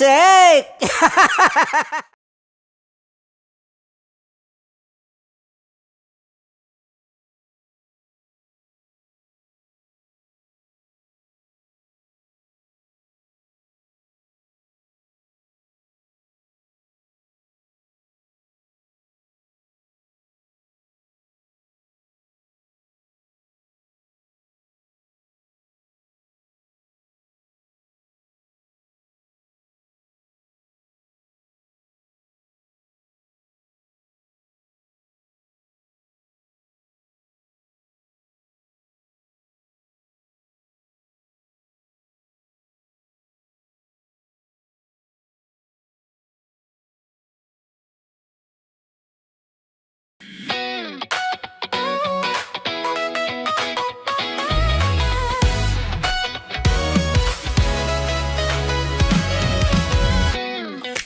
Basic!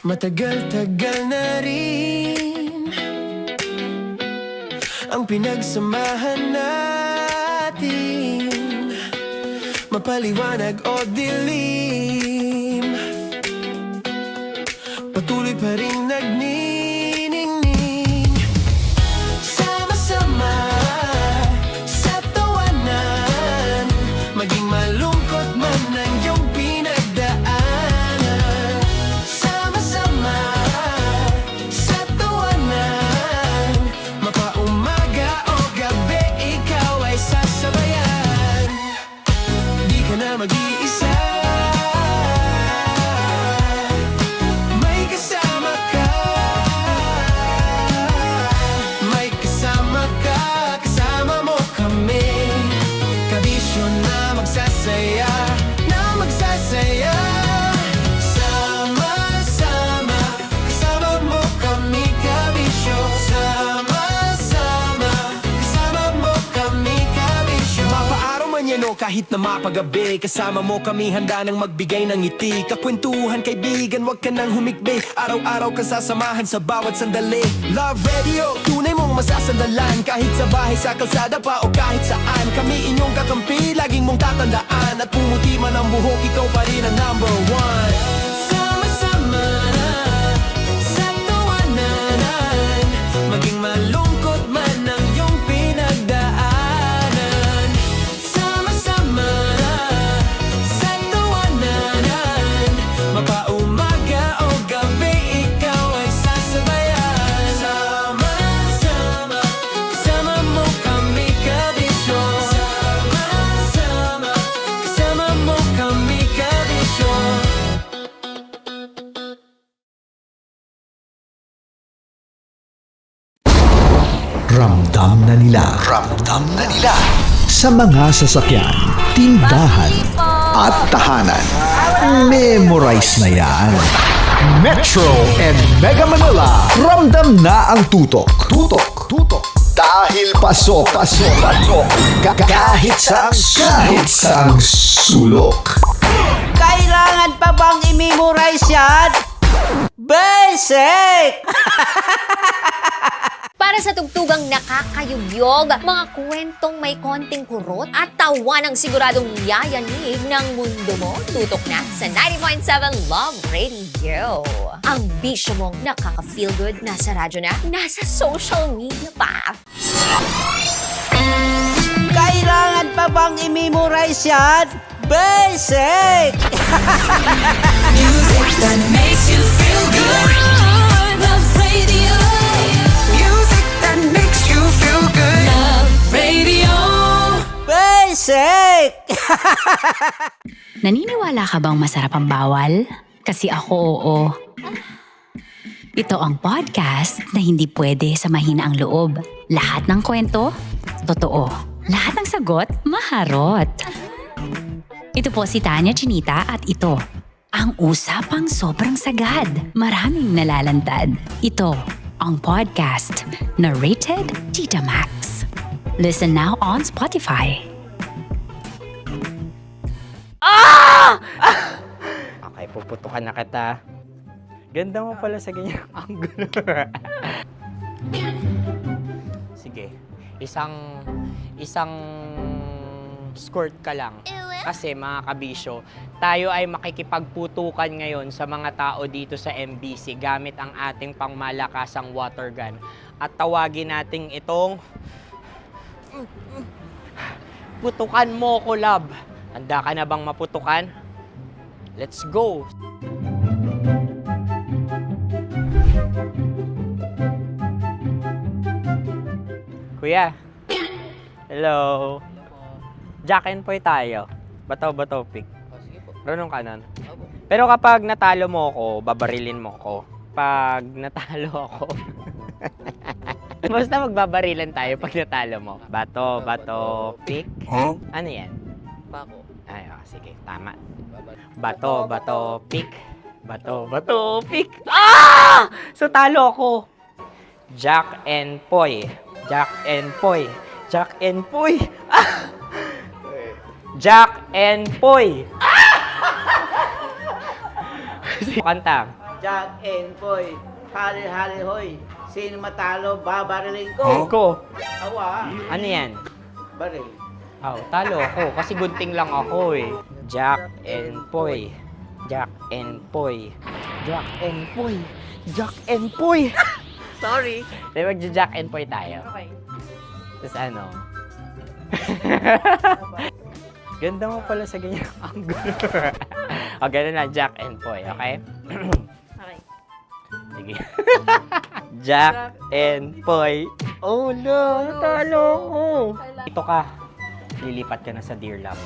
Matagal-tagal na rin ang pinagsamahan natin, mapaliwanag o dilim, patuloy pa rin nagniningning. Sama-sama sa tawanan, maging malungkot man ang iyong pinagdaanan. Sama-sama sa tawanan, mapaumaga o gabi, ikaw ay sasabayan. Di ka na mag-iisa, may kasama ka. May kasama ka, kasama mo kami. Kabisyo na magsasaya, na magsasaya. Sama-sama, kasama mo kami, kabisyo. Sama-sama, kasama mo kami, kabisyo. Mapaaraw man yan o kahit na mapagabi, kasama mo kami, handa nang magbigay ng ngiti. Kakwentuhan, kaibigan, wag ka nang humikbi. Araw-araw ka sasamahan sa bawat sandali. Love Radio, tunay mong masasandalan. Kahit sa bahay, sa kalsada pa o kahit saan, kami inyong kakampi, laging mong tatandaan. At pumuti man ang buhok, ikaw pa rin ang number one. Sama-sama sa tawanan, maging malungkot man ang iyong pinagdaanan. Sama-sama sa tawanan, mapaumaga o gabi, ikaw ay sasabayan. Sama-sama, kasama mo kami, kabisyo. Sama-sama, kasama mo kami, kabisyo. Ramdam na nila sa mga sasakyan, tindahan at tahanan. Memorize na yan. Metro and Mega Manila, ramdam na ang tutok. Dahil pasok. Kahit saang sulok. Kailangan pa bang i-memorize yan? Basic! Para sa tugtugang nakakayugyog, mga kwentong may konting kurot at tawa ng siguradong yayanig ng mundo mo, tutok na sa 90.7 Love Radio. Ang bisyo mong nakaka-feel good, nasa radyo na, nasa social media pa. Kailangan pa bang i-memorize yan? Basic! Music that makes you feel good. Love Radio. Music that makes you feel good. Love Radio. Basic! Naniniwala ka bang masarap ang bawal? Kasi ako oo. Ito ang podcast na hindi pwede sa mahina ang loob. Lahat ng kwento, totoo. Lahat ng sagot, maharot. Ito po si Tanya Chinita at ito, ang usapang sobrang sagad. Maraming nalalantad. Ito, ang podcast na Rated Tita Max. Listen now on Spotify. Okay, puputukan na kita. Ganda mo pala sa ganyang angulo. Sige. Isang Skirt ka lang. Kasi mga kabisyo, tayo ay makikipagputukan ngayon sa mga tao dito sa MBC gamit ang ating pangmalakasang water gun. At tawagin natin itong putukan mo ko, love. Handa ka na bang maputukan? Let's go! Kuya. Hello. Jack and Poy tayo. Bato-bato pick. Runong ka nun. Pero kapag natalo mo ako, babarilin mo ako. Pag natalo ako, basta magbabarilan tayo pag natalo mo. Bato, pick. Ano yan? Pako. Ay, sige, tama. Bato, pick. Bato, pick. Ah! So, talo ako. Jack and Poy. Jack and Poy. Jack and Poy. Ah! Jack and Poy. Kanta. Jack and Poy, hali-hali hoy. Sino matalo, babariling ko. Ko. Awa, Ano yan? baril. Oh, talo ako kasi gunting lang ako eh. Jack and Poy. Jack and Poy. Jack and Poy. Jack and Poy. Sorry. Di magja-Jack and Poy tayo. Okay. Tapos ano? Ganda mo pala sa ganyan angle. O, ganun na, Jack and Poy, okay? Okay. Sige. Jack and Poy. Oh no, natalo ko. Ito ka. Lilipat ka na sa Dear Love.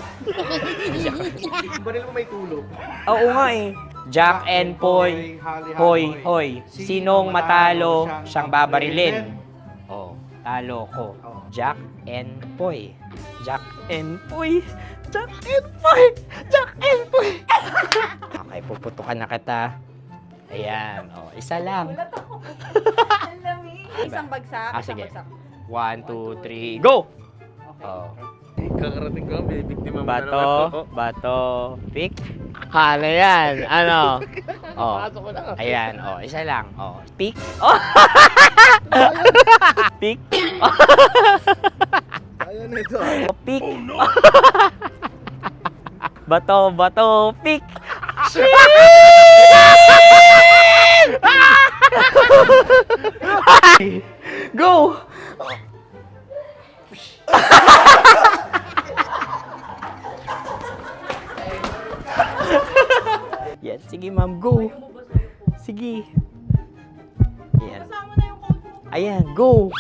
Baril mo may tulog. Oo nga eh. Jack and Poy. Hoy, hoy. Sinong matalo, siyang babarilin. Oh, talo ko. Jack and Poy. Jack and Poy. Jack and Poy. Jack and Poy. Okay, puputukan na kita. Ayan. Oh, isa lang. Ang lamig. Isang bagsak. Sige. Isang bagsak. 1, 2, 3, go! Oh. Kakarating ko, binibiktima mo Bato, pick. Ano yan? Ano? Oh. ko na. Ayan, oh, isa lang. Oh, pick. Oh. Pick. Ayan na ito. Oh, pick. Bato, pick. Go! Yan, sige ma'am, go. Sige. Ayan. Ayan, go.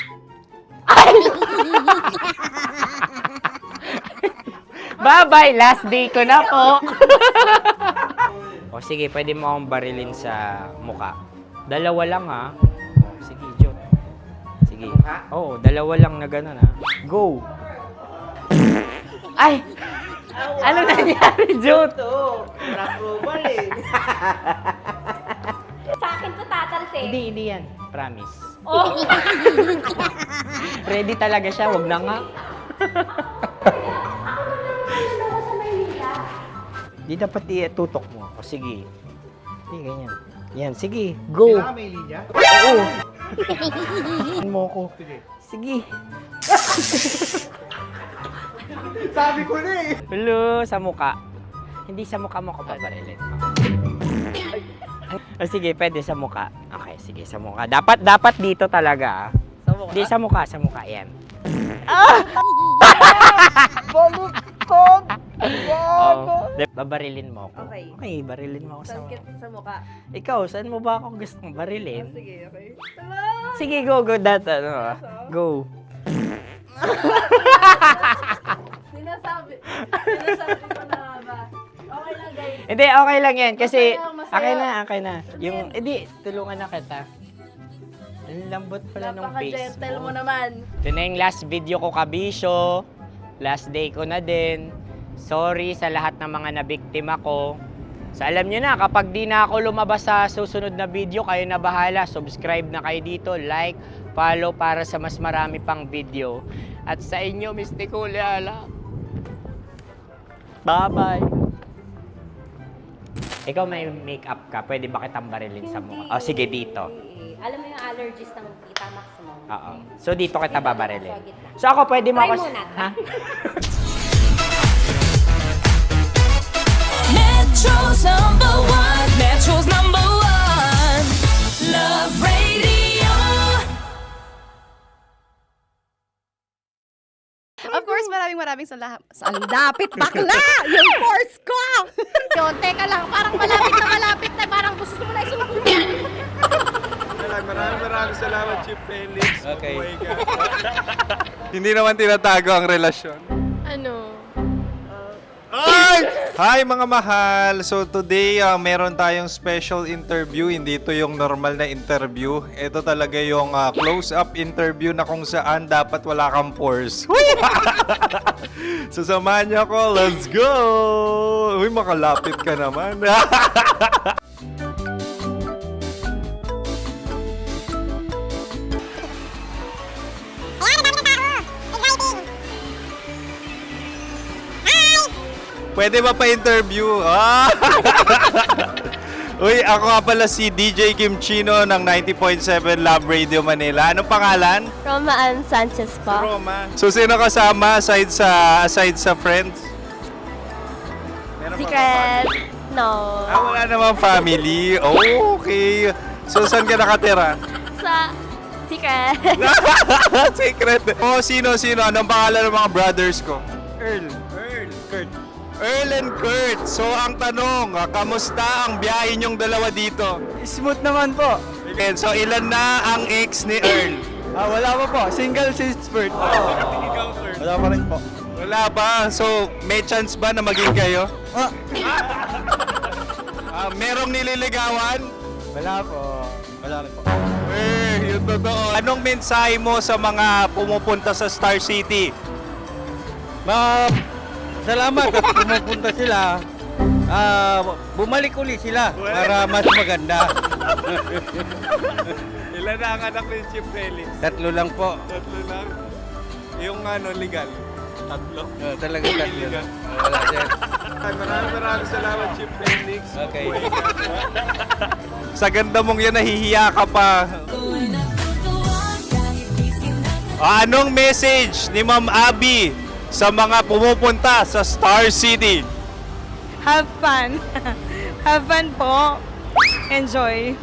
Bye-bye, last day ko na po. O sige, pwede mo akong barilin sa muka. Dalawa lang ha. O, sige, Jot. Sige. Oo, dalawa lang na gano'n ha. Go. Ay! Ano nangyari, Jot? Ito, approval eh. Sa akin to tatalse. Hindi yan. Promise. Oh. Ready talaga siya, wag na nga. Di dapat tutok mo. O sige. Hindi, ganyan. Yan, sige. Go. May linya? Oo. mo ko. Sige. Sabi ko na eh. Hello, sa muka. Hindi sa muka mo ko paparilin. O sige, pwede sa muka. Okay, sige, sa muka. Dapat dito talaga. Sa mukha. Hindi, sa muka, yan. Baluktot! Oh, babarilin mo ako. Okay. Okay, barilin mo ako sa Sakit sa mukha. Ikaw, saan mo ba ako gustong barilin? Sige, okay. Sige, go, ano, go. Sinasabi ko na ba? Okay lang, guys. Hindi, okay lang yan. Kasi, Masaya. okay na. Yung, hindi, tulungan na kita. Ang lambot pala ng face Napaka-gentle mo mo. naman. Ito na yung last video ko, kabisyo. Last day ko na din. Sorry sa lahat ng mga nabiktima ko. So alam nyo na, kapag di na ako lumabas sa susunod na video, kayo na bahala. Subscribe na kayo dito, like, follow para sa mas marami pang video. At sa inyo, Mistiko Leala. Bye-bye. Ikaw may makeup ka, pwede ba kitang barilin sa mukha? O sige, dito. Alam mo yung allergies ng Tita Max mo? Oo. So dito kita babarilin. Sa gitna. So ako pwede mo Try ako... muna. Ha? Metro's number one. Metro's number one. Love Radio. Of course, maraming salamat. Ang lapit bakla! Yung force ko! Yun, teka lang, parang malapit na, parang gusto mo na isumakunin. Maraming salamat, Chief Felix. Okay. Mabuhay ka. Hindi naman tinatago ang relasyon. Ano? Ay! Hi mga mahal! So today, meron tayong special interview. Hindi ito yung normal na interview. Ito talaga yung close-up interview na kung saan dapat wala kang pores. So samahan niyo ako. Let's go! Uy, makalapit ka naman. Pwede ba pa-interview? Ah! Uy, ako nga pala si DJ Kim Chino ng 90.7 Love Radio Manila. Anong pangalan? Roma Ann Sanchez po. Roma. So, sino kasama aside sa friends? Meron ba Secret. No. wala namang family. Oh, okay. So, saan ka nakatira? Sa secret. Secret. Oh, sino? Anong pangalan ng mga brothers ko? Earl, Kurt. Earl and Kurt. So, ang tanong, kamusta ang biyahe niyong dalawa dito? Smooth naman po. Okay, so, ilan na ang ex ni Earl? Wala pa po. Single since birth. Wala pa rin po. Wala ba? So, may chance ba na maging kayo? Merong nililigawan? Wala po. Wala rin po. Yung totoo. Anong mensahe mo sa mga pumupunta sa Star City? Salamat at pumupunta sila. Bumalik uli sila para mas maganda. Ilan na ang anak ni Chief Felix? 3 lang po. 3 lang. Yung legal? 3. Talaga 3 lang. Wala sir. Maraming salamat, Chief Felix. Okay. Sa ganda mong yan, nahihiya ka pa. Anong message ni Ma'am Abby sa mga pumupunta sa Star City? Have fun. Have fun po. Enjoy.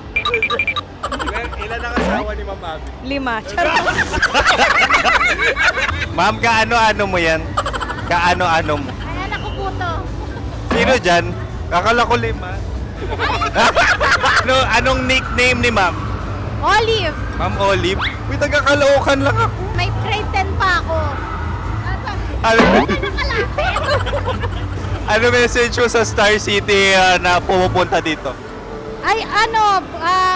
Ilan ang asawa ni Ma'am Abby? 5. Charot. Ma'am, kaano-ano mo yan? Kaano-ano mo? Ayan ako po to. Sino dyan? Akala ko 5. Anong nickname ni Ma'am? Olive. Ma'am Olive? Uy, taga-Caloocan lang ako. May grade 10 pa ako. Ano message mo sa Star City na pumupunta dito? Ay,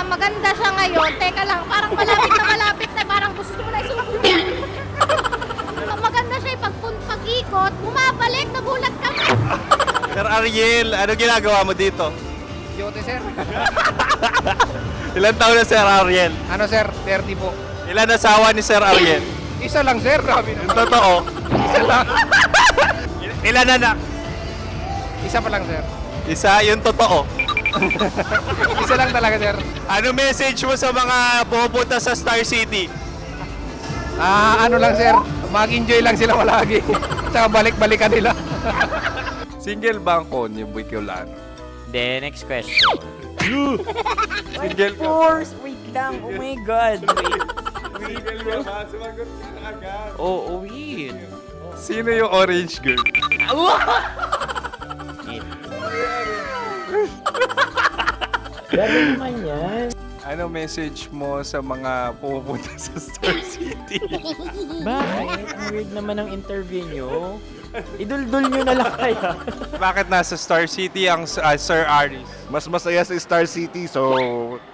maganda siya ngayon. Teka lang, parang malapit na, parang gusto mo na isumakunin. Maganda siya pag-ikot, bumabalik, nagulat ka. Sir Ariel, ano ginagawa mo dito? Yote sir. Ilan taon na Sir Ariel? Ano sir? 30 po. Ilan asawa ni Sir Ariel? Isa lang sir. Yung totoo. Isa lang. Ilan anak? Isa pa lang sir. Isa, yung totoo. Isa lang talaga sir. Ano message mo sa mga pumupunta sa Star City? Ano lang sir. Mag-enjoy lang sila palagi. Tsaka balik-balikan nila. Single ba ang konyo, Boy Kiolano? Then, next question. Single ka? Wait lang. Oh my God. Single ka ba? Sumagot ka na agad. Oh, wait. Sino yung orange girl? Grabe naman yan. Ano message mo sa mga pumupunta sa Star City? Bakit? Ang weird naman ang interview nyo. Idul-dul nyo na lang kaya. Bakit nasa Star City ang Sir Aris? Mas masaya sa Star City, so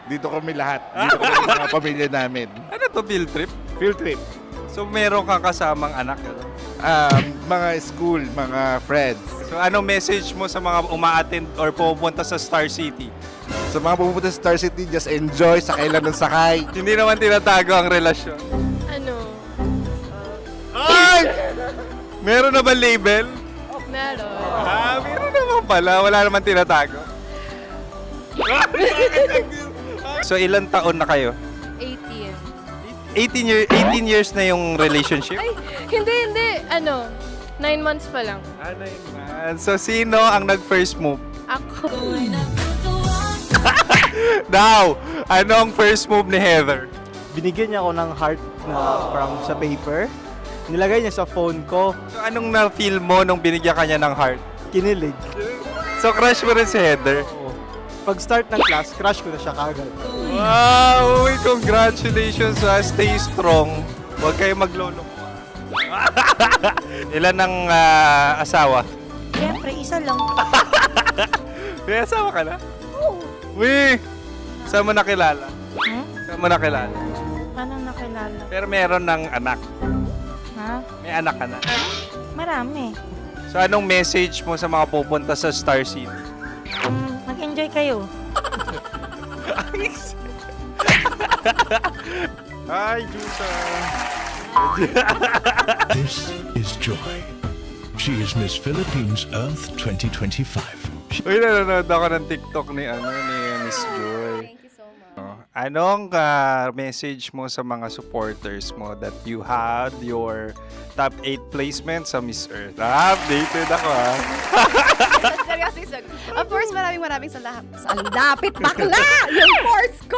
dito kami lahat. Dito kami mga pamilya namin. Ano to, field trip? Field trip. So meron kang kasamang anak? Ano? Mga school, mga friends. So ano message mo sa mga uma-attend or pumupunta sa Star City? Sa mga pupunta sa Star City, just enjoy, sakay lang ng sakay. Hindi naman tinatago ang relasyon. Ano? Ay! Meron na ba label? Meron. Meron naman pala. Wala naman tinatago. So ilan taon na kayo? 18. 18 years na yung relationship? Ay, hindi. 9 months pa lang. 9 months. So sino ang nag-first move? ako. Now, anong first move ni Heather? Binigyan niya ako ng heart na from sa paper. Nilagay niya sa phone ko. So, anong na-feel mo nung binigyan ka niya ng heart? Kinilig. So, crush mo rin si Heather? Oo. Pag start ng class, crush ko na siya kagad. Wow! Uy, congratulations ha. Stay strong. Huwag kayo maglolo. Ilan ang asawa? Siyempre, isa lang. May asawa ka na? Oo. Uy! Saan mo nakilala? Saan mo nakilala? Paano nakilala? Pero meron ng anak. Ha? May anak ka na. Marami. So, anong message mo sa mga pupunta sa Star City? Mag-enjoy kayo. Hi, Jusa! This is Joy. She is Miss Philippines Earth 2025. Uy, nanonood ako ng TikTok ni Miss Joy. Thank you so much. Anong message mo sa mga supporters mo that you had your top 8 placement sa Miss Earth? Updated ako Seryoso, of course, maraming salamat. Ang dapit bakla! Yung course ko!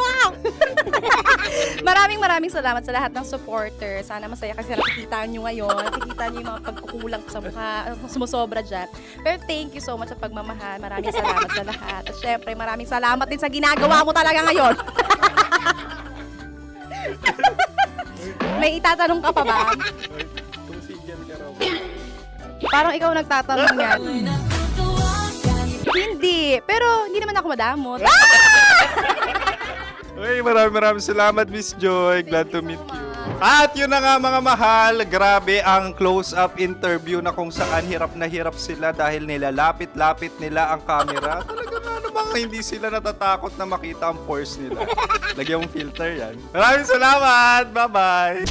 maraming salamat sa lahat ng supporters. Sana masaya kasi nakikita nyo ngayon. Nakikita nyo yung mga pagkukulang ko sa mukha. Sumusobra dyan. Pero thank you so much sa pagmamahal. Maraming salamat sa lahat. At syempre, maraming salamat din sa ginagawa mo talaga ngayon. May itatanong ka pa ba? Parang ikaw nagtatanong yan. Hindi. Pero hindi naman ako madamot. Uy, maraming salamat, Miss Joy. Glad to meet you. At yun na nga mga mahal, grabe ang close-up interview na kung saan hirap na hirap sila dahil nilalapit-lapit nila ang camera. Talaga nga namang hindi sila natatakot na makita ang pores nila. Lagyan mong filter yan. Maraming salamat! Bye-bye!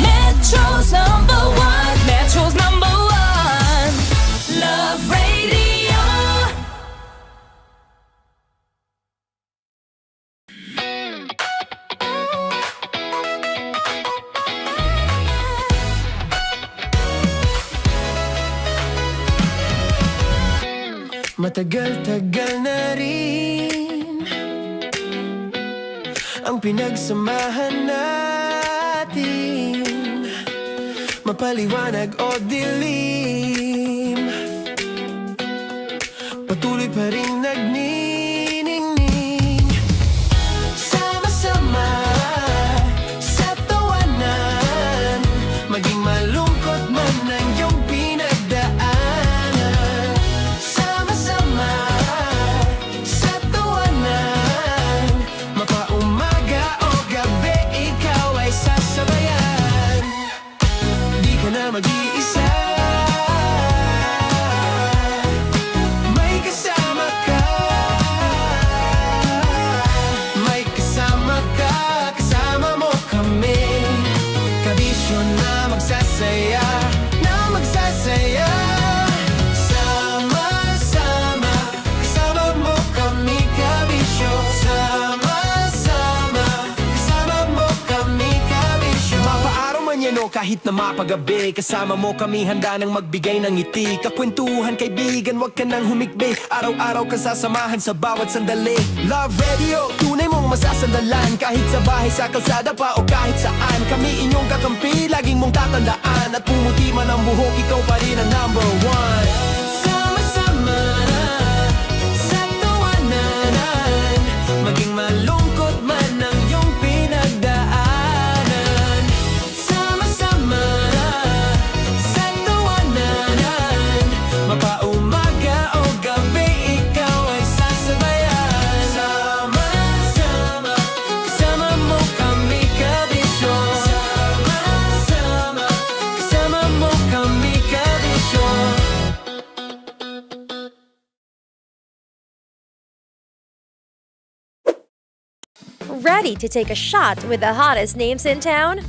Metro's number one. Metro's number one. Love Radio. Matagal-tagal na rin ang pinagsamahan natin, mapaliwanag o dilim, patuloy pa rin nagniningning. Sama-sama sa tawanan, maging malungkot man ang iyong pinagdaanan. Sama-sama sa tawanan, mapaumaga o gabi, ikaw ay sasabayan. Di ka na mag-iisa, may kasama ka. May kasama ka, kasama mo kami. Kabisyo na magsasaya, na magsasaya. Sama-sama, kasama mo kami, kabisyo. Sama-sama, kasama mo kami, kabisyo. Mapaaraw man yan o kahit na mapagabi, kasama mo kami, handa nang magbigay ng ngiti. Kakwentuhan, kaibigan, wag ka nang humikbi. Araw-araw ka sasamahan sa bawat sandali. Love Radio, tunay mong masasandalan. Kahit sa bahay, sa kalsada pa o kahit saan, kami inyong kakampi, laging mong tatandaan. At pumuti man ang buhok, ikaw pa rin ang number one. Sama-sama sa tawanan, maging malungkot man ang iyong pinagdaanan. Sama-sama sa tawanan, mapaumaga o gabi, ikaw ay sasabayan. Sama-sama, kasama mo kami, kabisyo. Sama-sama, kasama mo kami, kabisyo. Ready to take a shot with the hottest names in town?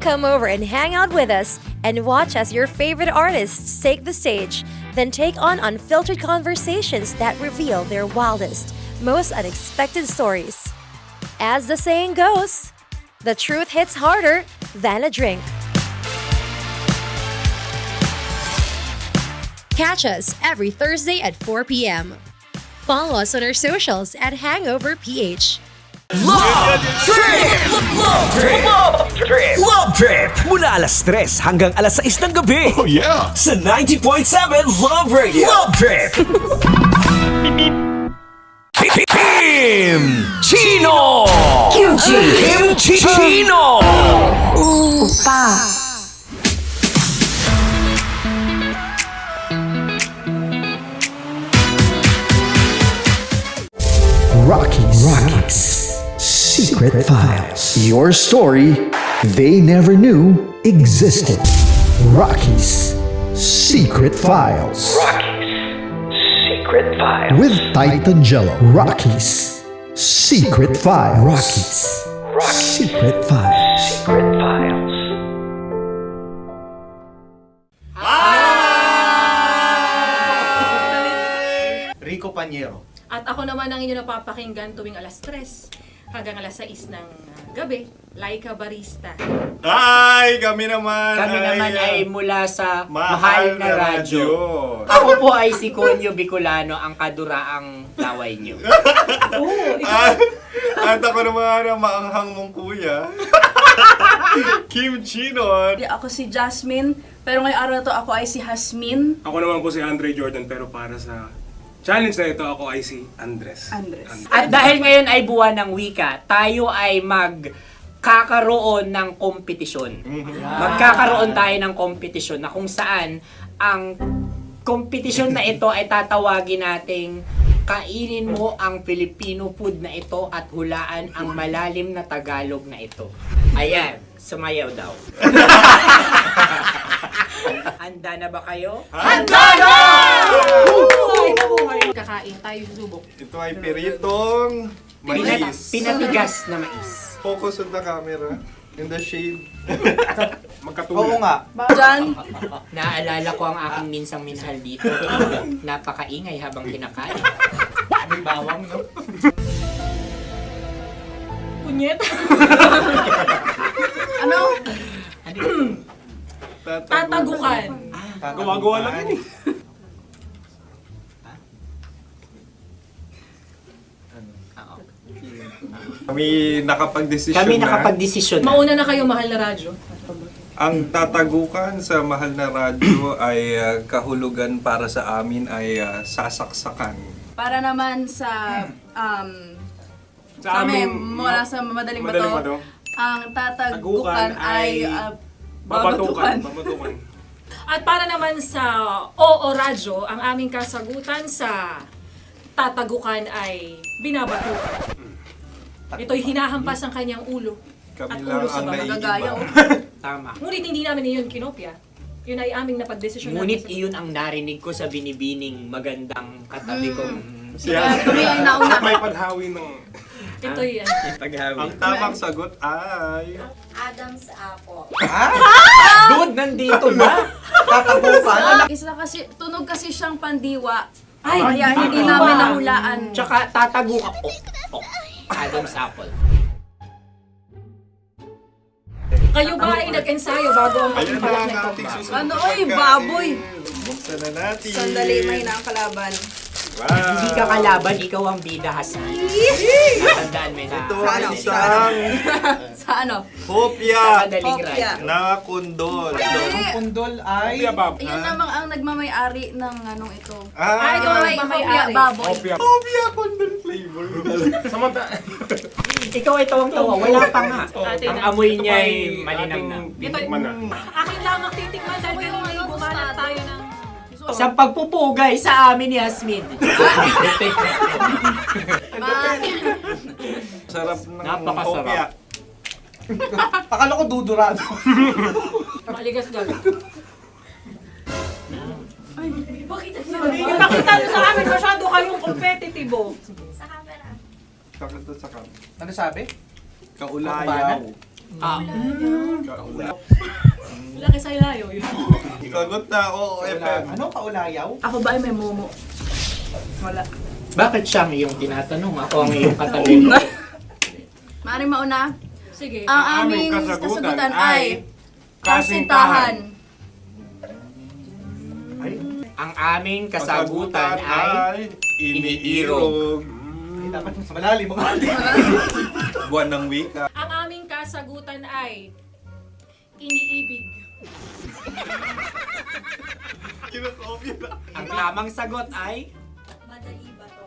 Come over and hang out with us and watch as your favorite artists take the stage, then take on unfiltered conversations that reveal their wildest, most unexpected stories. As the saying goes, the truth hits harder than a drink. Catch us every Thursday at 4 p.m. Follow us on our socials at Hangover PH. Love Trip! Mula alas 3 hanggang alas 6 ng gabi. Oh yeah! Sa 90.7 Love Radio. Love Trip! Kim Chino! Kim Chino! Rockies Secret Files. Your story they never knew existed. Rockies Secret Files. Secret Files. With Titan Jello. Rockies Secret Files. Rockies Secret Files. Secret Files. Rico Panyero. At ako naman ang inyo napapakinggan tuwing alas 3 hanggang alas 6 ng gabi, Laika Barista. Hi! Kami naman Ay mula sa Mahal Mahal na na Radyo. Radyo. Ako po ay si Conyo Bicolano, ang kaduraang laway niyo. At ako naman ang maanghang mong kuya. Kim Chino. Ako si Jasmine, pero ngayong araw na to ako ay si Hasmin. Ako naman po si Andre Jordan, pero para sa challenge na ito, ako ay si Andres. At dahil ngayon ay buwan ng wika, tayo ay magkakaroon ng kompetisyon. Magkakaroon tayo ng kompetisyon na kung saan ang kompetisyon na ito ay tatawagin nating kainin mo ang Filipino food na ito at hulaan ang malalim na Tagalog na ito. Ayan, sumayaw daw. Handa na ba kayo? Handa na! Kakain tayo subok. Ito ay piritong mais. Pinatigas na mais. Focus on the camera. In the shade. Oo nga. Diyan, Naalala ko ang aking minsang minahal dito. Napakaingay habang kinakain. May bawang, no? punyet. Ano? Tatagukan. Gawa-gawa lang yun eh. Kami nakapag-desisyon Kami nakapag-desisyon na. Mauna na kayo, Mahal na Radyo. Ang tatagukan sa Mahal na Radyo ay kahulugan para sa amin ay sasaksakan. Para naman sa Sa amin, mula sa madaling Madaling bato, Bato. ang tatagukan Tagukan ay Babatukan. babatukan. At para naman sa Oo Radyo, ang aming kasagutan sa tatagukan ay binabatukan. Ito'y hinahampas ang kanyang ulo. Kami At lang ulo sa ang magagaya. Tama. Ngunit hindi namin iyon kinopya. Yun ay aming napagdesisyon Ngunit namin. iyon ang narinig ko sa binibining magandang katabi kong Kami ay nauna. May panhawi ng... Ito'y paghawi. Ang tamang sagot ay... Adam's apple. Dude, nandito na! Tatagukan. Isa kasi, tunog kasi siyang pandiwa. Ay, kaya hindi namin nahulaan. Tsaka tatagukan. Adam's apple. Kayo ba ay nag-ensayo bago ang Ayun ating na balak ang na ito? ating susunod Ano, na oy, pagkain. baboy. Buksan na natin. Sandali, may na ang kalaban. Wow. Hindi ka kalaban, ikaw ang bida, Hasmin. Natandaan mo na. Ito ay isang Sa ano? hopya Madaling Hopya. radyo. na kundol. Pundol ay... Yun namang ang nagmamayari ng anong ito. Ah, ito may baboy. hopya kundol flavor. Ikaw ay tawang-tawa, wala pa nga. Ate Ang na. amoy niya ay malinang na. Ito, akin lang magtitikman dahil kayo may bumanat tayo ng... Sa pagpupugay sa amin ni Hasmin. Sarap ng Napakasarap. hopya. Akala ko dudurado. Maligas gabi. Ay, bakit? Nakita nyo sa amin, masyado kayong competitive. Sakit to sa kam. Ano sabi? Kaulayaw. Laki sa ilayo yun. Sagot na, oo, FM. Ano? Kaulayaw? Ako ba ay may momo? Wala. Bakit siya ang iyong tinatanong? Ako ang iyong katabi. Maaaring mauna? Sige. Ang Ang aming aming kasagutan kasagutan ay ay kasintahan. Ang aming kasagutan ay iniirog. Dapat mas malalim mga Buwan ng wika. Ang aming kasagutan ay iniibig. Ang tamang sagot ay Madali ba to?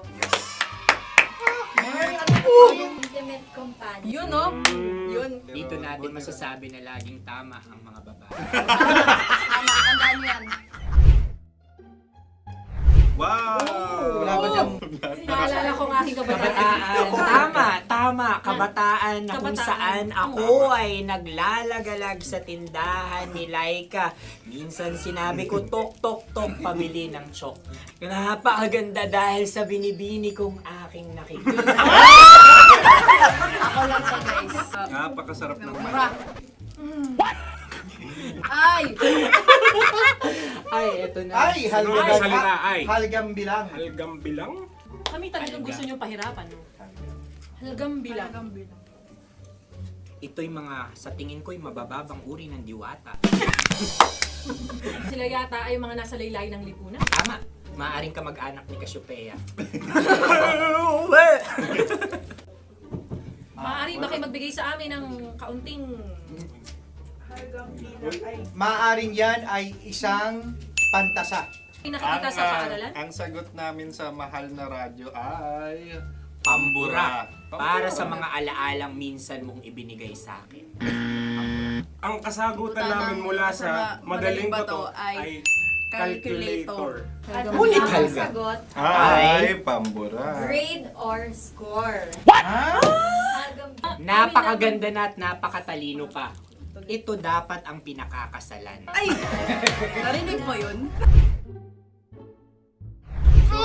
Intimate companion. Yun, no? Yun. dito natin masasabi na laging tama ang mga babae. Tama, tandaan mo yan. Wow! Wala ba dyan? Naalala ko ang aking kabataan. Tama. Kabataan na kung Kabataan. saan ako ay naglalagalag sa tindahan ni Laika. Minsan sinabi ko, tok, pamili ng chok. Napakaganda dahil sa binibini kong aking nakikita. Ako lang to, guys. Napakasarap ng Mura. Ay! Ay, eto na. Ay, halgam. Salita ay. Halgam bilang. Halgam bilang? Kami talagang gusto nyo pahirapan, no? Halgam bilang. Ito'y mga, sa tingin ko'y mabababang uri ng diwata. Sila yata ay mga nasa laylay ng lipunan. Tama. Maaring ka mag-anak ni Cassiopeia. Maaari ba kayo magbigay sa amin ng kaunting... Maaring yan ay isang pantasa. Nakikita sa paaralan? Ang sagot namin sa mahal na radyo ay... Pambura. Para sa mga alaalang minsan mong ibinigay sa akin. Ang kasagutan namin mula sa madaling bato ay calculator. Ulit Ang halga. sagot, Ay, pambura. grade or score. Napakaganda na at napakatalino pa. Ito dapat ang pinakakasalan. Ay! Narinig mo yun?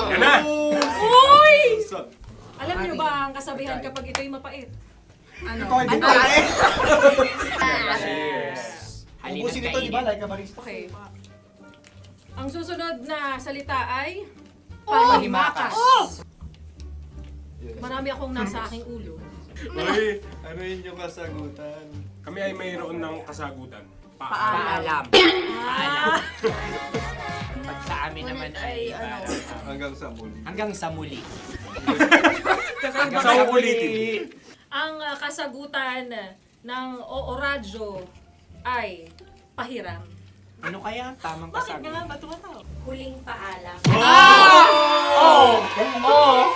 Yan na! Uy! Alam niyo ba ang kasabihan kapag ito'y mapait? Ano? Ito ay bigay. Cheers! Halina't Ubusin ito, di ba? kainin. Like a barista. Okay. Ang susunod na salita ay... Panghimakas. Marami akong nasa aking ulo. Uy, ano yun yung kasagutan? Kami ay mayroon ng kasagutan. Paalam. Pag sa amin naman ay... Hanggang sa muli. Hanggang sa muli. Sa ulitin. Ang kasagutan ng Oo Radyo ay pahiram. Ano kaya ang tamang kasagutan? ba tumatawa? Huling paalam. Oh!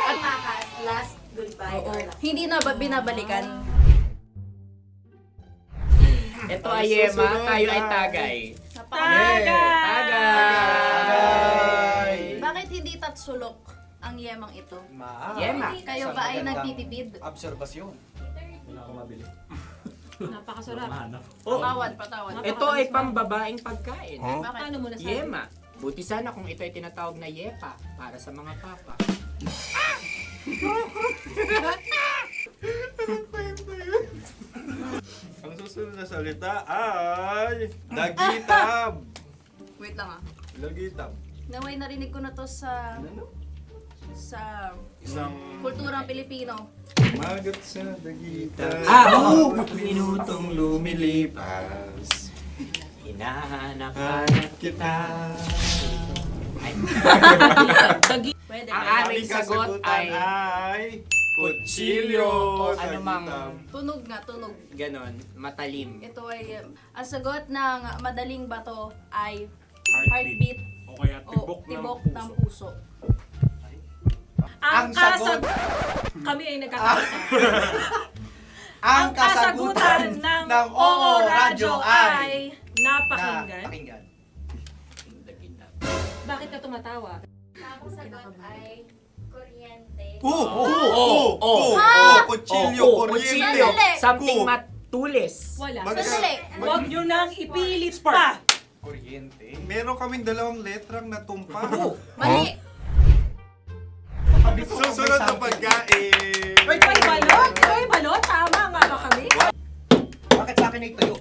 At makas, last goodbye. Hindi na ba binabalikan? Ito ay Yema, tayo ay Tagay. Tagay! Bakit hindi tatsulok ang yemang ito? Yema. Kayo ba ay nagtitipid? Obserbasyon. Napakasarap. Patawad. Ito ay pambabaeng pagkain. Bakit? Ano mo nasabi? Yema. Buti sana kung ito ay tinatawag na yepa para sa mga papa. Ang susunod na salita ay... Dagitab! Wait lang ah. Dagitab. Naway narinig ko na to sa Isang... kulturang Pilipino. Magat sa dagitab. Minutong lumilipas. Hinahanap-hanap kita. Pwede Ang ba? aming sagot ay kutsilyo. ano mang Tunog nga, tunog. ganon, matalim. Ito ay, ang sagot ng madaling bato ay Heartbeat. heartbeat O kaya o tibok tibok ng ng puso. puso. Ang Ang sagot- Kami ay nagkakasa. Ang kasagutan ng Oo Radyo ay napakinggan. Pakinggan. Bakit ka tumatawa? Ang sagot ay kuryente. Kutsilyo, kuryente. Kutsilyo, Sandali. something matulis. Wala. Sandali. Huwag nyo nang ipilit pa. Kuryente. Meron kaming dalawang letrang natumpa. Mali. Susunod na pagkain. Wait, Ay, balot! Ay, balot! Tama nga ba kami? Bakit sa akin ay tuyo?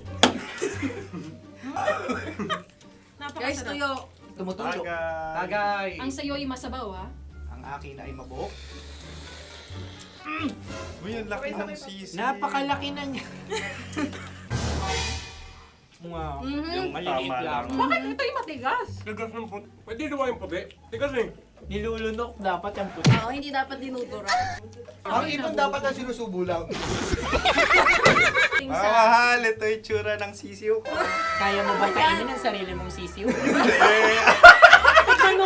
Guys, Napakasarap. tuyo. Tumutulo. Tagay. Tagay. Ang sayo ay masabaw, ha? Ang akin ay mabuhok. Uy, ang laki ng sisi. Napakalaki na niya. Yung maliliit lang. Bakit ito yung matigas? Tigas ng puti. Pwede luwa yung puti. Tigas eh. Nilulunok dapat yung puti. Oo, hindi dapat dinudura. Ang ibon dapat ang sinusubo lang. Mga mahal, ito yung tsura ng sisiw ko. Kaya mo ba kainin ang sarili mong sisiw?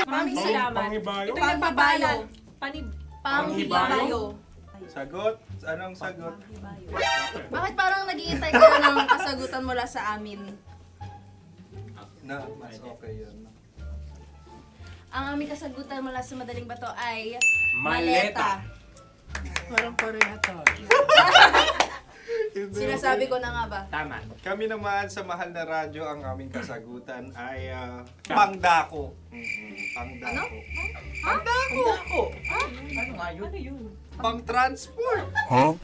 Maraming salamat. Pangibayo. Ito yung nagpabayo. Panghibayo. Sagot? Anong sagot? Bakit parang nag-iintay ka ng kasagutan mula sa amin? Na, mas okay yun. Ang aming kasagutan mula sa Madaling Bato ay Maleta. Parang pareha to. Sinasabi ko na nga ba? Tama. Kami naman sa mahal na radyo, ang aming kasagutan ay pangdako. Pangdako. Pangdako! Ano nga yun? Ano yun? Pang-transport.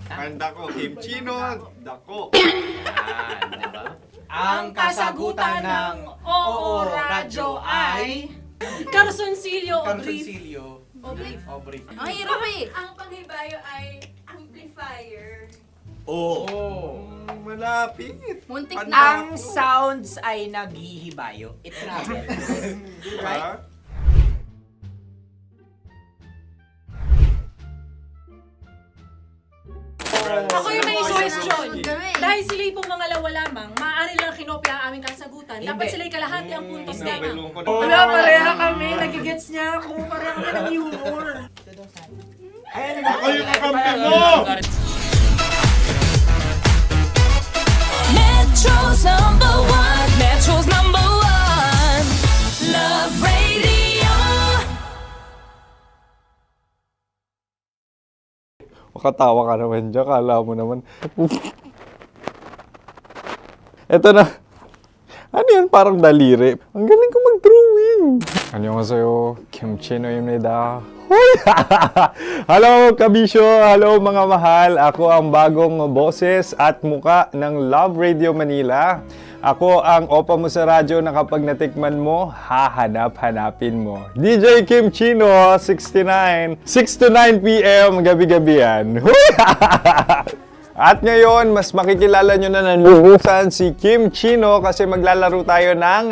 Pangdako, kimchino, dako. Diba? Ang kasagutan ng Oo Radyo ay... Carsoncillo o brief. Carsoncillo. Obrief. Ang hirap eh. Ang panghibayo ay amplifier. Malapit. Muntik Pangdako. na. Ang sounds ay naghihibayo. It travels. Right? Ako yung may question. Kami. Dahil sila'y pong mga lawa lamang, maaari lang kinopya ang aming kasagutan. Dapat sila'y kalahati ang puntos lamang. Wala, pareha kami. Nagigets niya ako. Pareha kami ng humor. Ako yung kakampi mo! Metro's number one. Metro's number one. Love Radio. Makatawa ka naman dyan. Kala mo naman. Eto na. Ano yan? Parang daliri. Ang galing ko mag-drawing. 안녕하세요. 김치노입니다. Hello, kabisyo! Hello, mga mahal! Ako ang bagong boses at muka ng Love Radio Manila. Ako ang opa mo sa radyo na kapag natikman mo, hahanap-hanapin mo. DJ Kim Chino, 69, 6 to 9 p.m. gabi-gabi yan. At ngayon, mas makikilala nyo na ng lubusan si Kim Chino kasi maglalaro tayo ng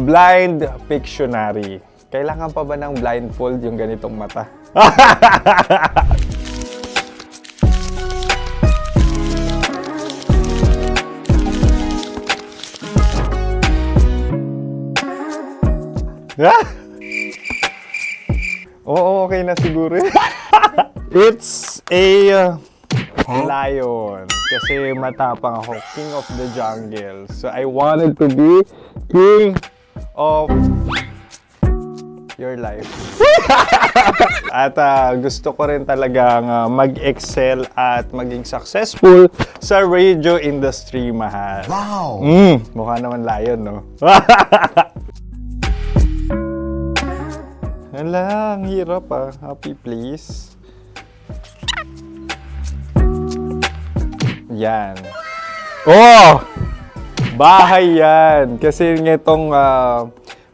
Blind Pictionary. Kailangan pa ba ng blindfold yung ganitong mata? Oo, okay na siguro. It's a lion. Kasi matapang ako. King of the jungle. So I wanted to be king of your life. At gusto ko rin talagang mag-excel at maging successful sa radio industry, mahal. Wow! Mukha naman lion, no? Hala, ang hirap Happy, please. Yan. Oh! Bahay yan. Kasi nitong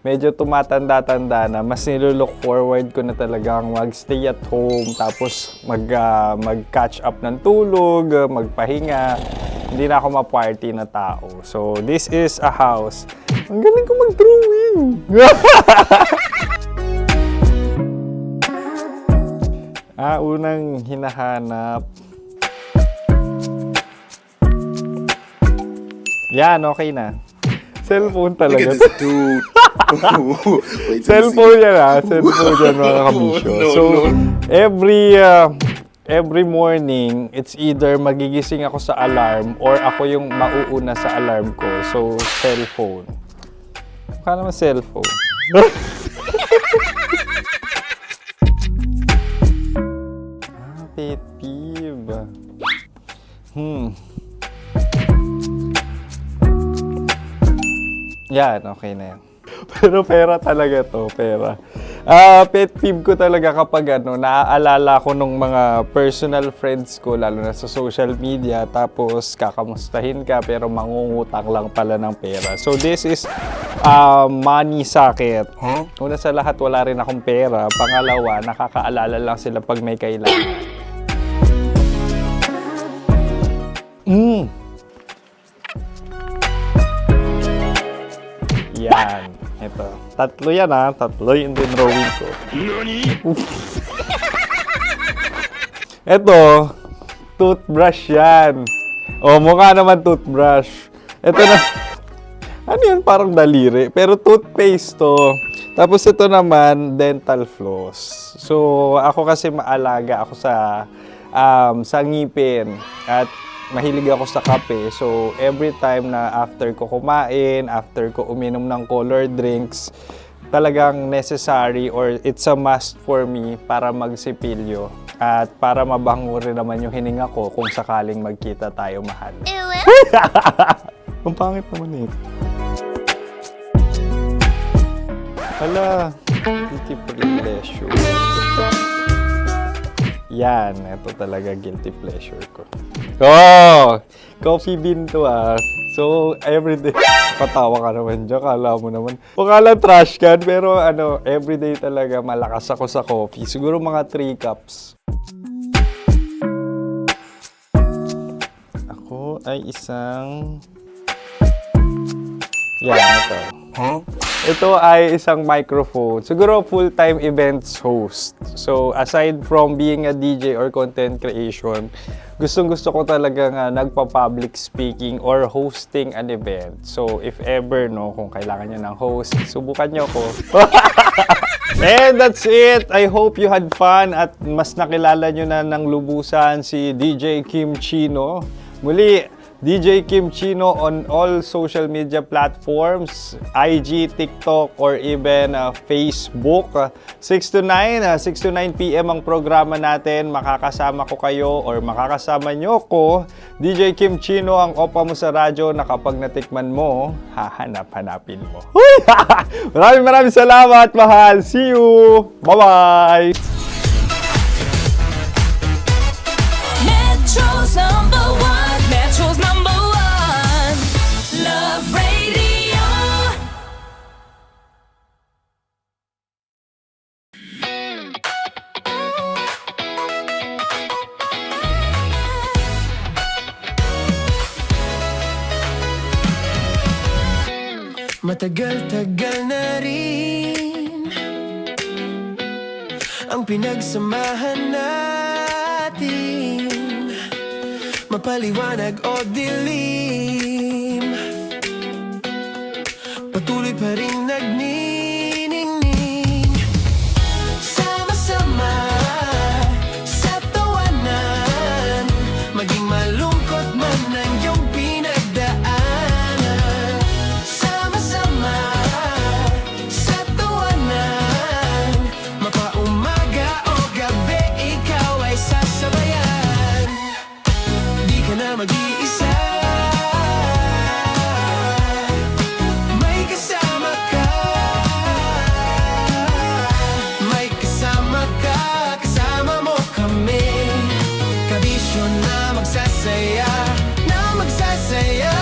medyo tumatanda-tanda na, mas nilook forward ko na talagang mag-stay at home, tapos mag-catch up ng tulog, magpahinga. Hindi na ako ma-party na tao. So, this is a house. Ang galing ko mag-drawing! Unang hinahanap. Yan, okay na. Cellphone talaga. Look at this dude. Wait till you Cellphone yan Cellphone yan, mga kabisyo. So, every morning, it's either magigising ako sa alarm or ako yung mauuna sa alarm ko. So, cellphone. Mukha naman cellphone. Pet peeve. Yan, okay na yan. Pero pera talaga to, pera. Pet peeve ko talaga kapag naaalala ko nung mga personal friends ko, lalo na sa social media, tapos kakamustahin ka pero mangungutang lang pala ng pera. So this is money sakit. Una sa lahat, wala rin akong pera. Pangalawa, nakakaalala lang sila pag may kailangan. Yan. Ito. Tatlo yan ha. Tatlo yung drawing ko. Ito. Toothbrush yan. O, mukha naman toothbrush. Ito na. Ano yun? Parang daliri. Pero toothpaste to. Tapos ito naman, dental floss. So, ako kasi maalaga ako sa ngipin. At mahilig ako sa kape. So, every time na after ko kumain, after ko uminom ng colored drinks, talagang necessary or it's a must for me para magsipilyo. At para mabango rin naman yung hininga ko kung sakaling magkita tayo, mahal. Ang pangit naman ito. Hala, guilty pleasure. Yan, ito talaga guilty pleasure ko. Oh! Coffee bean to ah. So, everyday. Patawa ka naman dyan, kala mo naman. Pakala trash can, pero everyday talaga malakas ako sa coffee. Siguro mga 3 cups. Ako ay isang... Yan, ito. Huh? Ito ay isang microphone. Siguro full-time events host. So, aside from being a DJ or content creation, gustong-gusto ko talaga nga nagpa-public speaking or hosting an event. So, if ever, kung kailangan nyo ng host, subukan nyo ko. And that's it! I hope you had fun at mas nakilala nyo na ng lubusan si DJ Kim Chino. Muli, DJ Kim Chino on all social media platforms, IG, TikTok, or even Facebook. 6 to 9 p.m. ang programa natin. Makakasama ko kayo or makakasama nyo ko. DJ Kim Chino, ang opa mo sa radyo na kapag natikman mo, hahanap-hanapin mo. Maraming salamat, mahal. See you! Bye-bye! Metro's #1, Metro's #1, Love Radio. Matagal-tagal na rin ang pinagsamahan natin, mapaliwanag o dilim, patuloy pa rin nagniningning. Sama-sama sa tawanan, maging malungkot man ang iyong pinagdaanan. Sama-sama sa tawanan, mapaumaga o gabi, ikaw ay sasabayan. Di ka na mag-iisa, may kasama ka. May kasama ka, kasama mo kami. Kabisyo na magsasaya, na magsasaya.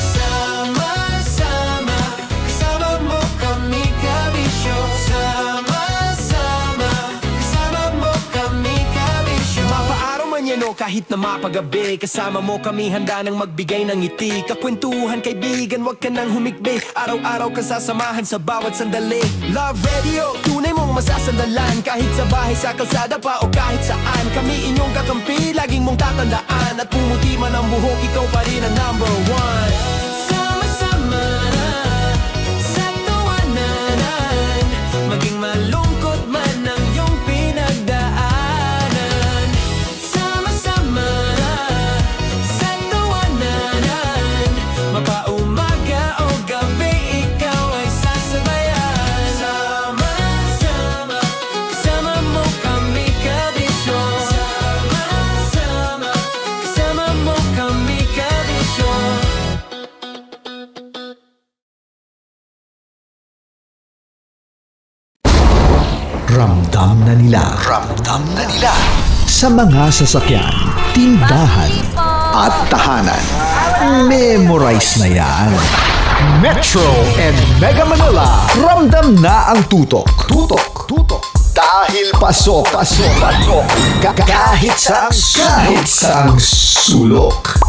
Sama-sama, kasama mo kami, kabisyo. Sama-sama, kasama mo kami, kabisyo. Mapaaraw man yan o kahit na mapagabi, kasama mo kami, handa nang magbigay ng ngiti. Kakwentuhan, kaibigan, wag ka nang humikbi. Araw-araw ka sasamahan sa bawat sandali. Love Radio, tunay mong masasandalan. Kahit sa bahay, sa kalsada pa o kahit saan, kami inyong kakampi, laging mong tatandaan. At pumuti man ang buhok, ikaw pa rin ang #1. Sama-sama sa tawanan, maging malungkot man ang iyong pinagdaanan. Sama-sama sa tawanan, mapaumaga o gabi, ikaw ay sasabayan. Sama-sama, kasama mo kami, kabisyo. Sama-sama, kasama mo kami, kabisyo. Ramdam na nila sa mga sasakyan, tindahan at tahanan. Memorize na yan. Metro and Mega Manila, ramdam na ang tutok. Dahil pasok. Kahit saang sulok.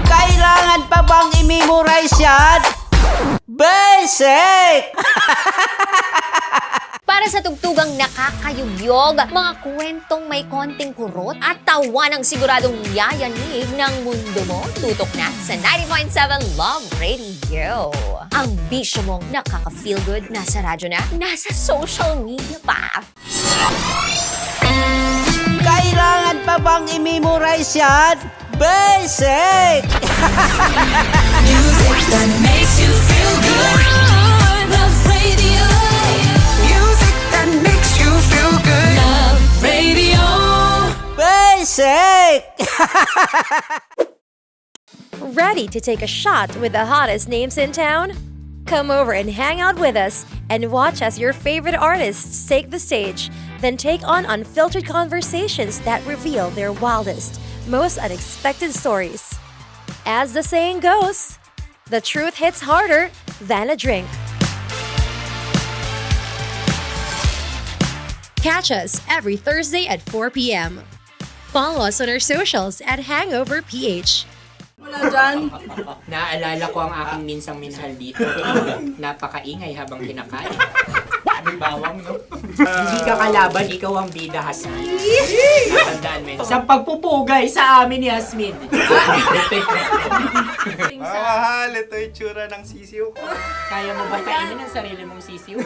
Kailangan pa bang i-memorize yan? Bes! Basic! Para sa tugtugang nakakayugyog, mga kwentong may konting kurot at tawa ng siguradong yayanig ng mundo mo, tutok na sa 90.7 Love Radio. Ang bisyo mong nakaka-feel good, nasa radyo na, nasa social media pa. Kailangan pa bang i-memorize yan? Basic! Music that makes you feel good. Love Radio. Music that makes you feel good. Love Radio. Basic! Ready to take a shot with the hottest names in town? Come over and hang out with us and watch as your favorite artists take the stage, then take on unfiltered conversations that reveal their wildest, most unexpected stories. As the saying goes, the truth hits harder than a drink. Catch us every Thursday at 4 p.m. Follow us on our socials at Hangover PH. Wala dyan. Naaalala ko ang aking minsang minahal dito. Napakaingay habang kinakain. May bawang, no? Hindi ka kalaban, ikaw ang bida, Hasmin. Natandaan mo yun. Sa pagpupugay sa amin ni Hasmin. Mahal, ito yung tsura ng sisiw ko. Kaya mo ba kainin ang sarili mong sisiw?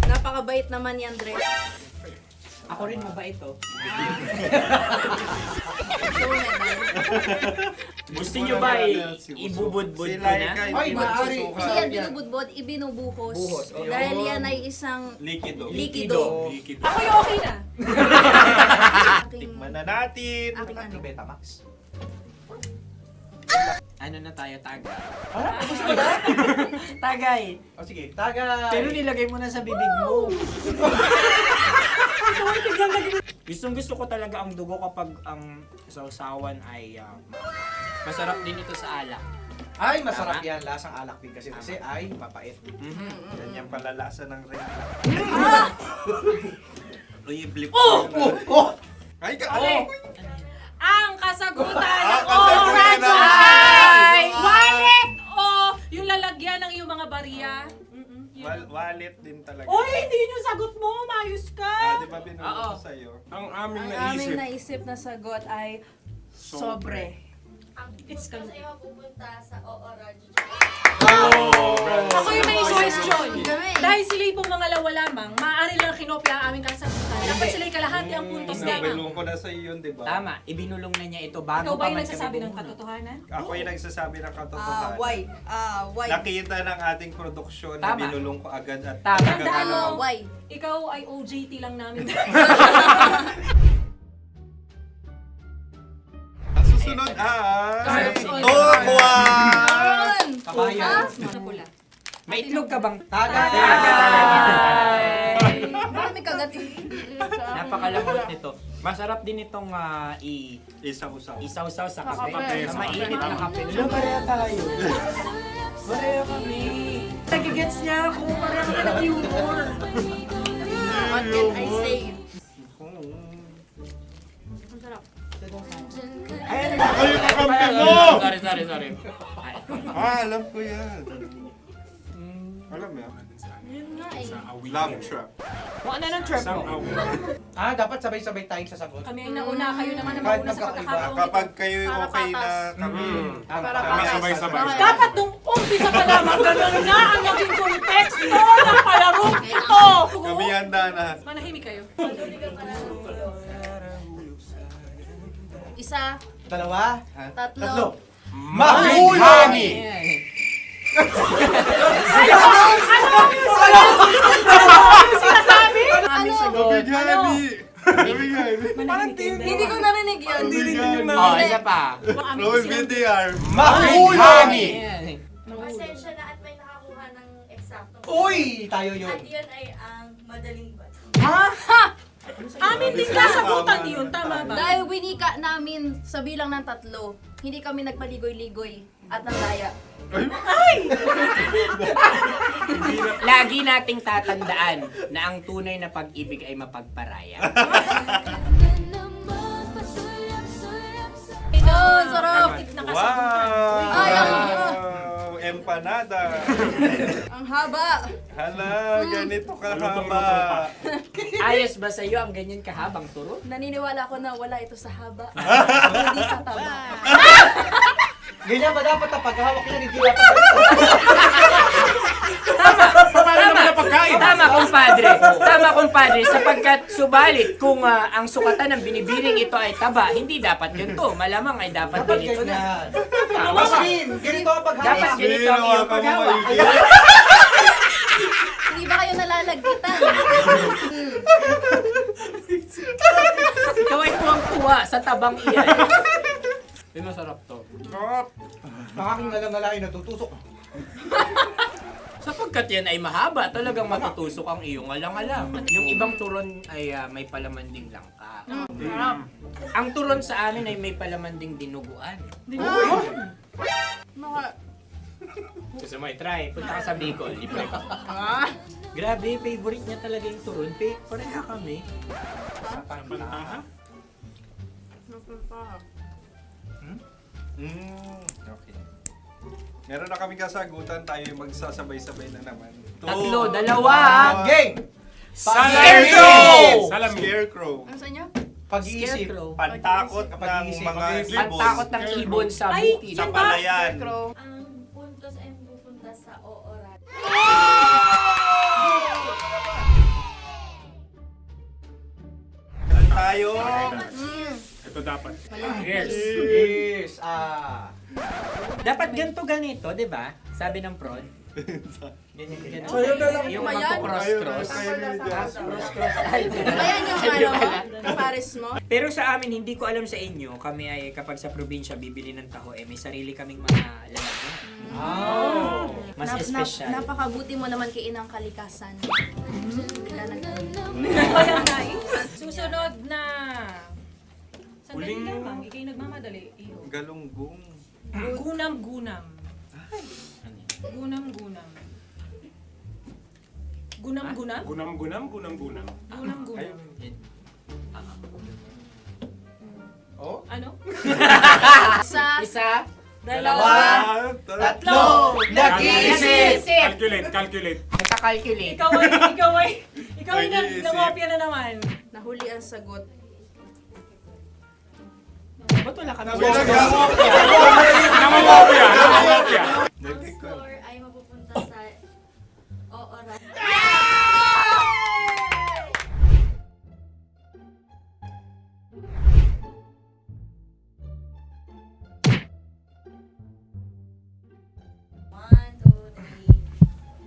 Napakabait naman yan, Dre. Ako rin mabait, oh. Gusto nyo ba ibubudbud ko na? Ay, maaari. Hindi yan binubudbud, ibinubuhos. Buhos, okay. Dahil yan ay isang Likido. likido. Ako yung okay na. Tikman na natin. Aking ano? Betamax. Ano na tayo, tagay? Tagay. O sige, tagay. Pero nilagay mo na sa bibig mo. Gustong-gusto ko talaga ang dugo kapag ang sausawan ay masarap din ito sa alak. Ay, masarap yan. Lasang alak din kasi ay mapait. Yan yung palalasa ng rin. Uy, blip. Ay, Ang kasagutan ng kasagutan Oradyo ng- ay wallet o yung lalagyan ng iyong mga barya. Wallet din talaga. Oy, hindi yun yung sagot mo. Mayos ka. Di ba binulong ko sa'yo? Ang aming Ang aming naisip na sagot ay sobre. It's kami. pupunta sa Oradyo. Ako yung may question. Dahil sila'y pong mga lawa lamang, maaari lang kinopya ang aming kasagutan. Dapat sila'y kalahati ang puntos lamang. Binulong ko na sa'yo yun, di ba? Tama, ibinulong na niya ito bago Ikaw ba pa yung man nagsasabi ng kami katotohanan? Ako yung nagsasabi ng katotohanan. Why? Nakita ng ating produksyon na Tama. binulong ko agad at Tama. talagang Tandaan mo, ano. Why? ikaw ay OJT lang namin. Ang susunod ay... Sunod. Tokwan! Kabayan. Sa pula. May itlog ka bang? Tagay! Marami kagat. Napakalambot nito. Masarap din itong Isaw-saw. isaw-saw sa kape. Kape. Sa mainit na kape. Pareha tayo. Pareha kami. Nagigets niya ako. Pareha kami ng humor. What can I say? Ang sarap. Ay, yung kakampi mo! Sorry. Alam ko yan. Alam mo yan? Yun nga eh. Love trap. Kung ano ng trap mo? Dapat sabay-sabay tayong sasagot. Kami ay nauna, kayo naman ang Kahit mauna sa magkakaiba. pagkakataon. Kapag kayo Para okay na patas. kami. Para Kami patas. sabay-sabay. Dapat nung umpisa pa lamang, ganun na ang naging konteksto ng palarong ito. Kami handa na. Manahimik kayo. Isa, Dalawa. tatlo. Mahulog! Sinasabi? Ano? Hindi ko narinig yun. Oh, isa pa. Roll VTR. Mahulog! Pasensya na at may nakakuha ng eksaktong. Uy! Tayo yun. At yun ay ang madaling bato. Amin din kasagutan yun, tama ba? Dahil winika namin sa bilang ng 3, hindi kami nagpaligoy-ligoy at nandaya. Lagi nating tatandaan na ang tunay na pag-ibig ay mapagparaya. Yun, sarap. Wow! Ay, Empanada. Ang haba. Hala, ganito kahaba. Ayos ba sa'yo ang ganyan kahabang turo? Naniniwala ko na wala ito sa haba. Hindi sa taba. Ganyan ba dapat ang paghahawak niya? Hindi dapat Tama, kumpadre. Tama, kumpadre. Sapagkat subalit kung ang sukatan ng binibining ito ay taba, hindi dapat ganito. Malamang ay dapat ganito na. Ganito ang paghahawak. Dapat ganito ang iyong paghawak. Hindi ba kayo nalalagkitan? Ikaw ay tuwang-tuwa sa tabang iyan. Masarap to. Aking alam na lang natutusok. Sapagkat yan ay mahaba, talagang matutusok ang iyong alang-alang. Yung ibang turon ay may palaman ding langka. Ang turon sa amin ay may palaman ding dinuguan. Gusto mo i-try? Punta ka sa Bicol, libre ka. Grabe, favorite niya talaga yung turon. Pareha kami. Okay. Meron na kami kasagutan, tayo yung magsasabay-sabay na naman. Tatlo, dalawa. Game! Scarecrow! Scarecrow. Ano sa inyo? Pag-iisip. Pantakot ng mga ibon. Pantakot ng ibon sa bukid. Sa palayan. Ang puntos ay pupunta sa oorat. Tayo. Ito dapat. Yes. Dapat ganito, di ba? Sabi ng prod. Ganyan. Yung magko-cross-cross. Cross-cross. Ayan yung pares mo. Pero sa amin, hindi ko alam sa inyo, kami ay kapag sa probinsya bibili ng taho, may sarili kaming mga lalagyan. Mas espesyal. Napakabuti mo naman kay Inang Kalikasan. Susunod na. Sandali lamang, ikay nagmamadali. Iyo. Galunggong. Gunam-gunam. Gunam-gunam. Gunam-gunam? Gunam-gunam. Gunam-gunam. Oh? Ano? Isa. Dalawa. Tatlo. Nag-iisip. Calculate. Nagka-calculate. Ikaw ay nangopya na naman. Nahuli ang sagot. Ba't wala kami? Nangongopya. Ang score ay mapupunta sa oorat.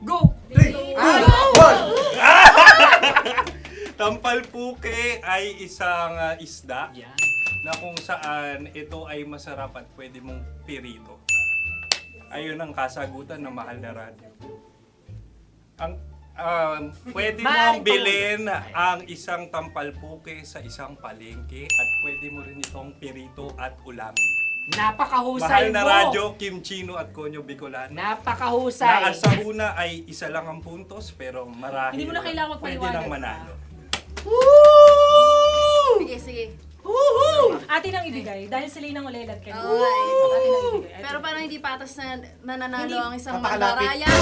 Go! Tampalpuke ay isang isda na kung saan ito ay masarap at pwede mong pirito. Ayun ang kasagutan ng Mahal na Radyo. Pwede mong bilhin ang isang tampalpuke sa isang palengke at pwede mo rin itong pirito at ulamin. Napakahusay Mahal na mo! Radyo, Kim Chino at Konyo Bicolano. Napakahusay! Na sa una ay isa lang ang puntos pero marahil Hindi mo na kailangan pwede magpaliwanag nang manalo. Sige. Atin ang ibigay. Dahil sila yung ulelat kayo. Oo. Atin ang ibigay. Pero parang hindi patas na nananalo ang isang Napakalapit. mandarayan.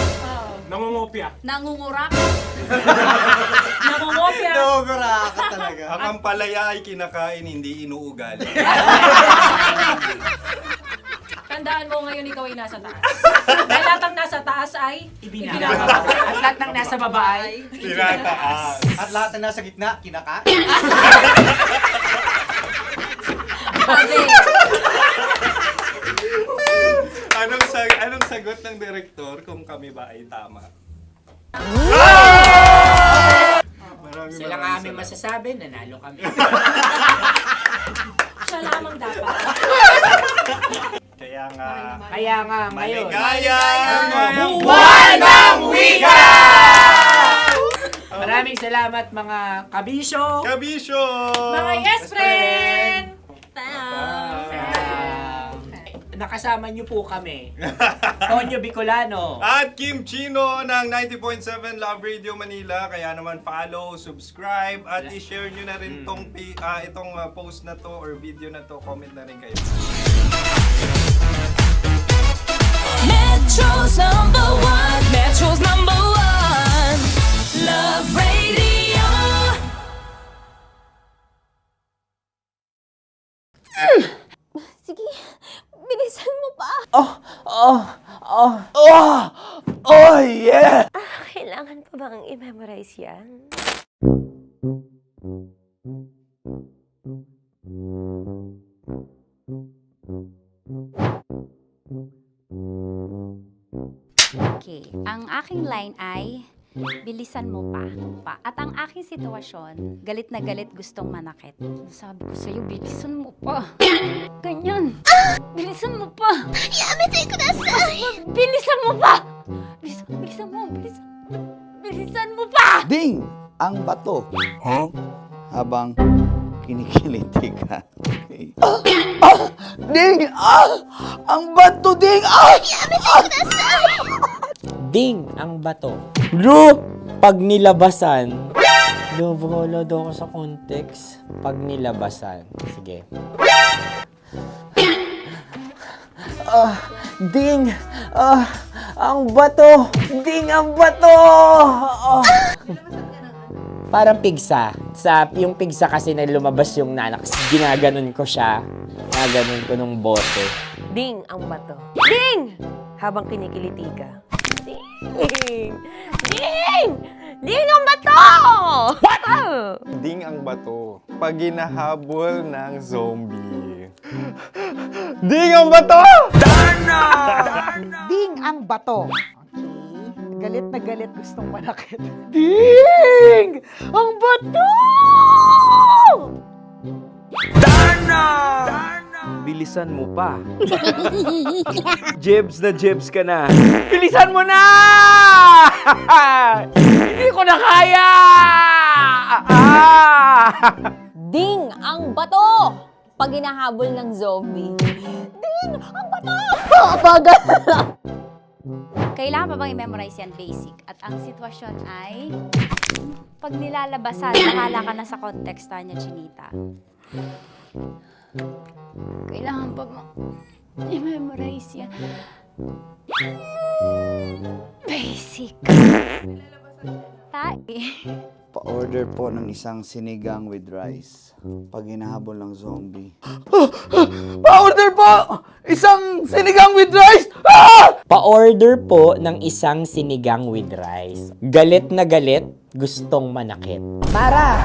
Nangongopya. Nangungurak. Nangungopya. Noguraka talaga. Ang ampalaya ay kinakain, hindi inuugali. Tandaan mo ngayon ikaw ay nasa taas. Dahil lahat ng nasa taas ay Ibinababa. At lahat ng nasa baba ay Tinataas. At lahat na nasa gitna, kinaka. Anong sagot ng direktor kung kami ba ay tama? sila nga aming masasabi, nanalo kami. siya lamang dapat. Kaya nga ngayon. maligayang buwan ng wika! Maraming salamat mga kabisyo! Kabisyo! Mga yes friend! kasama niyo po kami. Tonyo Bicolano. At Kim Chino ng 90.7 Love Radio Manila. Kaya naman follow, subscribe, at i-share nyo na rin itong post na to or video na to. Comment na rin kayo. Metro's number one, Love Radio. Sige, bilisan mo pa. Oh, yeah! Kailangan pa bang i-memorize yan? Okay, ang aking line ay, bilisan mo pa. At ang aking sitwasyon, galit na galit gustong manakit. Sabi ko sa'yo, bilisan mo pa. Ganyan. Bilisan mo pa. Yamitay ko na sa... Bilisan mo pa! Bilisan mo pa! Ding! Ang bato. Habang kinikiliti ka. Okay. Ding! Ang bato, Ding! Ding ang bato. Bro, pag nilabasan. Wala daw ako sa context. Pag nilabasan. Sige. Ding! Ang bato! Ding, ang bato! Parang pigsa. Yung pigsa kasi na lumabas yung nanak. Ginaganon ko siya. Ginaganon ko nung bote. Ding ang bato. Ding! Habang kinikiliti ka. Ding! Ding! Ding ang bato! What? Ding ang bato. Pag hinahabol ng zombie. Ding ang bato! Ding ang bato. Okay. Galit na galit gustong manakit. Ding! Ang bato! Bilisan mo pa. Jebs na jebs ka na. Bilisan mo na! Hindi ko na kaya! Ding ang bato! Pag hinahabol ng zombie. Ding ang bato! Bagal! Kailangan pa bang i-memorize yan basic? At ang sitwasyon ay, pag nilalabasan, bahala ka na sa context, Tanya Chinita. Kailangan pa bang i-memorize yan? Basic. Pa-order po ng isang sinigang with rice. Pag hinahabol ng zombie. Pa-order po! Isang sinigang with rice! Pa-order po ng isang sinigang with rice. Galit na galit, gustong manakit. Mara!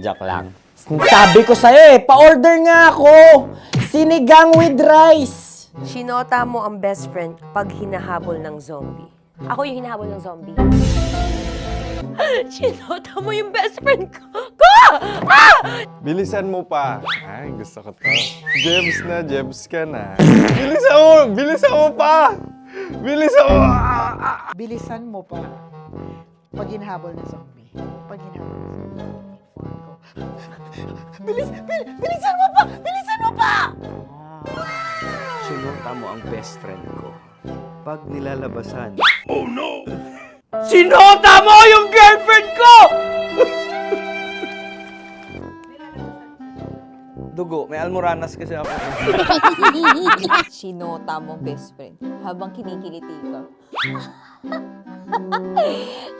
Joke lang. Sabi ko sa'yo pa-order nga ako! Sinigang with rice! Sinota mo ang best friend pag hinahabol ng zombie. Ako yung hinahabol ng zombie. Sinota mo yung best friend ko! Bilisan mo pa. Ay, gusto ko to. Jebs na, jebs ka na. Bilisan mo pa! Bilisan mo! Bilisan mo pa. Pag hinahabol ng zombie. Pag hinahabol ng zombie. Bilisan mo pa! Bilisan mo pa! Sinota mo ang best friend ko. Pag nilalabasan. Oh no! Sinota mo yung girlfriend ko! Dugo, may almoranas kasi ako. Sinota mo best friend habang kinikiliti ka.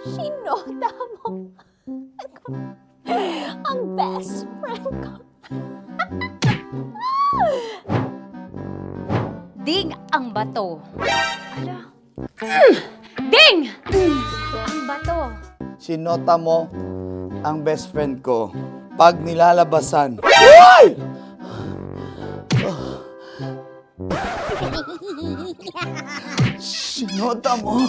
Sinota mo ang best friend ko. Ding ang bato. Ala. Ding! Ang bato. Sinota mo ang best friend ko. Pag nilalabasan. Uy! Sinota mo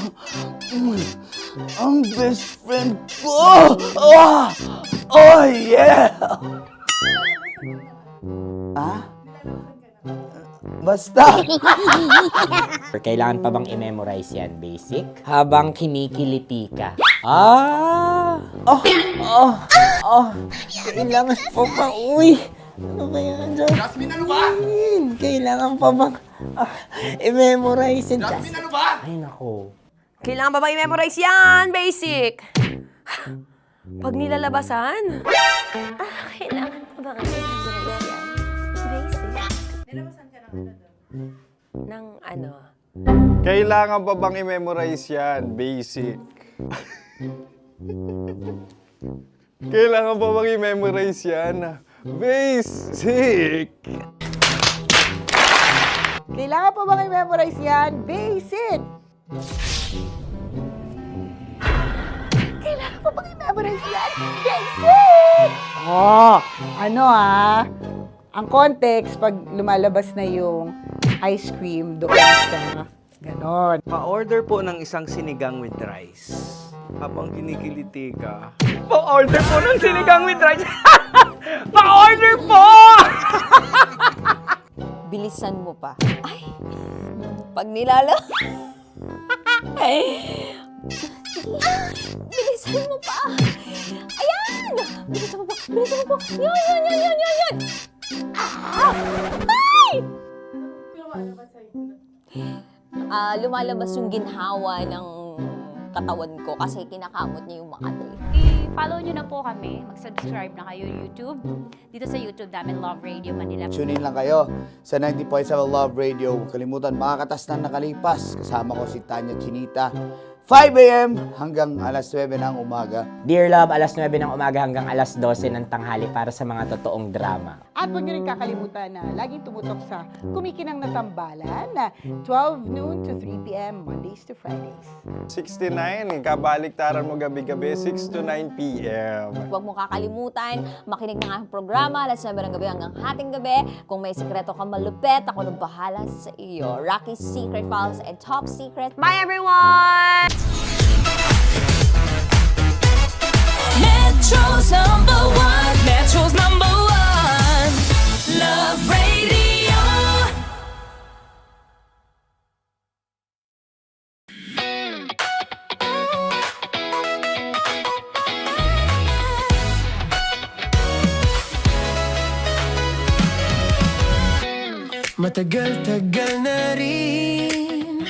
ang best friend ko. Oh yeah! Basta. Kailangan pa bang i-memorize yan basic? Habang kinikiliti ka. Kailangan pa ba? Uy! Ano ba yan, Jasmine, ano ba? Kailangan pa bang i-memorize yan, Jasmine, ano ba? Ay, nako. Kailangan ba bang i-memorize yan? Basic! Pag nilalabasan? Kailangan pa bang i-memorize yan? Basic? Nilabasan ka ng ano doon? Ng ano? Kailangan pa bang i-memorize yan? Basic. Kailangan pa bang i-memorize yan? Basic! Kailangan pa bang i-memorize yan? Basic! Kailangan pa bang i-memorize yan? Basic! Oh, ano ang context pag lumalabas na yung ice cream doon sa ganon. Pa-order po ng isang sinigang with rice. Habang kinikiliti ka. Pa-order po ng sinigang with rice! Pa-order po! Bilisan mo pa. Ay! Pag nilala... Bilisan mo pa! Ayan! Bilisan mo pa! Bilisan mo pa! Yan! Ah! Ay! Lumalabas yung ginhawa ng katawan ko kasi kinakamot niya yung Makati. I-follow nyo na po kami. Mag-subscribe na kayo YouTube. Dito sa YouTube namin, Love Radio Manila. Tune in lang kayo sa 90.7 Love Radio. Huwag kalimutan, mga katas na nakalipas. Kasama ko si Tanya Chinita. 5 a.m. hanggang alas 9 ng umaga. Dear Love, alas 9 ng umaga hanggang alas 12 ng tanghali para sa mga totoong drama. At huwag niyo rin kakalimutan na laging tumutok sa Kumikinang na Tambalan na 12 noon to 3 p.m. Mondays to Fridays. 69, kabaliktaran mo gabi-gabi, 6 to 9 p.m. Huwag mo kakalimutan, makinig ng aking programa, alas 9 ng gabi hanggang hating gabi. Kung may sikreto kang malupet, ako nang bahala sa iyo. Rocky's Secret Files and Top Secret. Bye everyone! Metro's #1, Metro's #1, Love Radio. Matagal-tagal na rin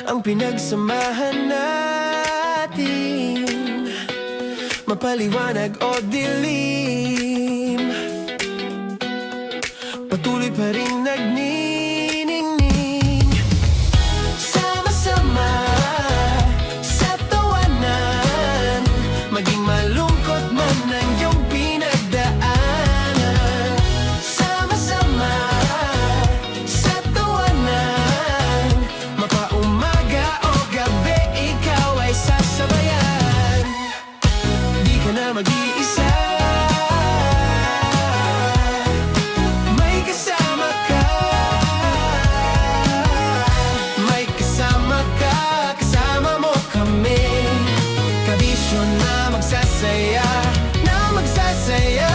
ang pinagsamahan natin, mapaliwanag o dilim, patuloy pa rin nagniningning. Sama-sama sa tawanan, maging malungkot man ang iyong pinagdaanan. Sama-sama sa tawanan, mapaumaga o gabi, ikaw ay sasabayan. Di ka na mag-iisa, may kasama ka. May kasama ka, kasama mo kami. Kabisyo na magsasaya, na magsasaya.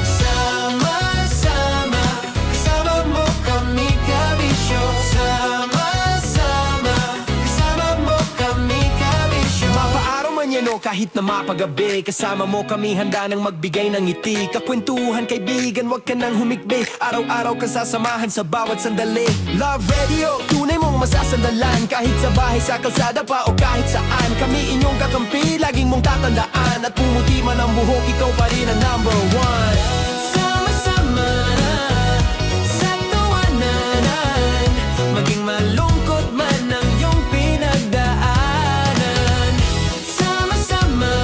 Sama-sama, kasama mo kami, kabisyo. Sama-sama, kasama mo kami, kabisyo. Mapaaraw man yan o kahit na mapagabi, kasama mo kami, handa nang magbigay ng ngiti. Kakwentuhan, kaibigan, wag ka nang humikbi. Araw-araw ka sasamahan sa bawat sandali. Love Radio, tunay mong masasandalan. Kahit sa bahay, sa kalsada pa o kahit saan, kami inyong kakampi, laging mong tatandaan. At pumuti man ang buhok, ikaw pa rin ang #1. Sama-sama sa tawanan, maging malungkot man ang iyong pinagdaanan. Sama-sama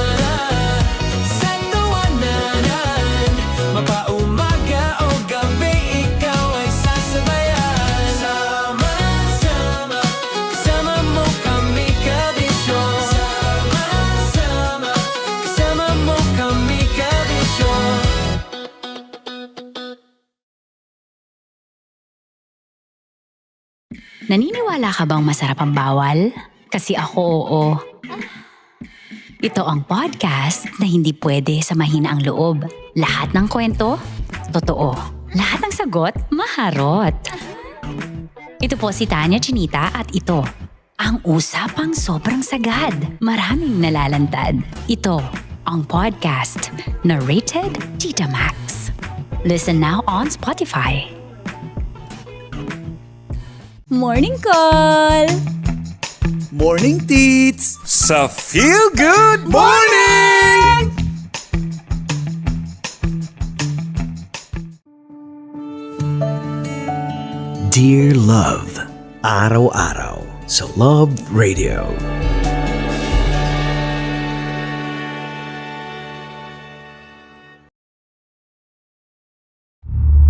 sa tawanan, mapaumaga o gabi, ikaw ay sasabayan. Sama-sama, kasama mo kami, kabisyo. Sama-sama, kasama mo kami, kabisyo. Naniniwala ka bang masarap ang bawal? Kasi ako oo. Ito ang podcast na hindi pwede samahin ang loob. Lahat ng kwento, totoo. Lahat ng sagot, maharot. Ito po si Tanya Chinita at ito, ang usapang sobrang sagad. Maraming nalalantad. Ito, ang podcast na rated Tita Max. Listen now on Spotify. Morning call! Morning, Tits! Sa Feel Good Morning! Dear Love, araw-araw sa Love Radio.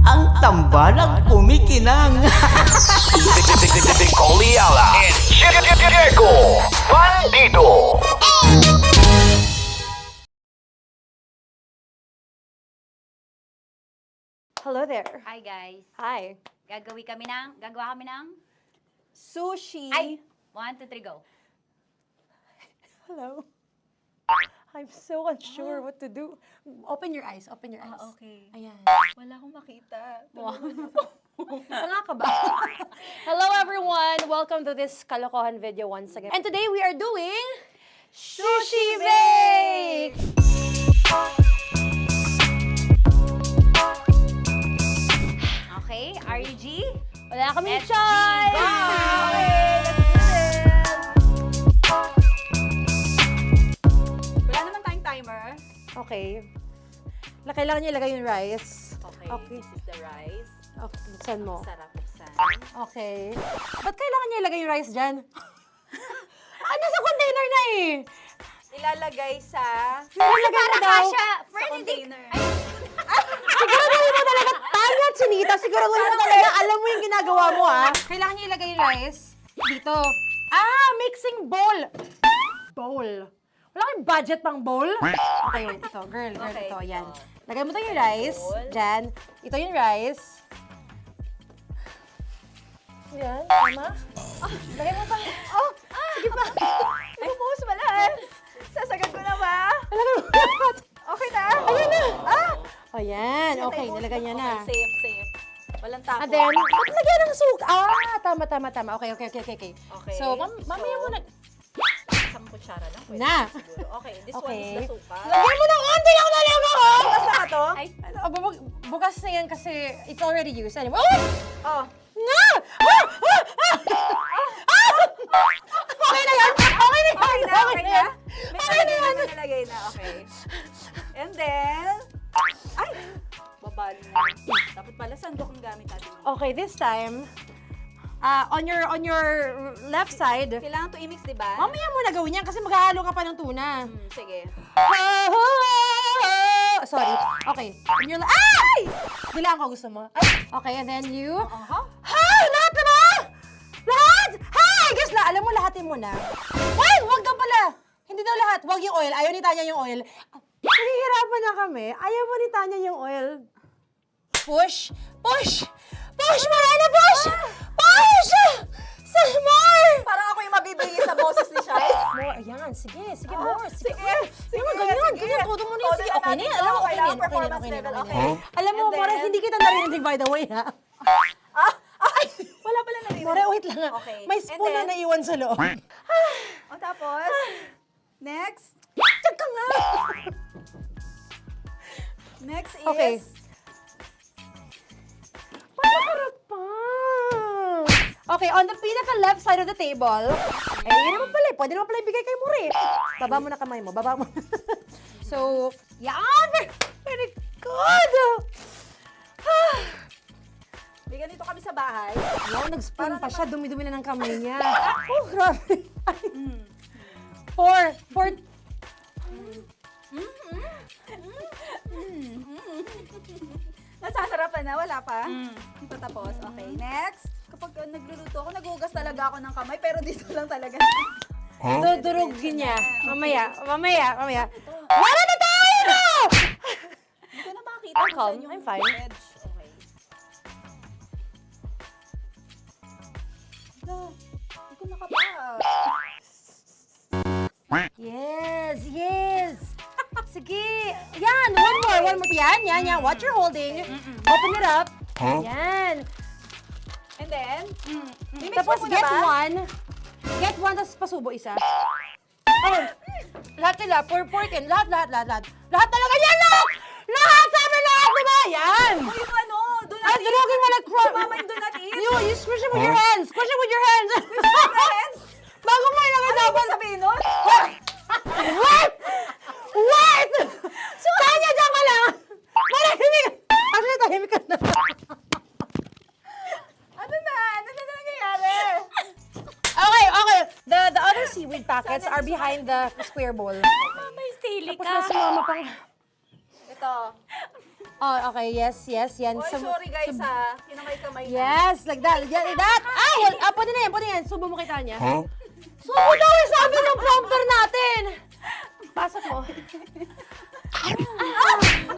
Ang tambalang kumikinang. Coliala and Diego Bandido. Hello there. Hi guys. Hi. Gagawa kami ng Sushi. Ay! 1, 2, 3, go. Hello. I'm so unsure what to do. Open your eyes. Open your eyes. Okay. Ayan. Wala akong makita. Tanga ka ba? Hello everyone! Welcome to this kalokohan video once again. And today we are doing Sushi Bake! Okay, RUG? Wala kaming SG, choice! go! Okay, let's do this! Wala naman tayong timer. Okay. Kailangan niyo ilagay yung rice. Okay, this is the rice. Okay, buksan mo. Sarap buksan. Okay. Ba't kailangan niya ilagay yung rice dyan? Sa container na eh! Ilalagay sa... Ilalagay na daw. For container. Siguraduhin mo talaga, Tanya Chinita, siguraduhin mo talaga, alam mo yung ginagawa mo Kailangan niya ilagay yung rice dito. Mixing bowl. Bowl. Wala kayong budget pang bowl? Okay, wait, ito, girl, Okay, ito, yan. Lagay mo tayo yung rice, dyan. Ito yung rice. Yan, tama? Lagay mo pang, sige pa. Ay, bumuhos malas. Sasagad ko na ba? Lagay mo. Okay na? Ayun na. Ayan, okay, nilagay niya na. Okay, safe. Walang tapo. And then, ba't lagyan ng suka? Tama. Okay. Okay. So, mamaya mo na. Isang kutsara lang. Pwede Na. siguro. Okay, this one Okay. is the suka. Lagyan mo ng konti lang talaga ko! Bukas na to? Ay, bukas na yan kasi it's already used. Anyway, Oh. Na! Okay na yan! Okay na yan! Okay na? May Okay na yan! nalagay na, okay. And then, ay! Babali na. Dapat pala sandok ang gamit natin. Okay, this time, on your left side, Kailangan to i-mix, di ba? mamaya mo na gawin yan kasi maghahalo ka pa ng tuna. Sige. Sorry. Okay. On your ay! Bilang ko gusto mo. Ay! Okay, and then you... Hay! Lahat na ba? Lahat! Hay! Guess na, alam mo, lahatin mo na. Ay! Wag daw pala! Hindi daw lahat. Wag yung oil. Ayaw ni Tanya yung oil. Nahihirapan na kami. Ayaw mo ni Tanya yung oil. Push! Push! Push! Marana! Push! Push! Some more! Parang ako yung mabibigay sa boses ni Shai. More. Ayan. Sige. Sige, more. Sige. Ganyan. Todo mo na yun. Sige, okay na yan. Alam mo, okay na yan. Okay. Alam mo, More, hindi kita narinig by the way, ha? Wala pala narinig. More, wait lang ha. Okay. May spoon na naiwan sa loob. O tapos, next. Tiyag ka nga! Next is... Okay. Panakarap pa! Okay, on the pinaka-left side of the table, yun naman pala, pwede naman pala ibigay kay More. Baba mo na kamay mo, baba mo. So, yan! Very good! Bigyan dito kami sa bahay. Wow, nag-spoon pa siya, dumi-dumi na ng kamay niya. Oh, grabe. Four. Nasasarapan na, wala pa? Ito tapos. Okay, next. Kapag nagluluto ako, naghugas talaga ako ng kamay, pero dito lang talaga. Dudurugin niya. Mamaya. Wala na tayo! Hindi ko na makita I'm kung calm. saan yung I'm fine. edge. Okay. Hindi ko nakapa. Yes. Sige. Yan, one more. Yan. What you're holding. Open it up. Yan. And then, Tapos get one, tapos pasubo isa. Oh, Lahat sila, purpurkin, lahat. Lahat talaga yan, lahat! Lahat! Sabi lahat, diba? Yan! Uy, yung ano, do not Ay, durugin mo like Mama, yung do not eat. You squish it with your hands! Squish it with your hands! Bago mo ilagay Ano dapat. ba sabihin nun? Wait! Wait! Tanya, dyan ka lang! Marahimik! Actually, tahimik ka na. Ano na nangyayari? Okay. The other seaweed packets are behind the square bowl. May sili Tapos na si Mama pang... Ito. Oh, okay. Yes. Yan. Oy, sorry guys ha. Kinamay-kamay na. Yes, like that. That. Pwede na yan. Subo mo kay Tanya. Huh? Subo daw yung sabi ng prompter natin. Pasok mo.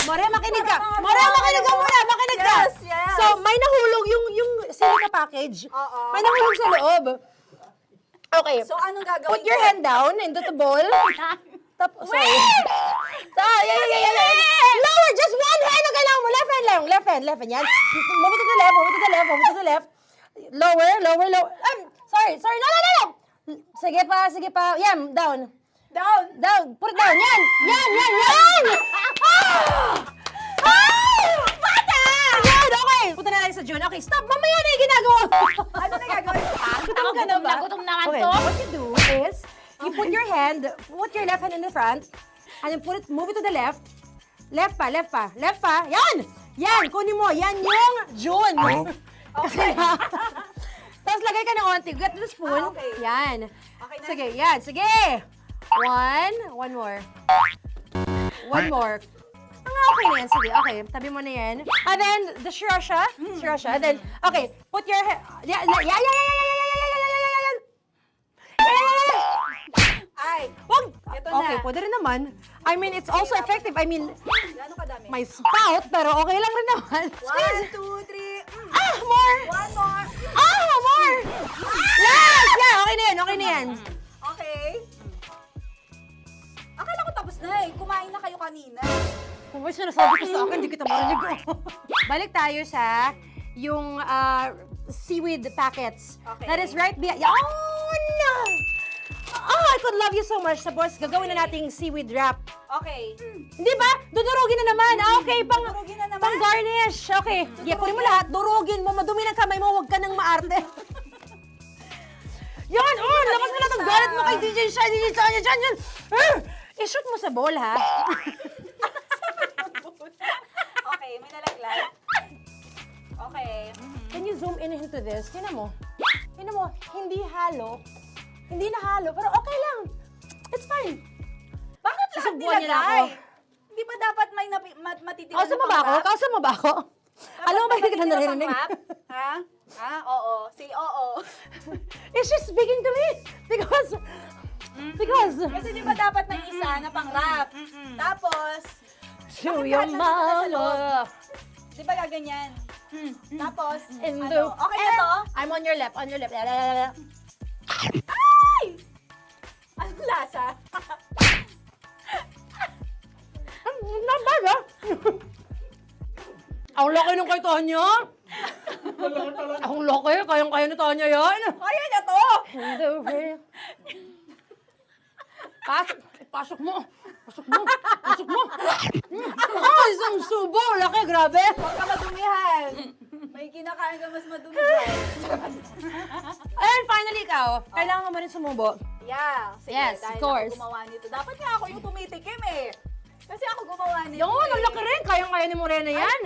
Maria, makinig ka. Maria, makinig ka muna. Makinig ka. Yes. So, may nahulog yung silica package. Oo. May nahulog sa loob. Okay. So, anong gagawin Put your ko? hand down into the bowl. Tapos, sorry. Yeah. Lower, just one hand ang kailangan mo. Left hand lang. Left hand. Yan. Move to the left. Lower. Sorry. No. Sige pa. Yan, down. Put it down. Yan. Bata! Yan, okay. Punta na lang sa June. Okay, stop. Mamaya na yung ginagawa. Ano na gagawin? Gutom naman Okay, to. what you do is, you put your left hand in the front, and then move it to the left. Left pa. Yan, kunin mo. Yan yung June. Okay. Tapos lagay ka ng onti. Get the spoon. Okay. Yan. Okay na. Sige, yan. Sige. One more. Okay na yan. Sige, okay. Tabi mo na yan. And then, the sriracha. And then, okay. Put your hand. Yeah. Ay, Wag! Ito na. Okay, pwede rin naman. I mean, it's also effective. I mean, gano'ng kadami? may spout, pero okay lang rin naman. 1, 2, 3. More! One more. More! Last! Yeah, okay na yan. Okay. Akala ko tapos na eh. Kumain na kayo kanina. Kung may sinasabi ko sa akin, hindi kita marinig. Balik tayo sa yung seaweed packets. Okay. That is right behind. Oh, no! Oh, I could love you so much. Tapos, gagawin na nating seaweed wrap. Okay. Di ba? Dudurugin na naman. Okay, Dudurugin na naman? pang garnish. Okay. Yeah, kunin mo lahat. Durugin mo. Madumi ng kamay mo. Huwag ka nang maarte. Yan! Oh, lakas mo na itong galit mo kay DJ Shiny. Yan. I-shoot mo sa bowl, ha? Okay, may nalaglag. Okay. Can you zoom in into this? Tingnan mo. Hindi halo. Hindi na halo, pero okay lang. It's fine. Bakit lahat Susubuan niya na ako. nilagay? Hindi ba dapat may matitira Kausa mo ba ako? Alam mo ba hindi kita naririnig? Ha? Oo. Say oo. Is she speaking to me? Because... Kasi di ba dapat may isa na pang-rap? Tapos, Show bakit your lahat nandun sa loob? mama. Di ba gaganyan? Tapos, In ano? the- Okay na to? I'm on your left. Ay! Anong lasa? Not bad, ha? Ang laki nung kay Tonya. Ang laki. Kayang-kaya ni Tonya yan. Kaya niya to! Pasok mo. Isang subo. Laki, grabe. Huwag ka madumihan. May kinakain ka mas madumi dyan. And finally, ikaw. Kailangan mo rin sumubo. Yeah. Sige, Yes, dahil of course. ako gumawa nito. Dapat nga ako yung tumitikim eh. Kasi ako gumawa nito Yung ang laki rin. Kayang-kaya ni Morena yan.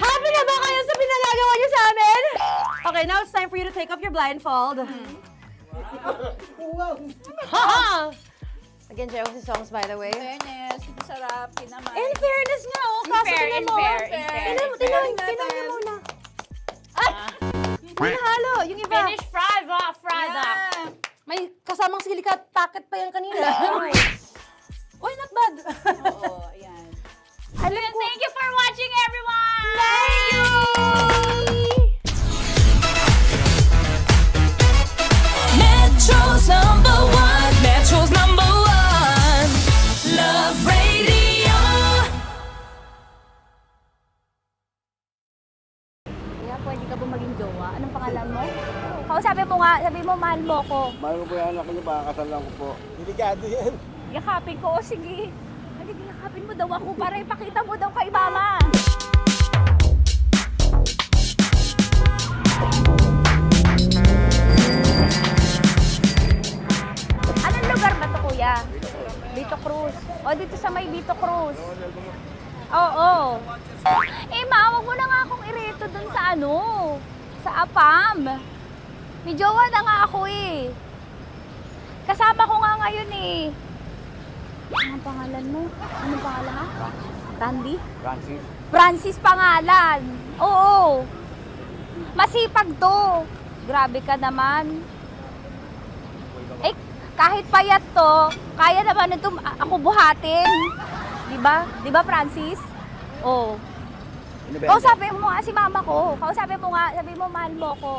Happy na ba kayo sa pinagagawa niyo sa amin? Okay, now it's time for you to take off your blindfold. Again, Josie songs, by the way. Fairness, sarap, kinamay. In fairness nga, oh. Kaso tingnan mo. Tingnan mo muna. Ay! May halo, yung iba. Finish fried up. May kasamang silika at packet pa yan kanina. Uy, not bad. Oo, ayan. Thank you for watching, everyone! Thank you! Metro's number one, Love Radio. Kaya pwede ka ba maging jowa? Anong pangalan mo? Kausapin mo nga, sabi mo, mahal mo ko. Mahal ko po yung anak niyo, pakakasalan ko po. Delikado yan. Yakapin ko, o sige. Halika, yakapin mo daw ako para ipakita mo daw kay mama. Anong lugar ba to, kuya? Vito Cruz. O, dito sa may Vito Cruz. Oo. Eh, ma, wag mo na nga akong ireto dun sa ano, sa APAM. May jowa na nga ako eh. Kasama ko nga ngayon eh. Anong pangalan mo? Anong pangalan ka? Randy? Francis. Francis pangalan. Oo. Masipag to. Grabe ka naman. Eh, kahit payat to, kaya naman ito ako buhatin. Diba? Diba, Francis? Oo. Kausapin mo nga si mama ko. Kausapin mo nga, sabi mo, mahal mo ko.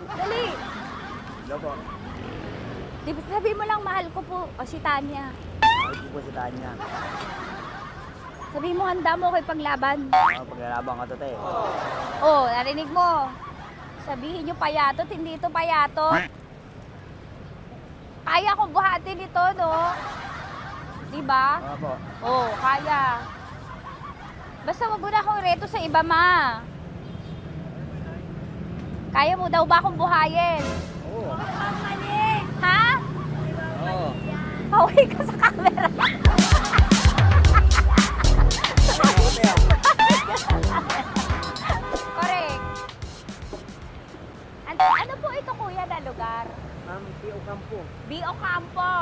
Dali. Hello po. Diba, sabi mo lang, mahal ko po. O, si Tanya. Mahal ko po si Tanya. Sabi mo, handa mo ko ipaglaban. Paglalaban ka to, te. Oh, narinig mo. Sabihin nyo payatot, hindi ito payatot. Kaya kong buhatin ito, no? Diba? Opo. Oh, kaya. Basta wag mo na akong reto sa iba, ma. Kaya mo daw ba akong buhayin? Oo. Ha? Oo. Pauwi ka sa camera. Correct. Ano po ito, kuya, na lugar? B.O. Campo. B.O. Campo.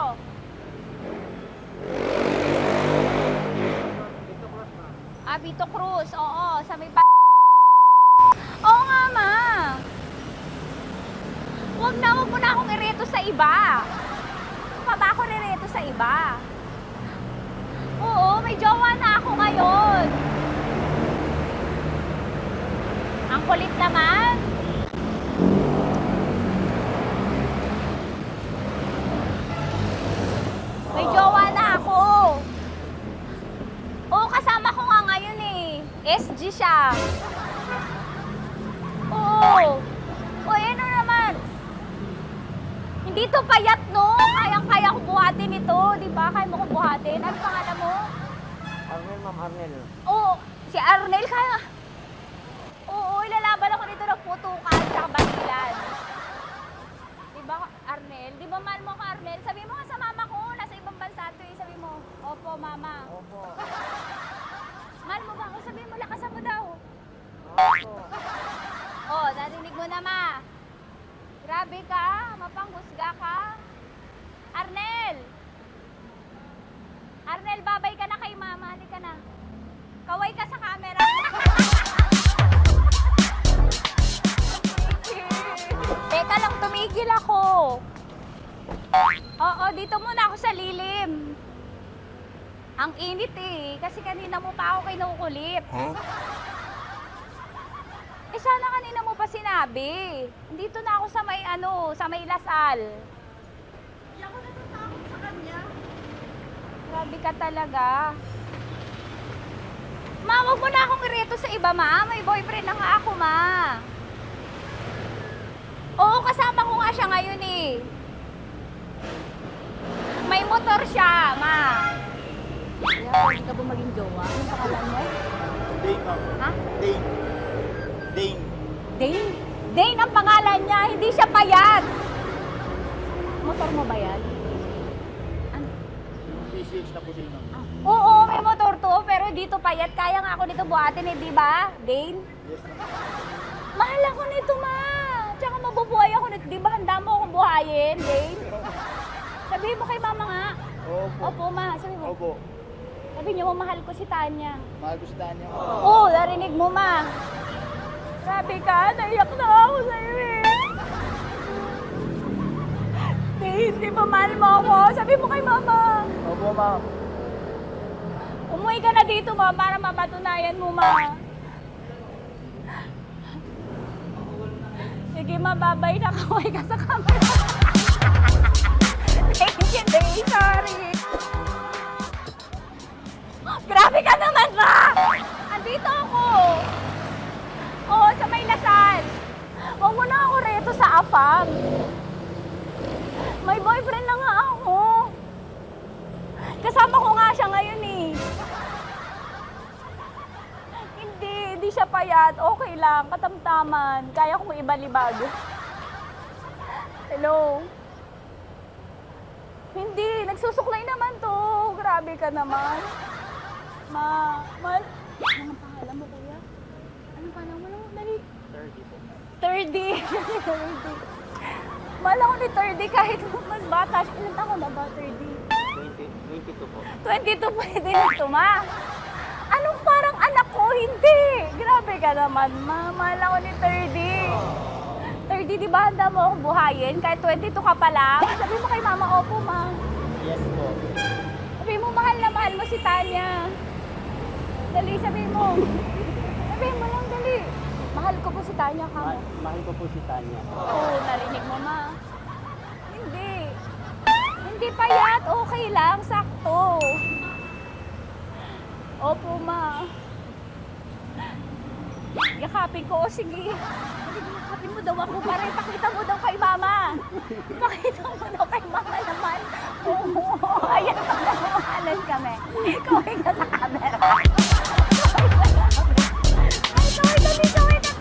Vito Cruz. Oo, sa may Oo nga, ma. Wag mo na akong ireto sa iba. Pa ba ako ireto sa iba? Oo, may jowa na ako ngayon. Ang kulit naman. May jowa na ako. Oo, kasama ko nga ngayon eh. SG siya. Oo. O, ano naman? Hindi to payat, no? Kayang-kaya ko buhatin ito. Di ba? Kaya mo ko buhatin. Ano pangalan mo? Arnel, ma'am, Arnel. Oo, si Arnel kaya. Oo, ilalaban ako nito ng putukan sa basilan. Di ba, Arnel? Di ba mahal mo ka, Arnel? Sabi mo nga sa mama ko, nasa ibang bansa ito eh. Sabi mo, opo, mama. Opo. Mahal mo ba ako? Sabi mo, lakasan mo daw. Opo. Oh, narinig mo na, ma. Grabe ka, mapanghusga ka. Arnel! Arnel, babay ka na kay mama. Halika na. Kaway ka sa camera. Teka lang, tumigil ako. Oo, dito muna ako sa lilim. Ang init eh, kasi kanina mo pa ako kinukulit. Eh sana kanina mo pa sinabi. Dito na ako sa may sa may Lasal. Hindi ako natatakot sa kanya. Grabe ka talaga. Ma, wag mo na akong ireto sa iba, ma. May boyfriend na nga ako, ma. Oo, kasama ko nga siya ngayon eh. May motor siya, ma. Pwede ka ba maging jowa? Anong pangalan mo? Dane, ma'am. Ha? Dane. Dane. Dane? Dane ang pangalan niya, hindi siya payat. Motor mo ba yan? Ano? PCH na po din, ma'am. Oo, may motor to, pero dito payat. Kaya nga ako nito buhatin eh, di ba? Dane? Yes, ma'am. Mahal ako nito, ma. Tsaka mabubuhay ako nito. Di ba handa mo akong buhayin, Dane? Sabihin mo kay mama nga. Opo. Opo, ma. Sabi mo. Opo. Sabi niyo, mahal ko si Tanya. Mahal ko si Tanya. Oo, narinig mo, ma. Grabe ka, naiyak na ako sa'yo eh. Hindi ba mahal mo ako? Sabi mo kay mama. Opo, ma'am. Umuwi ka na dito, ma, para mapatunayan mo, ma. Sige, ma, babay na. Kaway ka sa camera. Thank you, Day. Sorry. Grabe ka naman, ma! Andito ako. Oo, sa may Lasal. Huwag mo na ako reto sa afam. May boyfriend na nga ako. Kasama ko nga siya ngayon eh. Hindi siya payat. Okay lang, katamtaman. Kaya kong ibalibag. Hello? Hindi, nagsusuklay naman to. Grabe ka naman. Anong pangalan mo, kuya? Anong pangalan mo? Dali. 30. 30. Mahal ako ni 30 kahit mas bata. Ilan taon na ba, 30? 22 po. 22 pwede na ito, ma. Anong parang anak ko? Hindi. Grabe ka naman, ma. Mahal ako ni 30. 30, di ba handa mo akong buhayin? Kahit 22 ka pa lang. Sabi mo kay mama, opo, ma. Yes po. Sabi mo, mahal na mahal mo si Tanya. Dali, sabi mo. Sabi mo lang, dali. Mahal ko po si Tanya ka mo. Mahal ko po si Tanya. Oo, narinig mo, ma. Hindi. Hindi payat. Okay lang. Sakto. Opo, ma. Yakapin ko. O, sige. Yakapin mo daw ako para ipakita mo daw kay mama. Ipakita mo daw kay mama naman. Oo. Ayan, nagmamahalan kami. Kawin ka sa camera. Ay, kawin na 30.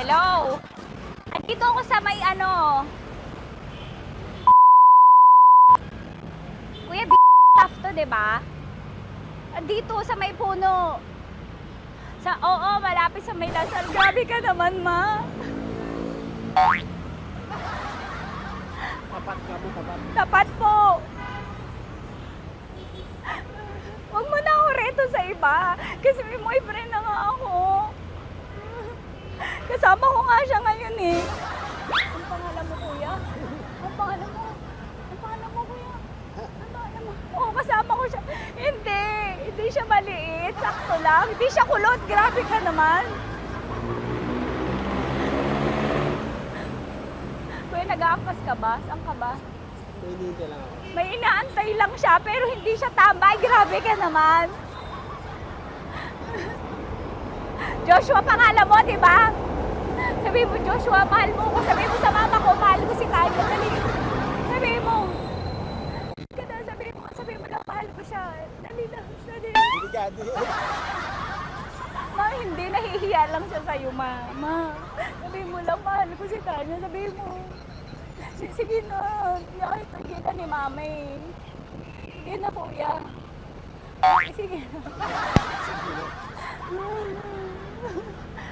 Hello? Andito ako sa may Kuya, tough to, diba? Andito sa may puno. Oo, malapit sa may Lasal. Grabe ka naman, ma. Tapat ka mo, tapat. Tapat po. Huwag mo na ako reto sa iba. Kasi may boyfriend na nga ako. Kasama ko nga siya ngayon eh. Ang pangalan mo, kuya? Ang pangalan mo? Ang pangalan mo, kuya? Ang pangalan mo? Oo, kasama ko siya. Hindi siya maliit. Sakto lang. Hindi siya kulot. Grabe ka naman. Kuya, nag-aangkas ka ba? Saan ka ba? Hindi lang ako. May inaantay lang siya, pero hindi siya tambay. Grabe ka naman. Joshua, pangalan mo, di ba? Sabi mo, Joshua, mahal mo ko. Sabi mo sa mama ko, mahal ko si Tanya. Dali. Sabi mo. Sabi mo na, mahal ko siya. Dali na. Dali. Ma, hindi. Nahihiya lang siya sa'yo, ma. Sabi mo lang, mahal ko si Tanya. Sabi mo. Sige na. Nakita kita ni mama eh. Sige na, kuya. Sige na.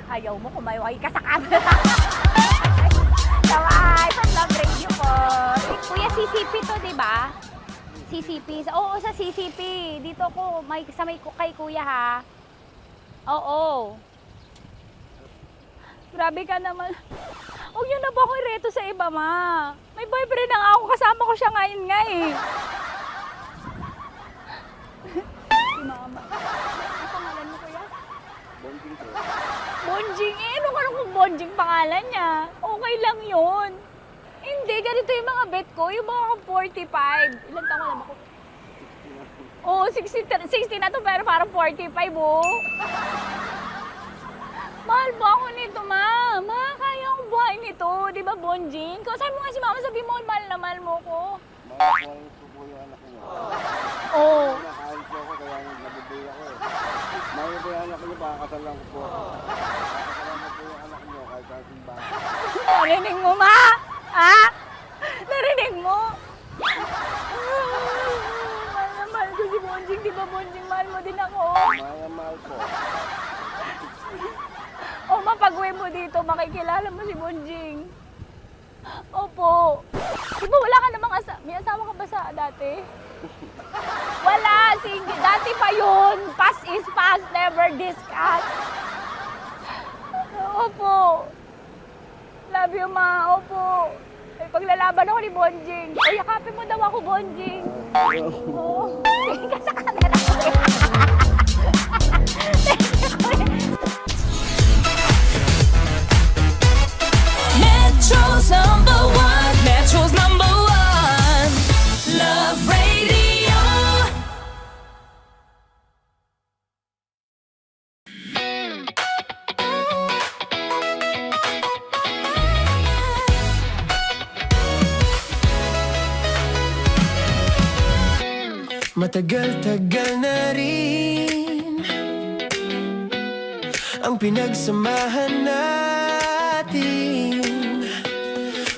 Ayaw mo, kumayaway ka sa camera. Kawai, from Love Radio po. Kuya, CCP to, di ba? CCP. Oo, sa CCP. Dito ko, sa may kay kuya ha. Oo. Grabe ka naman. Huwag niyo na ba akong reto sa iba, ma? May boyfriend na nga ako. Kasama ko siya ngayon nga eh. Si mama. Ang pangalan mo, kuya? Bonjing po. Bonjing eh. Ano ka kung Bonjing pangalan niya? Okay lang yun. Hindi, ganito yung mga bet ko. Yung mga 45. Ilan taon alam ako? Oo, 60 na to pero parang 45 oh. Mahal ba ako nito, ma? Ma, kaya akong buhay nito. Di ba, Bonjing? Sabi mo nga si mama, sabi mo, mahal na mahal mo ko. Mahal ko yung anak niyo. Oo. Nakahal po ako kaya nabibay ako eh. Mahal ko yung anak niyo, pakakasalan ko po. Pakakasalan ko po yung anak niyo kahit sa simbahan. Narinig mo, ma? Ha? Narinig mo? Mahal na mahal ko si Bonjing. Di ba, Bonjing, mahal mo din ako? Mahal po. O, mapag-uwi mo dito, makikilala mo si Bonjing. Opo. Di ba wala ka namang may asawa ka ba sa dati? Wala, single. Dati pa yun. Past is past, never discuss. Opo. Love you, ma. Opo. Ay, paglalaban ako ni Bonjing. O, yakapin mo daw ako, Bonjing. Oo. Tingin ka sa camera. Metro's #1. Metro's #1. Love Radio. Matagal-tagal na rin ang pinagsamahan natin,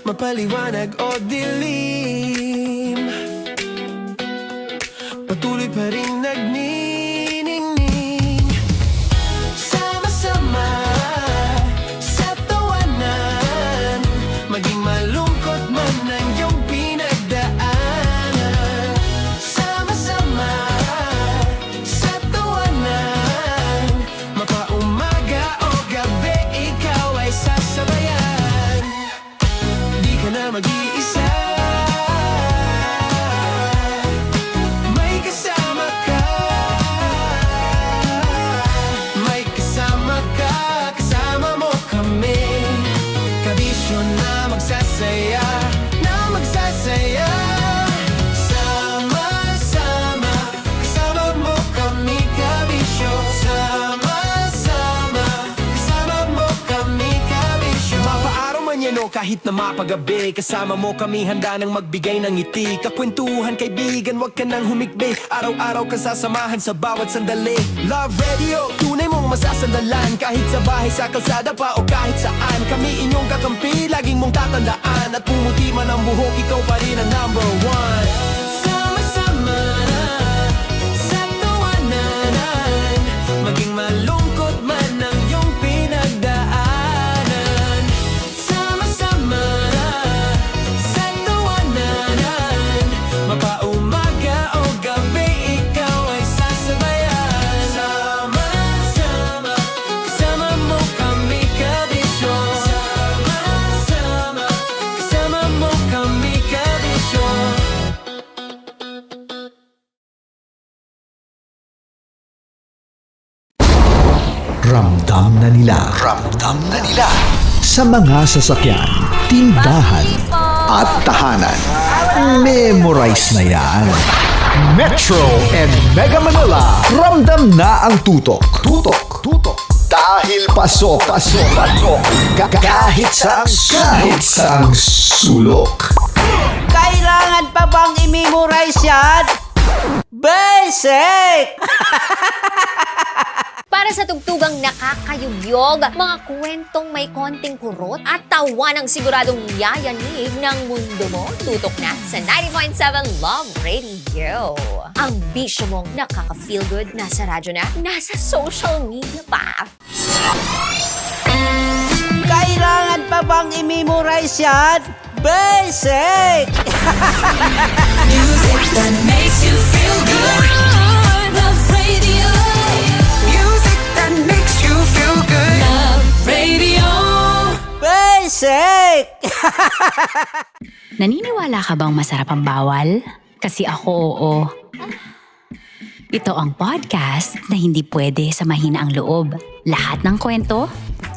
mapaliwanag o dilim, patuloy pa rin nagniningning. Sama-sama sa tawanan, maging malungkot man ang iyong pinagdaanan. Sama-sama sa tawanan, mapaumaga o gabi, ikaw ay sasabayan. Di ka na mag-iisa, may kasama ka. May kasama ka, kasama mo kami. Kabisyo na magsasaya, na magsasaya. Sama-sama, kasama mo kami, kabisyo. Sama-sama, kasama mo kami, kabisyo. Mapaaraw man yan o kahit na mapagabi, kasama mo kami, handa nang magbigay ng ngiti. Kakwentuhan, kaibigan, wag ka nang humikbi. Araw-araw ka sasamahan sa bawat sandali. Love Radio, tunay mong masasandalan. Kahit sa bahay, sa kalsada pa o kahit saan, kami inyong kakampi, laging mong tatandaan. At pumuti man ang buhok, ikaw pa rin ang number one. Sama-sama sa tawanan, maging malungkot man ang iyong pinagdaanan. Sama-sama sa tawanan, mapaumaga o gabi, ikaw ay sasabayan. Sama-sama, kasama mo kami, kabisyo. Sama-sama, kasama mo kami, kabisyo. Ramdam na nila sa mga sasakyan, tindahan at tahanan. Memorize na yan. Metro and Mega Manila, ramdam na ang tutok. Dahil pasok. Kahit saang sulok. Kailangan pa bang i-memorize yan? Basic! Para sa tugtugang nakakayugyog, mga kwentong may konting kurot at tawa ng siguradong yayanig ng mundo mo, tutok na sa 90.7 Love Radio. Ang bisyo mong nakaka-feel good, nasa radyo na, nasa social media pa. Kailangan pa bang i-memorize yan? Basic! Music that makes you feel good. Love Radio. Music that makes you feel good. Love Radio. Basic! Naniniwala ka bang masarap ang bawal? Kasi ako oo. Ito ang podcast na hindi pwede sa mahina ang loob. Lahat ng kwento,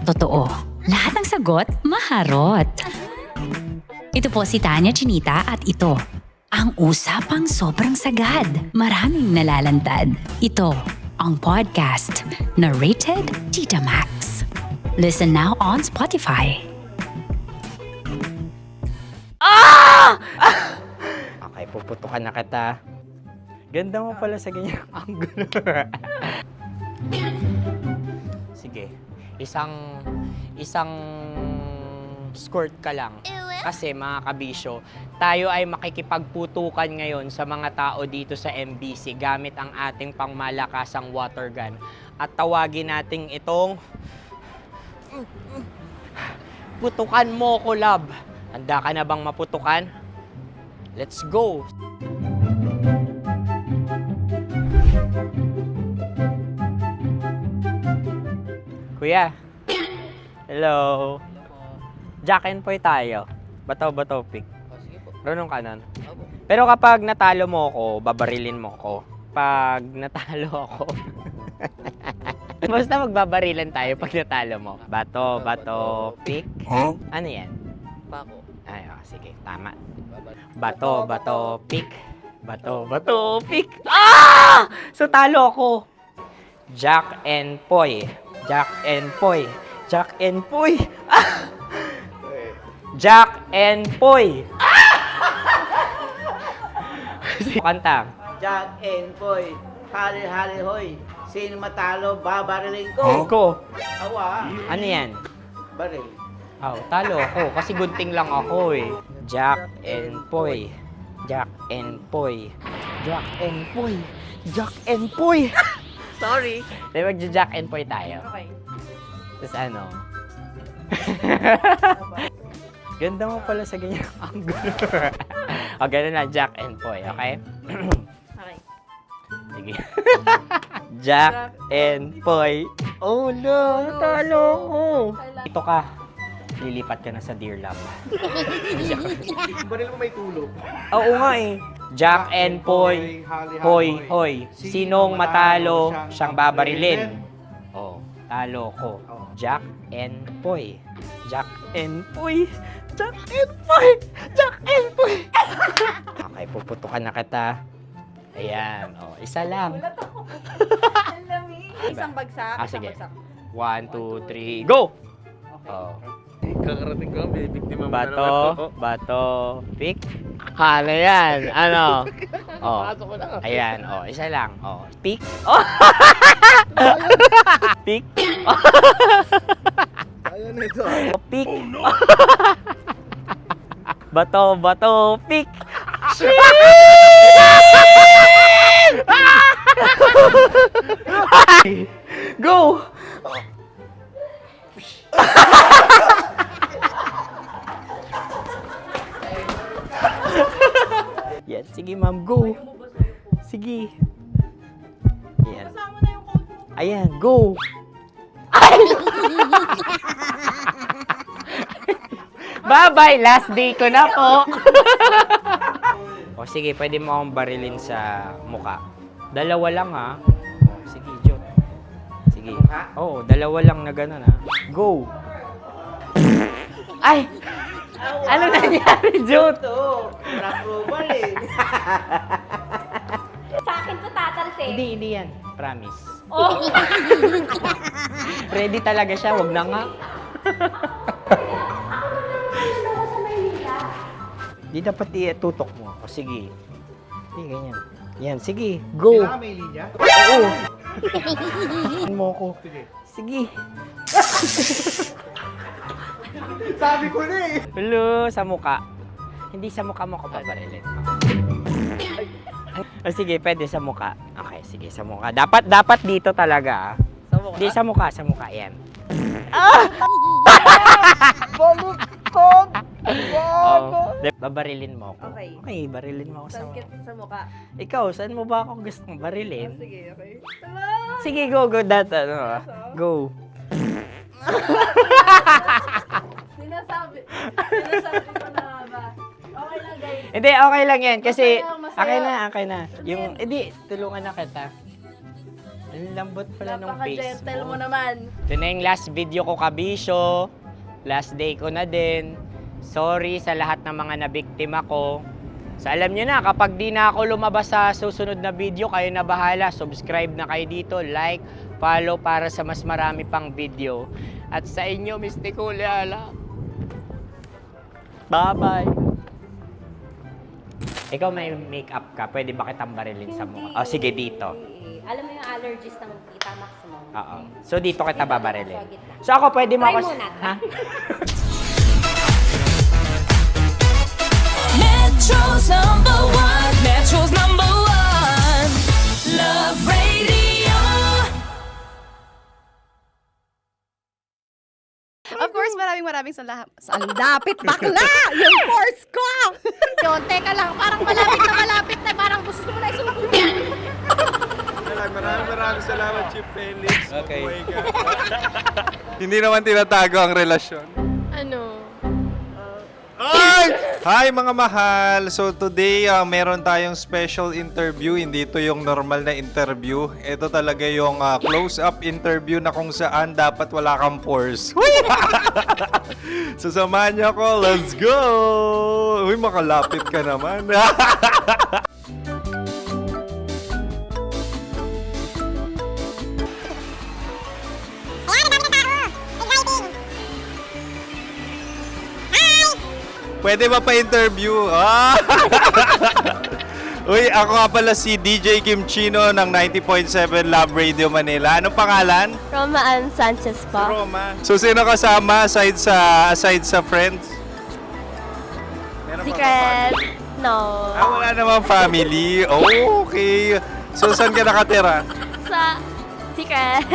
totoo. Lahat ng sagot, maharot. Ito po si Tanya Chinita at ito, ang usapang sobrang sagad. Maraming nalalantad. Ito, ang podcast na Rated Tita Max. Listen now on Spotify. Okay, puputukan na kita. Ganda mo pala sa ganyan angulo. Sige, isang skirt ka lang. Kasi mga kabisyo, tayo ay makikipagputukan ngayon sa mga tao dito sa MBC gamit ang ating pangmalakasang water gun. At tawagin natin itong putukan mo ko, love. Handa ka na bang maputukan? Let's go! Kuya. Hello. Jack and Poy tayo. Bato-bato pick. Runong kanan. Pero kapag natalo mo ako, babarilin mo ako. Pag natalo ako, basta magbabarilan tayo pag natalo mo. Bato, pick. Huh? Ano yan? Bako. Ay, sige, tama. Bato, pick. Bato, pick. Ah! So talo ako. Jack and Poy. Jack and Poy. Jack and Poy. Ah! Jack and Poy. Ah! Kanta. Jack and Poy. Hali-hali hoy. Sino matalo, babariling ko. Ko. Awa. Ano yan? Baril. Oh, talo ako kasi gunting lang ako eh. Jack and Poy. Jack and Poy. Jack and Poy. Jack and Poy. Sorry. Di magja-Jack and Poy tayo. Okay. Tapos ano? Ganda mo pala sa ganyan angulo. O, ganun na, Jack and Poy, okay? Okay. Sige. Jack and Poy. Oh no, natalo ko. Ito ka. Lilipat ka na sa Deer Lab. Baril mo may tulog. Oo nga eh. Jack and Poy. Hoy, hoy. Sinong matalo, siyang babarilin. Oh, talo ko. Jack and Poy. Jack and Poy. Jack and Poy. Jack and Poy. Okay, puputukan na kita. Ayan. Oh, isa lang. Ulat ako. Ang lamig. Isang bagsak. Sige. Isang bagsak. 1, 2, 3, go! Oh. Kakarating ko, binibiktima mo Bato, bato, pick. Ano yan? Ano? Oh. Ayan, oh, isa lang. Oh, pick. Oh. Pick. Ayan ito. Oh, pick. Bato, bato, pick. Go! Yan, sige ma'am, go. Sige. Ayan. Ayan, go. Bye-bye, last day ko na po. O sige, pwede mo akong barilin sa muka. Dalawa lang ha. O, sige, Jot. Sige. Oo, dalawa lang na gano'n ha. Go. Ay! Ano nangyari, Jot? Approval eh. Sa akin to tatalsik. Hindi yan. Promise. Oh. Ready talaga siya, wag na nga. Di dapat tutok mo. O sige. Hindi, ganyan. Yan, sige. Go. Kailangan may linya? Oo. Mo ko. Sige. Sabi ko na eh. Hello, sa muka. Hindi sa muka mo ko babarilin. O sige, pwede sa muka. Okay, sige, sa muka. Dapat dito talaga. Sa mukha? Hindi, sa muka, yan. Baluktot! Oh, babarilin mo ako. Okay. Okay, barilin mo ako sa muka. Sa mukha. Ikaw, saan mo ba ako gustong barilin? Sige, okay. Sige, go, go. Sinasabi ko na ba? Okay lang, guys. Hindi, okay lang yan. Kasi, Masaya, masaya. okay na. Yung, hindi, tulungan na kita. Ang lambot pala nung face Napaka-gentle mo. mo naman. Ito na yung last video ko, kabisyo. Last day ko na din. Sorry sa lahat ng mga nabiktima ko. So alam nyo na, kapag di na ako lumabas sa susunod na video, kayo na bahala. Subscribe na kayo dito, like, follow para sa mas marami pang video. At sa inyo, Mistiko Leala. Bye-bye. Ikaw may makeup ka, pwede ba kitang barilin sa mukha? O sige, dito. Alam mo yung allergies ng Tita Max mo? Oo. So dito kita babarilin. So ako pwede mo ako... Try muna. Ha? Metro's number one. Metro's number one. Love Radio. Of course, maraming salamat. Ang lapit bakla! Yung force ko! Yun, teka lang, parang malapit na, parang gusto mo na isulat. Maraming salamat, Chief Felix. Okay. Hindi naman tinatago ang relasyon. Ano? Ay! Hi mga mahal! So today, meron tayong special interview. Hindi ito yung normal na interview. Ito talaga yung close-up interview na kung saan dapat wala kang pores. So samahan niyo ako. Let's go! Uy, makalapit ka naman. Pwede ba pa-interview? Ah! Uy, ako nga pala si DJ Kim Chino ng 90.7 Love Radio Manila. Anong pangalan? Roma Ann Sanchez po. Roma. So, sino kasama aside sa friends? Secret. No. Wala namang family. Oh, okay. So, saan ka nakatira? Sa secret.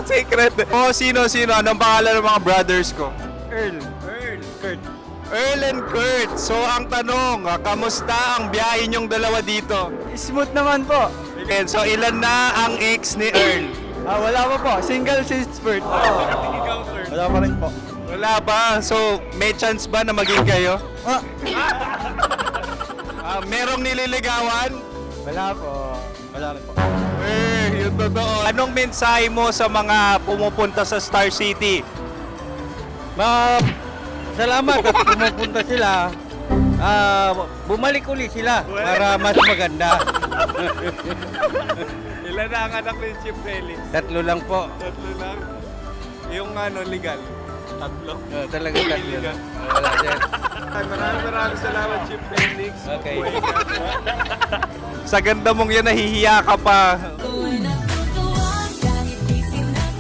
Secret. Oh, sino? Anong pangalan ng mga brothers ko? Earl. Kurt. Earl and Kurt. So, ang tanong, kamusta ang biyahe niyong dalawa dito? Smooth naman po. Okay, so, ilan na ang ex ni Earl? Wala pa po. Single since birth. Wala pa rin po. Wala ba? So, may chance ba na maging kayo? Merong nililigawan? Wala po. Wala rin po. Yung totoo. Anong mensahe mo sa mga pumupunta sa Star City? Salamat at pumupunta sila. Bumalik ulit sila para mas maganda. Ilan na ang anak ni Chief Felix? 3 lang po. 3 lang? Yung legal? 3? Talaga 3 lang. Wala sir. Maraming salamat, Chief Felix. Okay. Sa ganda mong yan, nahihiya ka pa.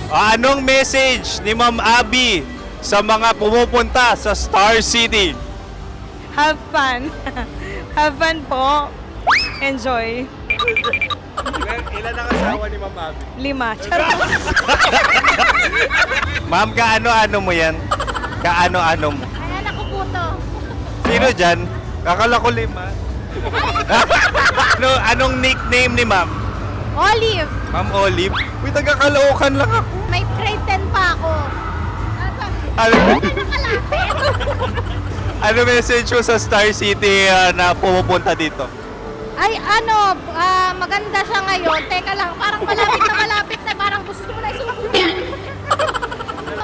Anong message ni Ma'am Abby sa mga pumupunta sa Star City? Have fun. Have fun po. Enjoy. Ilan ang asawa ni Ma'am Abby? 5. Charot. Ma'am, kaano-ano mo yan? Kaano-ano mo? Ayan ako po to. Sino dyan? Kakala ko 5. Anong nickname ni Ma'am? Olive. Ma'am Olive? Uy, taga-Caloocan lang ako. May grade 10 pa ako. Ano message mo sa Star City na pumupunta dito? Ay, maganda siya ngayon. Teka lang, parang malapit na, parang gusto mo na isulat.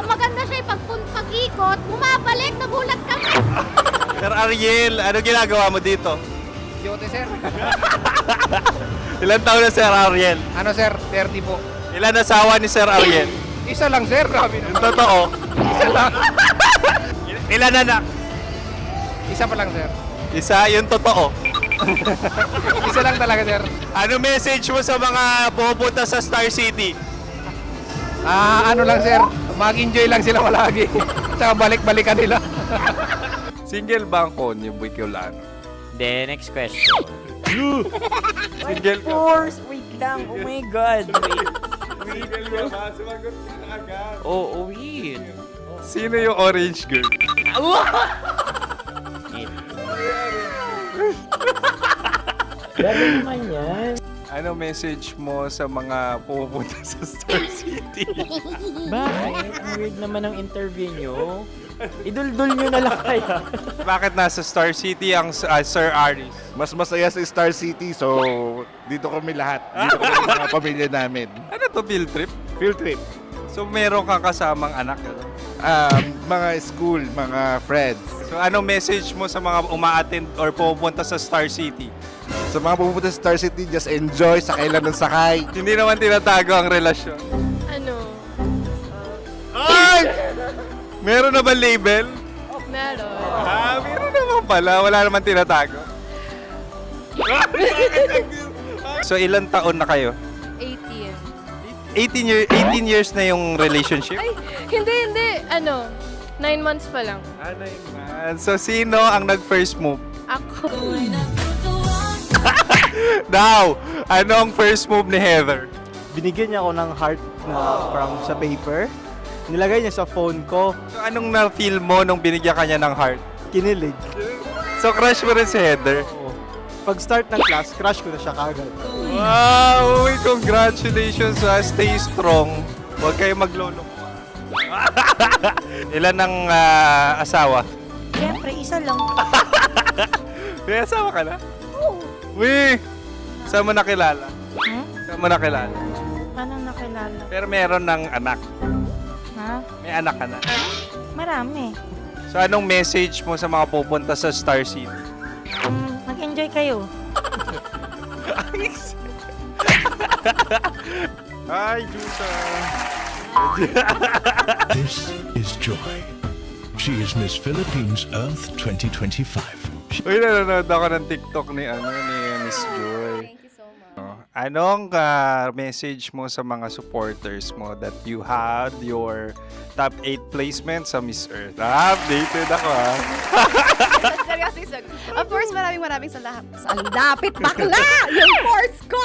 Maganda siya pag-ikot, bumabalik, nagulat ka. Sir Ariel, ano ginagawa mo dito? Yote sir. Ilan taon na Sir Ariel? Ano sir? 30 po. Ilan asawa ni Sir Ariel? Isa lang sir. Grabe Yung totoo? Isa lang. Ilan anak? Isa pa lang sir. Isa, yung totoo. Isa lang talaga sir. Ano message mo sa mga pumupunta sa Star City? Ano lang sir. Mag-enjoy lang sila palagi. Tsaka balik-balikan nila. Single ba ang Konyo, Boy Kiolano? Then, next question. Single ka? Wait lang. Oh my God. Wait. Sumagot ka na agad. Oh, wait. Sino yung orange girl? Gano'n naman yan. Ano message mo sa mga pumupunta sa Star City? Bakit? Ang weird naman ng interview nyo. Iduldul nyo na lang kaya. Bakit nasa Star City ang Sir Aris? Mas masaya sa Star City, so dito kami lahat. Dito kami mga pamilya namin. Ano to, field trip? Field trip. So meron kang kasamang anak? Mga school, mga friends. So anong message mo sa mga uma-attend or pumupunta sa Star City? Sa mga pupunta sa Star City, just enjoy, sakay lang ng sakay. Hindi naman tinatago ang relasyon. Ano? Ay! Meron na ba label? Meron. Meron naman pala. Wala naman tinatago. So ilan taon na kayo? 18. 18 years na yung relationship? Ay, hindi. 9 months pa lang. 9 months. So sino ang nag-first move? Ako. Now, ano ang first move ni Heather? Binigyan niya ako ng heart na from sa paper. Nilagay niya sa phone ko. So anong na-feel mo nung binigyan ka niya ng heart? Kinilig. So crush mo rin si Heather? Pag-start ng class, crush ko na siya kagad. Wow! Uy, congratulations! Stay strong. Huwag kayo maglolo. Ilan ang asawa? Siyempre, isa lang. May asawa ka na? Oo. Uy! Saan mo nakilala? Saan mo nakilala? Paano nakilala? Pero meron ng anak. Ha? May anak ka na. Marami. So anong message mo sa mga pupunta sa Star City? Mag-enjoy kayo. Hi, Jusa! This is Joy. She is Miss Philippines Earth 2025. Uy, nanonood ako ng TikTok ni Miss Joy. Anong message mo sa mga supporters mo that you had your top 8 placement sa Miss Earth? Updated ako Of course, maraming salamat. Ang lapit bakla! Yung course ko!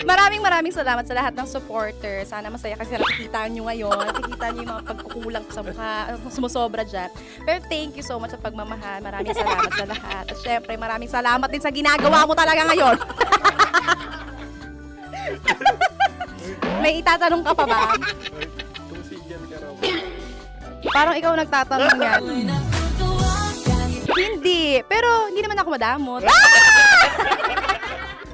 maraming salamat sa lahat ng supporters. Sana masaya kasi nakikita nyo ngayon. Nakikita nyo yung mga pagkukulang ko sa mukha. Sumusobra dyan. Pero thank you so much sa pagmamahal. Maraming salamat sa lahat. At syempre, maraming salamat din sa ginagawa mo talaga ngayon. May itatanong ka pa ba? Parang ikaw nagtatanong yan. Hindi. Pero hindi naman ako madamot.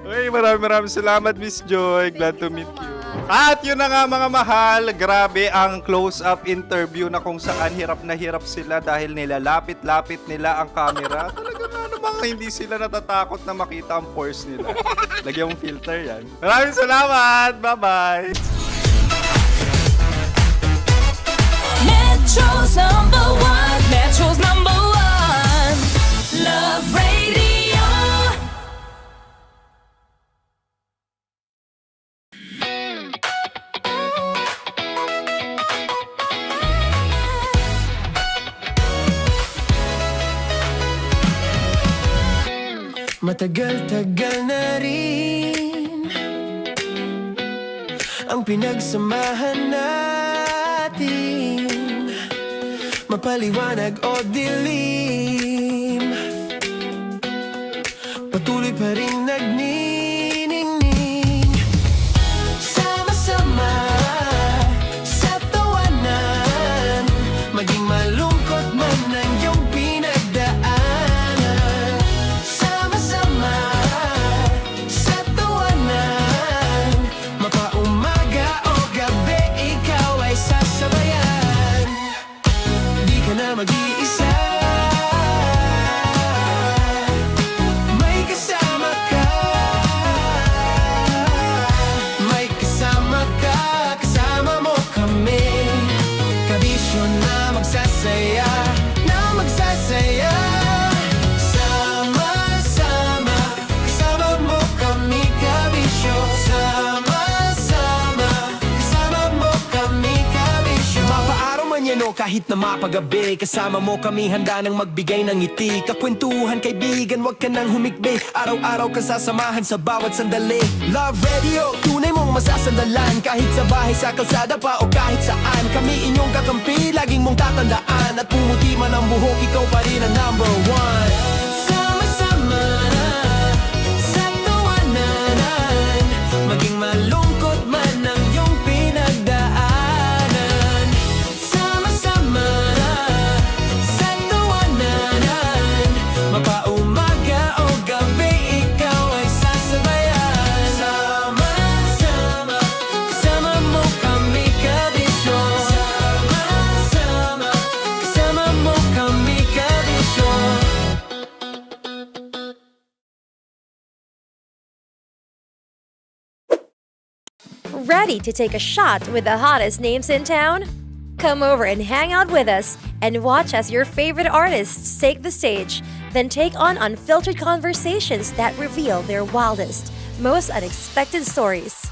Uy, maraming salamat, Miss Joy. Glad to meet you. At yun na nga mga mahal, grabe ang close-up interview na kung saan hirap na hirap sila dahil nilalapit-lapit nila ang camera. Talagang ano bang hindi sila natatakot na makita ang pores nila. Lagyan mong filter yan. Maraming salamat! Bye-bye! Metro's #1, Metro's #1, Love Radio. Matagal-tagal na rin ang pinagsamahan natin, mapaliwanag o dilim, patuloy pa rin nagniningning. Sama-sama sa tawanan, maging malungkot man ang iyong pinagdaanan. Sama-sama sa tawanan, mapaumaga o gabi, ikaw ay sasabayan. Di ka na mag-iisa, may kasama ka. May kasama ka, kasama mo kami. Kabisyo na magsasaya, na magsasaya. Sama-sama, kasama mo kami, kabisyo. Sama-sama, kasama mo kami, kabisyo. Mapaaraw man yan o kahit na mapagabi, kasama mo kami, handa nang magbigay ng ngiti. Kakwentuhan, kaibigan, wag ka nang humikbi. Araw-araw ka sasamahan sa bawat sandali. Love Radio, tunay mong masasandalan. Kahit sa bahay, sa kalsada pa o kahit saan, kami inyong kakampi, laging mong tatandaan. At pumuti man ang buhok, ikaw pa rin ang #1. Sama-sama sa tawanan, maging malungkot man ang iyong pinagdaanan. Sama-sama sa tawanan, mapaumaga o gabi, ikaw ay sasabayan. Sama-sama, kasama mo kami, kabisyo. Sama-sama, kasama mo kami, kabisyo. Ready to take a shot with the hottest names in town? Come over and hang out with us and watch as your favorite artists take the stage, then take on unfiltered conversations that reveal their wildest, most unexpected stories.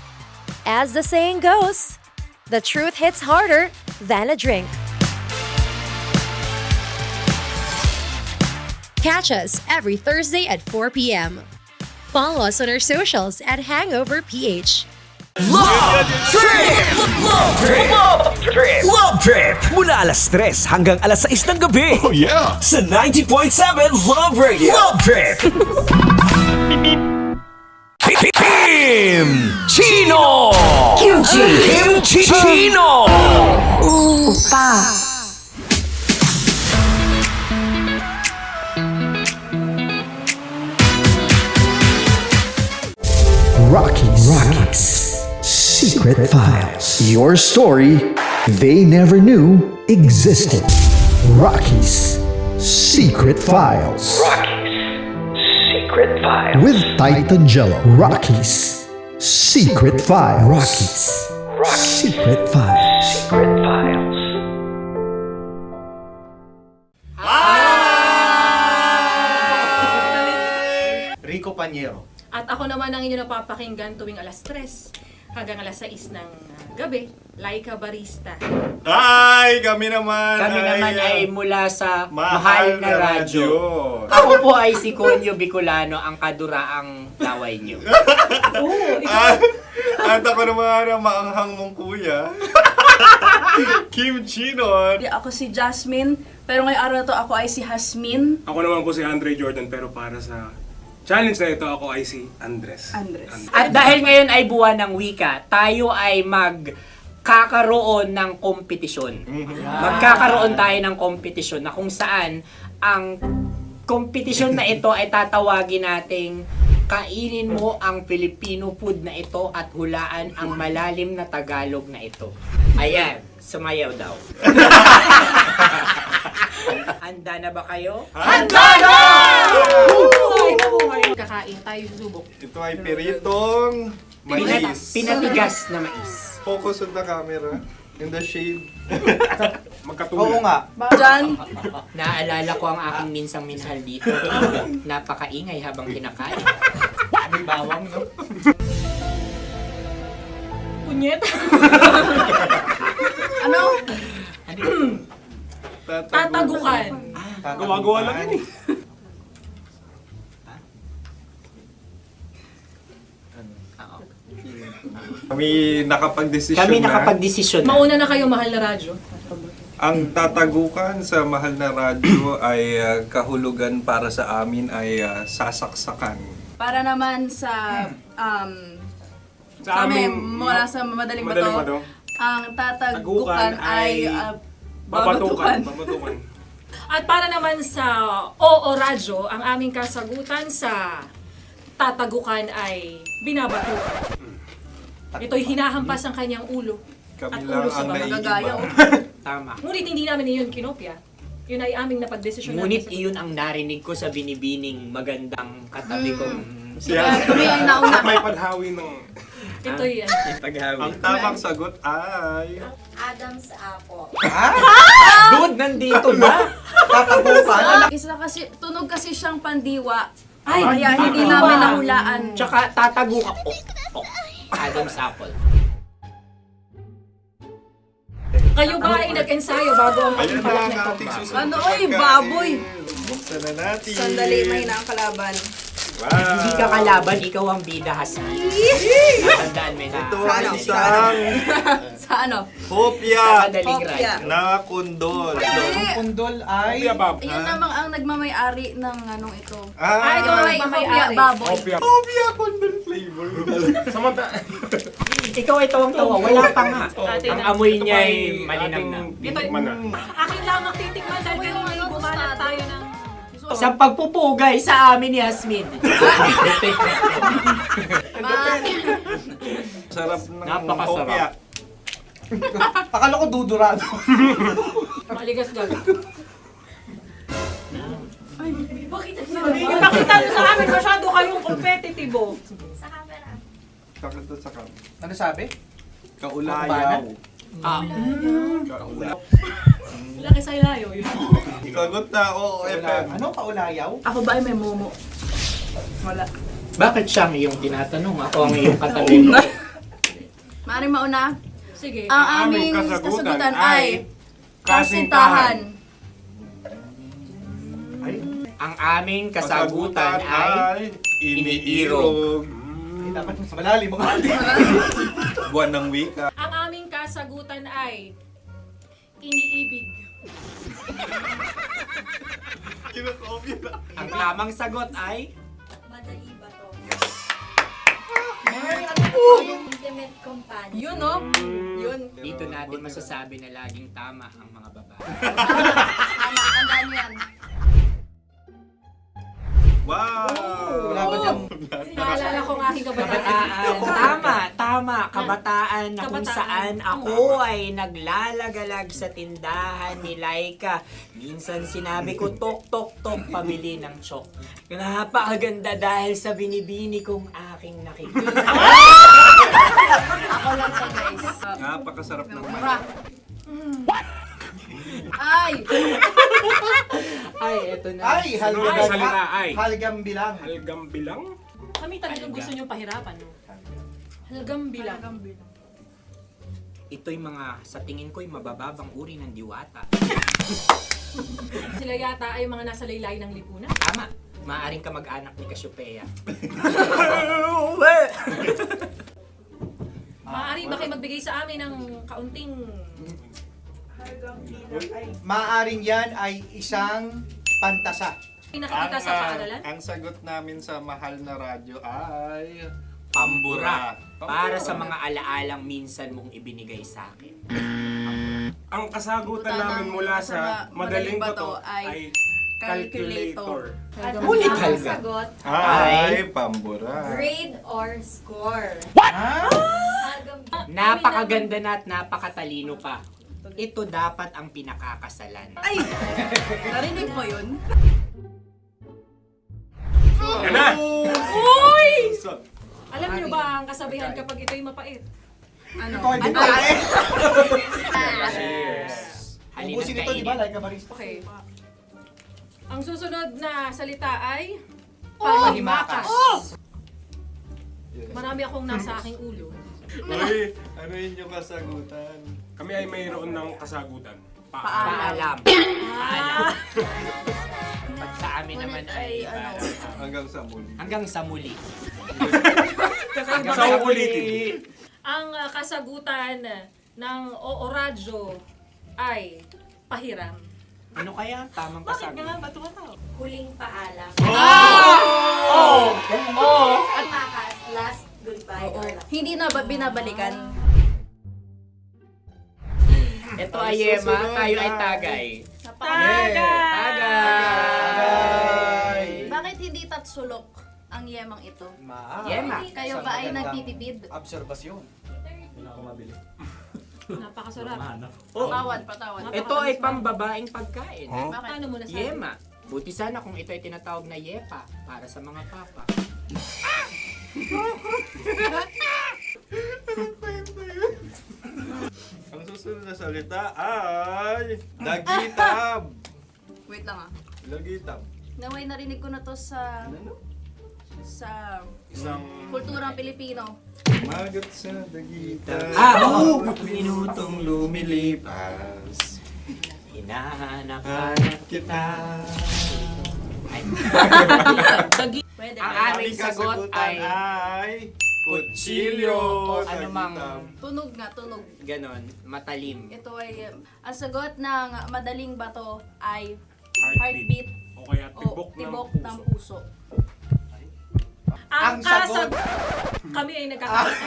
As the saying goes, the truth hits harder than a drink. Catch us every Thursday at 4 p.m. Follow us on our socials at Hangover PH. Love Trip! Love Trip! Love Trip! Love Trip! Mula alas 3 hanggang alas 6 ng gabi. Oh yeah! Sa 90.7 Love Radio. Love Trip! Kim Chino! Kim Chino! Upa. Rockies. Secret Files. Your story they never knew existed. Rockies Secret Files. Secret Files. With Titan Jello. Rockies Secret Files. Rockies Secret Files. Secret Files. Rico Pañero. At ako naman ang inyo napapakinggan tuwing alas 3 hanggang alas 6 ng gabi, Laika Barista. Hi! Kami naman ay mula sa Mahal na Radyo. Ako po ay si Conyo Bicolano, ang kaduraang laway nyo. At ako naman ang maanghang mong kuya. Kim Chinon. Ako si Jasmine, pero ngayong araw na to ako ay si Hasmin. Ako naman po si Andre Jordan, pero para sa challenge na ito, ako ay si Andres. At dahil ngayon ay buwan ng wika, tayo ay magkakaroon ng kompetisyon. Magkakaroon tayo ng kompetisyon na kung saan ang kompetisyon na ito ay tatawagin nating kainin mo ang Filipino food na ito at hulaan ang malalim na Tagalog na ito. Ayan, sumayaw daw. Handa na ba kayo? Handa na! Kakain tayo subok. Ito ay piritong mais. Pinatigas na mais. Focus on the camera. In the shade. Oo nga. Diyan. Naalala ko ang aking minsang minahal dito. Napakaingay habang kinakain. May bawang, no? Punyet. Ano? Tatagukan. Gawa-gawa lang yun eh. Kami nakapag-desisyon na. Mauna na kayo, Mahal na Radyo. Ang tatagukan sa Mahal na Radyo ay kahulugan para sa amin ay sasaksakan. Para naman sa Sa amin, mula sa madaling Madaling bato, Bato. ang tatagukan ay babatukan. Babatukan. At para naman sa Oo Radyo, ang aming kasagutan sa tatagukan ay binabatukan. Ito'y hinahampas ang kanyang ulo. Kami At lang ulo sa ang mga naiiba. gagayaw. Tama. Ngunit hindi namin iyon kinopya. Yun ay aming napagdesisyon Ngunit iyon ang narinig ko sa binibining magandang katabi kong May padhawi ng... Ito'y Ang tamang sagot ay... Adam's apple. Dude, nandito ba? Tatagukan. Isa kasi, tunog kasi siyang pandiwa. Kaya hindi namin nahulaan. Tsaka tatagukan. Adam's apple. Kayo ba ay nag-ensayo bago ang Ayun na pagpalak ang nito? ating susunod Ano, na oy, pagkain. baboy. Buksan na natin. Sandali, may na ang kalaban. Wow. Hindi ka kalaban, ikaw ang bida, Hasmi. Natandaan mo na. Ito ay isang Sa ano? hopya Madaling Hopya. na kundol. Ang pundol ay... Ayun namang ang nagmamay-ari ng anong ito. Ah, ito ay hopya baboy. hopya kundol flavor. Ikaw ay tawang-tawa, wala pa nga. Ang amoy niya ay malinam na. Akin lamang titikman dahil kayo ay bumanat tayo ng... Sa pagpupugay sa amin ni Hasmin. Sarap ng Napakasarap. hopya. Akala ko dudurado. Maligas gaga. Ipakita nyo sa amin, masyado kayong competitive. Sakit sa kam. Ano sabi? Kaulayaw. Kaulayaw. Laki sa ilayo yun. Sagot na, oo, FM. Ano kaulayaw? Ako ba ay may momo? Wala. Bakit siya ang iyong tinatanong? Ako ang iyong katabi. Maaaring mauna. Sige. Ang aming kasagutan ay kasintahan. Ang aming kasagutan ay iniirog. Dapat mas malalim mo. Buwan ng wika. Ang aming kasagutan ay iniibig. Ang tamang sagot ay Madali ba to? Intimate companion. Yun, no? Yun. dito natin masasabi na laging tama ang mga babae. Tama, tandaan mo yan. Wow! Wala ba dyan? Naalala ko ang aking kabataan. Tama. Kabataan na kung saan ako ay naglalagalag sa tindahan ni Laika. Minsan sinabi ko, tok, pamili ng chok. Napakaganda dahil sa binibini kong aking nakikita. Ako lang siya, guys. Napakasarap ng Mura. Ay! Ay, eto na. Ay, Sunod na salita ay. Halgam bilang. Halgam bilang? Kami talagang gusto niyong pahirapan, no? Halagang bilang. Ito'y mga, sa tingin ko'y mabababang uri ng diwata. Sila yata ay mga nasa laylay ng lipunan. Tama. Maaring ka mag-anak ni Cassiopeia. Maaari ba kayo magbigay sa amin ng kaunting... Maaring yan ay isang pantasa. Nakikita sa paaralan? Ang sagot namin sa mahal na radyo ay... Pambura. Para sa mga alaalang minsan mong ibinigay sa akin. Ang kasagutan namin mula sa madaling bato ay calculator. Ulit halga. Sagot, Ay, pambura. grade or score. Napakaganda na at napakatalino pa. Ito dapat ang pinakakasalan. Ay! Narinig mo yun? Yan na! Uy! Alam niyo ba ang kasabihan kapag ito'y mapait? Ano? Ito ay babae. Halina't Ubusin ito, di ba? kainin. Like a barista. Okay. Ang susunod na salita ay... Panghimakas. Marami akong nasa aking ulo. Uy, ano yun yung kasagutan? Kami ay mayroon ng kasagutan. Paalam. Paalam. Pag sa amin naman ay... Hanggang sa muli. Hanggang sa muli. Sa ulitin. Ang kasagutan ng Oo Radyo ay pahiram. Ano kaya ang tamang kasagutan? Ba't tumatawa? Huling paalam. Oh! Oh! At makas, last goodbye or last. Hindi na ba binabalikan? Ito ay Yema, tayo ay Tagay. Tagay! Bakit hindi tatsulok ang yemang ito? Yema. Kayo ba ay nagtitipid? Obserbasyon. Hindi na ako mabili. Napakasarap. Patawad. Ito ay pambabaeng pagkain. Bakit? Ano mo nasabi? Yema. Buti sana kung ito ay tinatawag na Yepa para sa mga papa. Ang susunod na salita ay... Dagitab! Wait lang ah. Dagitab. Naway narinig ko na to sa Isang... kulturang Pilipino. Magat sa dagitab. Oo! Minutong lumilipas. Hinahanap-hanap kita. Ay. Pwede. Ang aming sagot ay... Kutsilyo! O anumang Tunog nga, tunog. ganon, matalim. Ito ay, ang sagot ng madaling bato ay Heartbeat. heartbeat O kaya o tibok tibok ng puso. Ang Ang sagot- Kami ay nagkakaisa.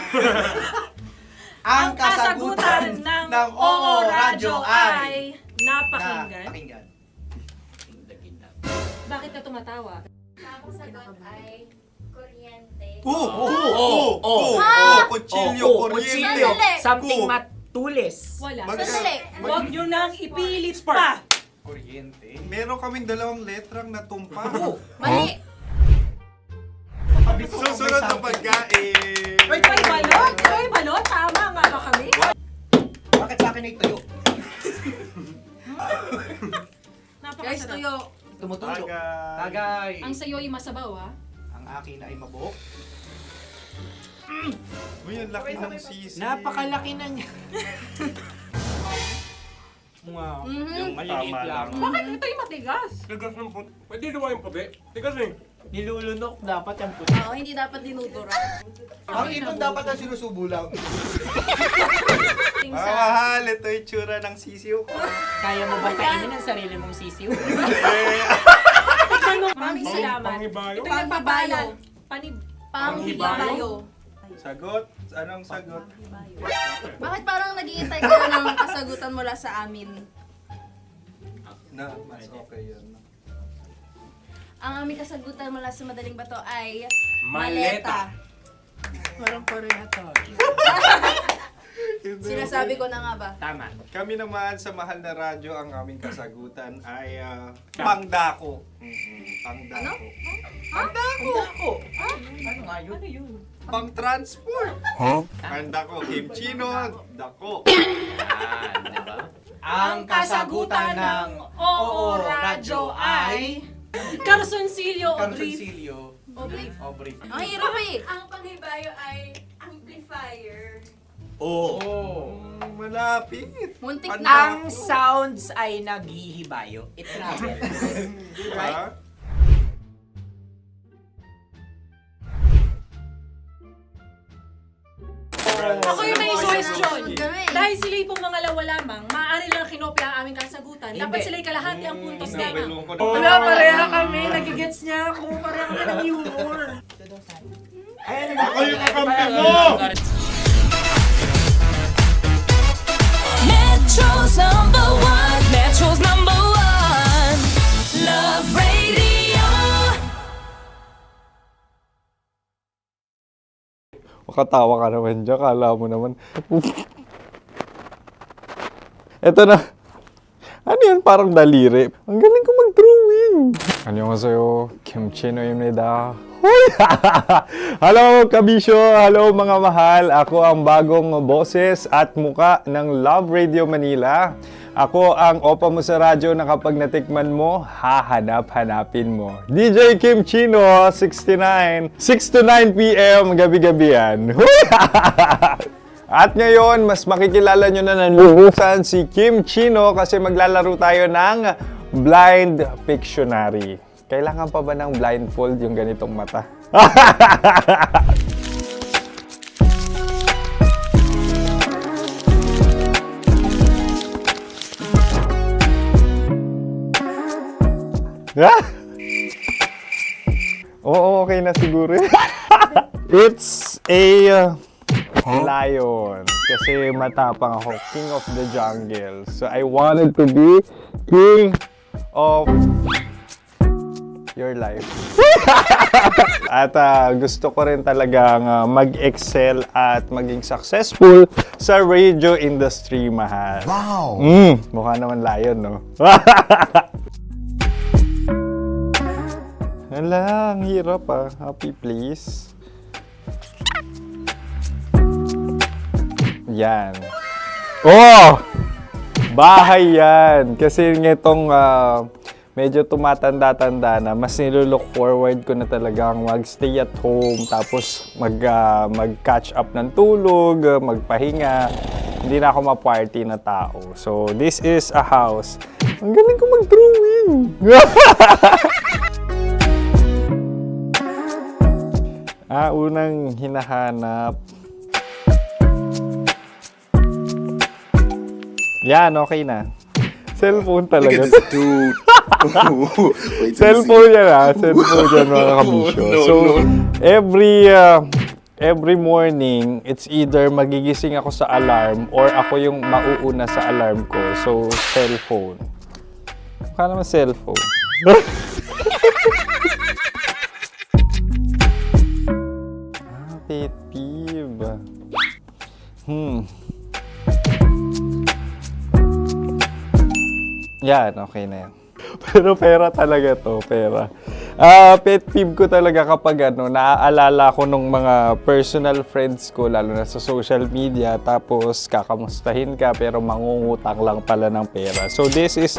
Ang kasagutan ng Oo Radyo ay napakinggan. Napakinggan. Bakit ka tumatawa? Ang sagot ay kuryente. Kutsilyo, kuryente. Sandali. Something matulis. Wala. Sandali. Huwag nyo nang ipilit pa. Kuryente. Meron kaming dalawang letrang natumpa. Mali. Susunod na pagkain. May balot? May balot? Tama nga ba kami? Bakit sa akin ay tuyo? Guys, Napakasarap. tuyo. Tumutulo. Tagay. Tagay. Ang sayo ay masabaw, ha? Ang akin ay mabuhok. Uy, ang laki ng sisi. Napakalaki na niya. Wow. Yung maliliit Tama lang. lang. Bakit ito'y matigas? Tigas ng puti. Pwede nawa yung puti. Tigas eh. Nilulunok dapat yung puti. Oo, hindi dapat dinudura. Ang ibon dapat ang sinusubo lang. Mga mahal, ito yung tsura ng sisiw ko. Kaya mo ba kainin ang sarili mong sisiw? Maraming salamat. Panghibayo. Ito yung pabalan. Panghibayo. Sagot? Anong sagot? Bakit parang naghihintay kayo ng kasagutan mula sa amin? Na, mas okay yun. Ang aming kasagutan mula sa madaling bato ay Maleta. Parang Korea to. Sinasabi ko na nga ba? Tama. Kami naman sa mahal na radyo, ang aming kasagutan ay pangdako. Pangdako. Pangdako! Ano nga yun? Ano yun? Pang-transport. Pangdako, kimchi no, dako. Yan, diba? Ang kasagutan ng Oo Radyo ay Carsoncillo o Brief. O Brief. Ang hirap eh. Ang panghibayo ay amplifier. Malapit. Muntik Ang sounds ay naghihibayo. It travels. Right? Ako yung may suggestion. Dahil sila yung mga lawa lamang, maaari lang kinopya ang aming kasagutan. Dapat sila yung kalahati ang puntos lamang. Wala, pareha kami. Nagigets niya ako. Pareha kami ng humor. Ako yung kakampi mo! Metro's number one. Metro's number one. Love Radio. Makatawa ka naman dyan. Kala mo naman. Eto na. Ano yan? Parang daliri. Ang galing ko mag-drawing. 안녕하세요. 김치노입니다. Hello, kabisyo! Hello, mga mahal! Ako ang bagong boses at muka ng Love Radio Manila. Ako ang opa mo sa radyo na kapag natikman mo, hahanap-hanapin mo. DJ Kim Chino, 69. 6 to 9 p.m. gabi-gabi yan. At ngayon, mas makikilala nyo na ng lubusan si Kim Chino kasi maglalaro tayo ng Blind Pictionary. Kailangan pa ba ng blindfold yung ganitong mata? Oo, okay na siguro. It's a lion. Kasi matapang ako. King of the jungle. So I wanted to be king of your life. At gusto ko rin talagang mag-excel at maging successful sa radio industry, mahal. Wow! Mukha naman lion, no? Hala, ang hirap Happy, please. Yan. Oh! Bahay yan. Kasi nitong medyo tumatanda-tanda na, mas nilook forward ko na talagang mag-stay at home, tapos mag-catch up ng tulog, magpahinga. Hindi na ako ma-party na tao. So, this is a house. Ang galing ko mag-drawing! Unang hinahanap. Yan, okay na. Cellphone talaga. Cellphone yan Cellphone yan, mga kabisyo. So, every morning, it's either magigising ako sa alarm or ako yung mauuna sa alarm ko. So, cellphone. Mukha naman cellphone. Pet peeve. Yan, okay na yan. Pero pera talaga to, pera. Pet peeve ko talaga kapag naaalala ko nung mga personal friends ko, lalo na sa social media, tapos kakamustahin ka pero mangungutang lang pala ng pera. So this is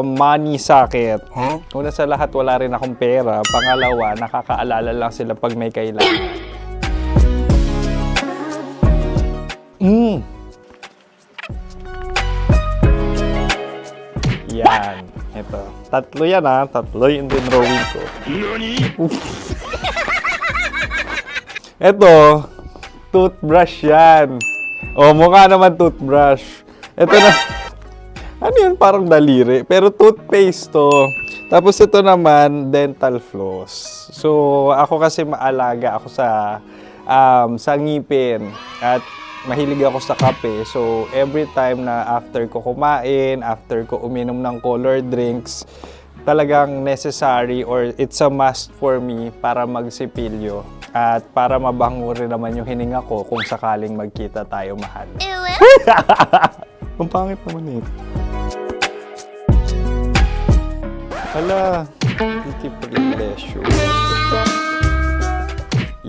money sakit. Una sa lahat, wala rin akong pera. Pangalawa, nakakaalala lang sila pag may kailangan. Yan. Ito. Tatlo yan Tatlo yung dinrawing ko. Ito. Toothbrush yan. Mukha naman toothbrush. Ito na. Ano yun? Parang daliri. Pero toothpaste to. Tapos ito naman, dental floss. So, ako kasi maalaga ako sa ngipin. At mahilig ako sa kape. So, every time na after ko kumain, after ko uminom ng colored drinks, talagang necessary or it's a must for me para magsipilyo. At para mabango rin naman yung hininga ko kung sakaling magkita tayo, mahal. Ang pangit naman ito. Hala, guilty pleasure.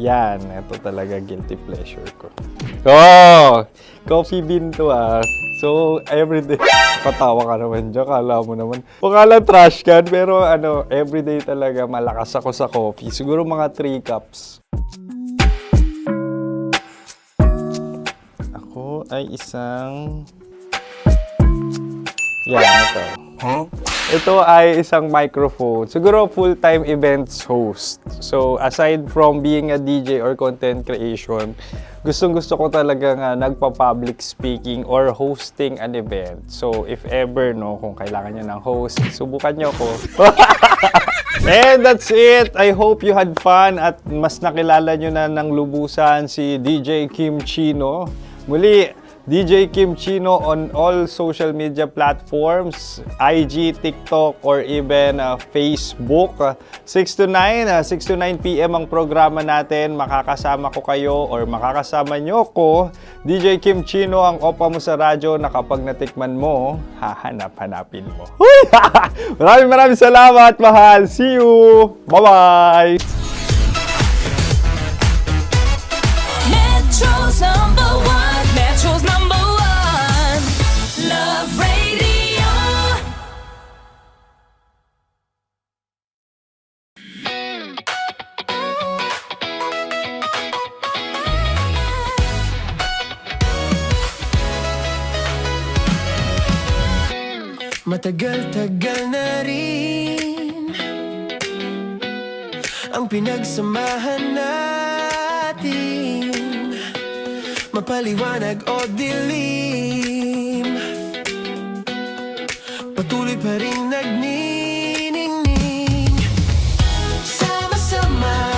Yan, ito talaga guilty pleasure ko. Oh! Coffee bean to So, everyday. Katawa ka naman dyan, kala mo naman. Pakala trash can, pero everyday talaga malakas ako sa coffee. Siguro mga 3 cups. Ako ay isang... Yan, ito. Ito ay isang microphone. Siguro full-time events host. So, aside from being a DJ or content creation, gustong-gusto ko talaga nagpa-public speaking or hosting an event. So, if ever, kung kailangan nyo ng host, subukan nyo ko. And that's it. I hope you had fun at mas nakilala nyo na ng lubusan si DJ Kim Chino. Muli, DJ Kim Chino on all social media platforms, IG, TikTok, or even Facebook. 6 to 9 p.m. ang programa natin. Makakasama ko kayo or makakasama nyo ko. DJ Kim Chino, ang opa mo sa radyo na kapag natikman mo, hahanap-hanapin mo. Maraming salamat, mahal. See you! Bye-bye! Metro's #1, Metro's #1, Love Radio. Matagal-tagal na rin ang pinagsamahan natin, mapaliwanag o dilim, patuloy pa rin nagniningning. Sama-sama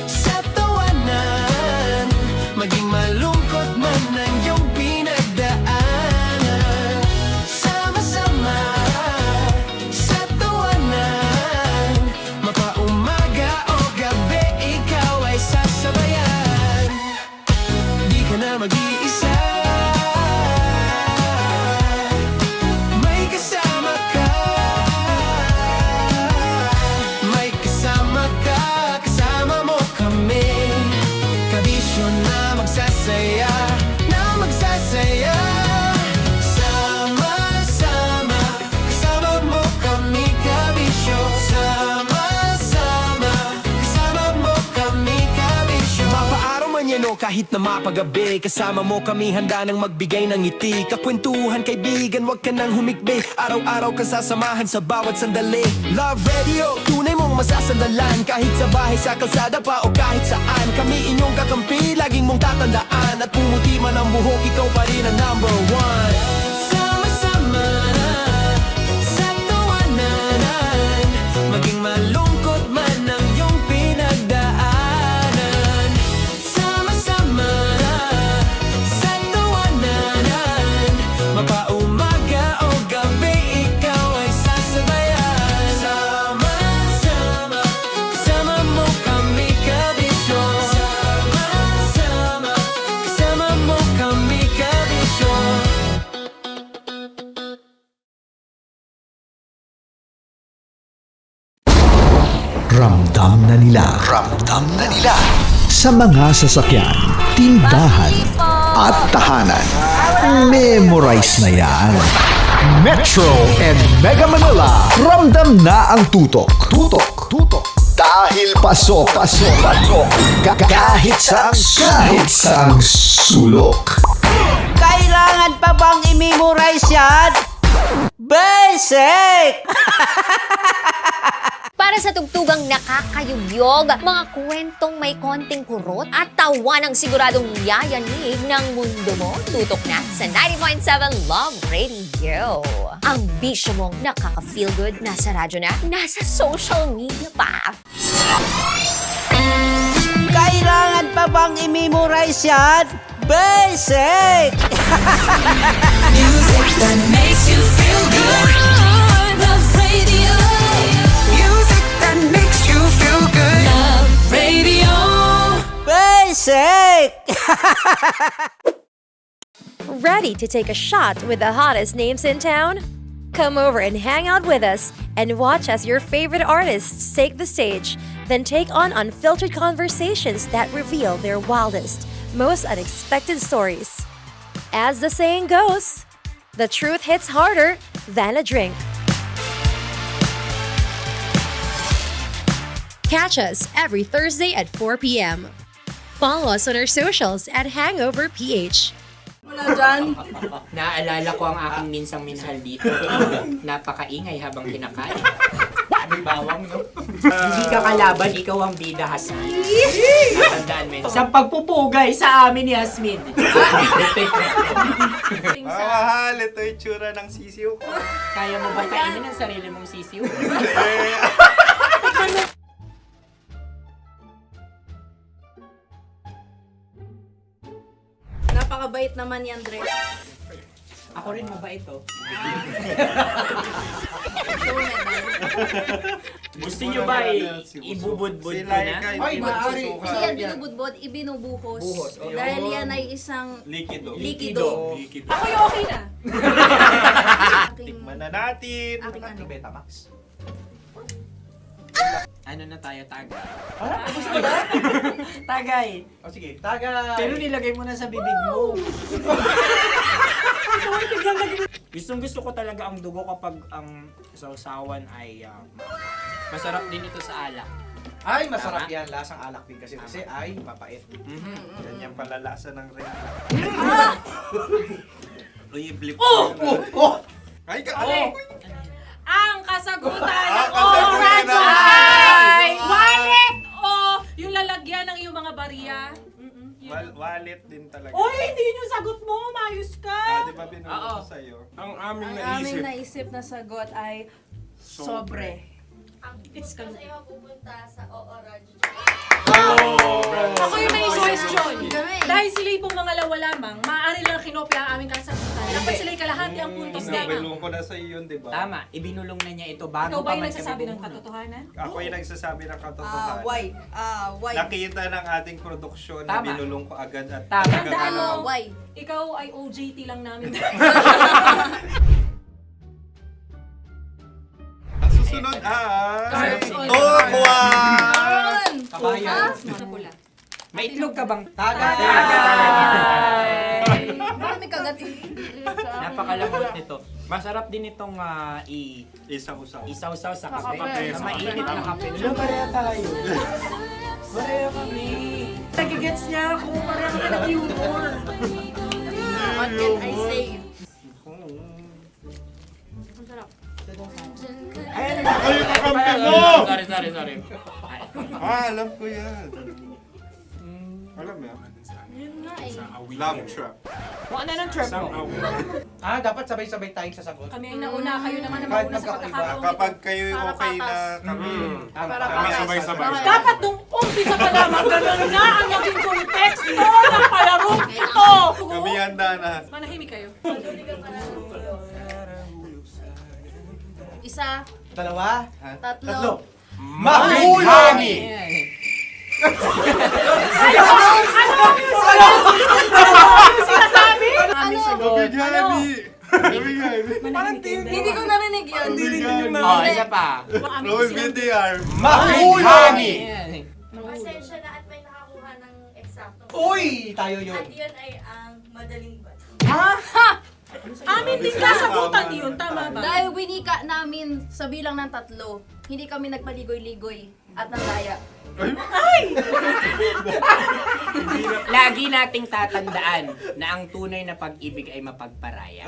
sa tawanan, maging malungkot man ang iyong pinagdaanan. Sama-sama sa tawanan, mapaumaga o gabi, ikaw ay sasabayan. Di ka na mag-iisa, may kasama ka. May kasama ka, kasama mo kami. Kabisyo na magsasaya, na magsasaya. Sama-sama, kasama mo kami, kabisyo. Sama-sama, kasama mo kami, kabisyo. Mapaaraw man yan o kahit na mapagabi, kasama mo kami, handa nang magbigay ng ngiti. Kakwentuhan, kaibigan, wag ka nang humikbi. Araw-araw ka sasamahan sa bawat sandali. Love Radio, tunay mong masasandalan. Kahit sa bahay, sa kalsada pa o kahit saan, kami inyong kakampi, laging mong tatandaan. At pumuti man ang buhok, ikaw pa rin ang #1. Sama-sama sa tawanan, maging malungkot man ang iyong pinagdaanan. Sama-sama sa tawanan, mapaumaga o gabi, ikaw ay sasabayan. Sama-sama, kasama mo kami, kabisyo. Sama-sama, kasama mo kami, kabisyo. Ramdam na nila sa mga sasakyan, tindahan at tahanan. Memorize na yan. Metro and Mega Manila, ramdam na ang tutok. Dahil pasok. Kahit saang sulok. Kailangan pa bang i-memorize yan? Basic! Para sa tugtugang nakakayugyog, mga kwentong may konting kurot at tawa ng siguradong yayanig ng mundo mo, tutok na sa 90.7 Love Radio. Ang bisyo mong nakaka-feel good, nasa radyo na, nasa social media pa. Kailangan pa bang i-memorize yan? Basic! Music that makes you feel good. Love Radio. Music that makes you feel good. Love Radio. Basic! Ready to take a shot with the hottest names in town? Come over and hang out with us and watch as your favorite artists take the stage, then take on unfiltered conversations that reveal their wildest, most unexpected stories. As the saying goes, the truth hits harder than a drink. Catch us every Thursday at 4 p.m. Follow us on our socials at Hangover PH. Wala dyan. Naaalala ko ang aking minsang minahal dito. Napakaingay habang kinakain. May bawang, no? Hindi ka kalaban, ikaw ang bida, Hasmin. Natandaan mo yun. Sa pagpupugay sa amin ni Hasmin. Mahal, ito yung tsura ng sisiw. Kaya mo ba kainin ang sarili mong sisiw? Napakabait naman ni Andres. Ako rin mabait, oh. Gusto nyo ba ibubudbud ko na? Ay, maaari. Hindi yan binubudbod, ibinubuhos. Buhos, ayun. Dahil yan ay isang Likido. likido. Ako yung okay na. Tikman na natin. Aking ano? Betamax. Ano na tayo, tagay? Gusto mo na? Tagay! O sige, tagay. Pero nilagay mo na sa bibig mo. Gustong-gusto ko talaga ang dugo kapag ang sausawan ay masarap din ito sa alak. Ay, masarap yan. Lasang alak din kasi ay mapait. Yan yung palalasa ng rin. Uy, blip. Ay, Ang kasagutan Ang ng kasagutan Radyo ay wallet o yung lalagyan ng iyong mga barya. Wallet din talaga. Oy, hindi yun yung sagot mo. Mayos ka. Di ba binulong ko sa'yo? Ang aming Ang aming naisip na sagot ay sobre. It's kalu. pupunta sa OORADIO. Ako yung may suggestion. Dahil sila'y pong mga lawa lamang, maaari lang kinopya ang aming kasagutan. Dapat sila'y kalahati ang puntos lamang. Binulong ko na sa'yo yun, di ba? Tama, ibinulong na niya ito bago Ikaw ba pa yung man nagsasabi ng kami katotohanan? Ako yung nagsasabi ng katotohanan. Why? Why? Nakita ng ating produksyon na Tama. binulong ko agad at Tama. talagang Tandaan mo, Why? ikaw ay OJT lang namin. Ang susunod ay... Ay, Tukwan! Kabayan. Sa pula. May itlog ka bang? Tagay! Marami kagat Napakalamot nito. Masarap din itong Isaw-saw. isaw-saw sa kape. Kape. Na mainit na kape. Pareha tayo. Pareha kami. Nagigets niya ako. Pareha kami ng humor. What can I say? Ang sarap. Ay, yung kakampi mo! Sorry. Alam ko yan. Alam mo yan? Yun nga eh. Love trap. Kung ano ng trap mo? Dapat sabay-sabay tayong sasagot. Kami ay nauna, kayo naman ang Kahit mauna sa magkakaiba. pagkakataon. Kapag kayo okay na kami, Para kami patas. sabay-sabay. Dapat nung umpisa pa lamang, ganun na ang naging konteksto ng palarong ito. Kami handa na. Manahimik kayo. Isa, Dalawa? tatlo. Mahulog! Ano sinasabi? Ano? Hindi ko narinig yun. Oh, isa pa. Roll VTR. Mahulog! Pasensya na at may nakakuha ng eksakto. Uy! Tayo yun. At yun ay ang madaling bato. Amin din kasagutan yun, tama ba? Dahil winika namin sa bilang ng tatlo, hindi kami nagpaligoy-ligoy at nandaya. Lagi nating tatandaan na ang tunay na pag-ibig ay mapagparaya.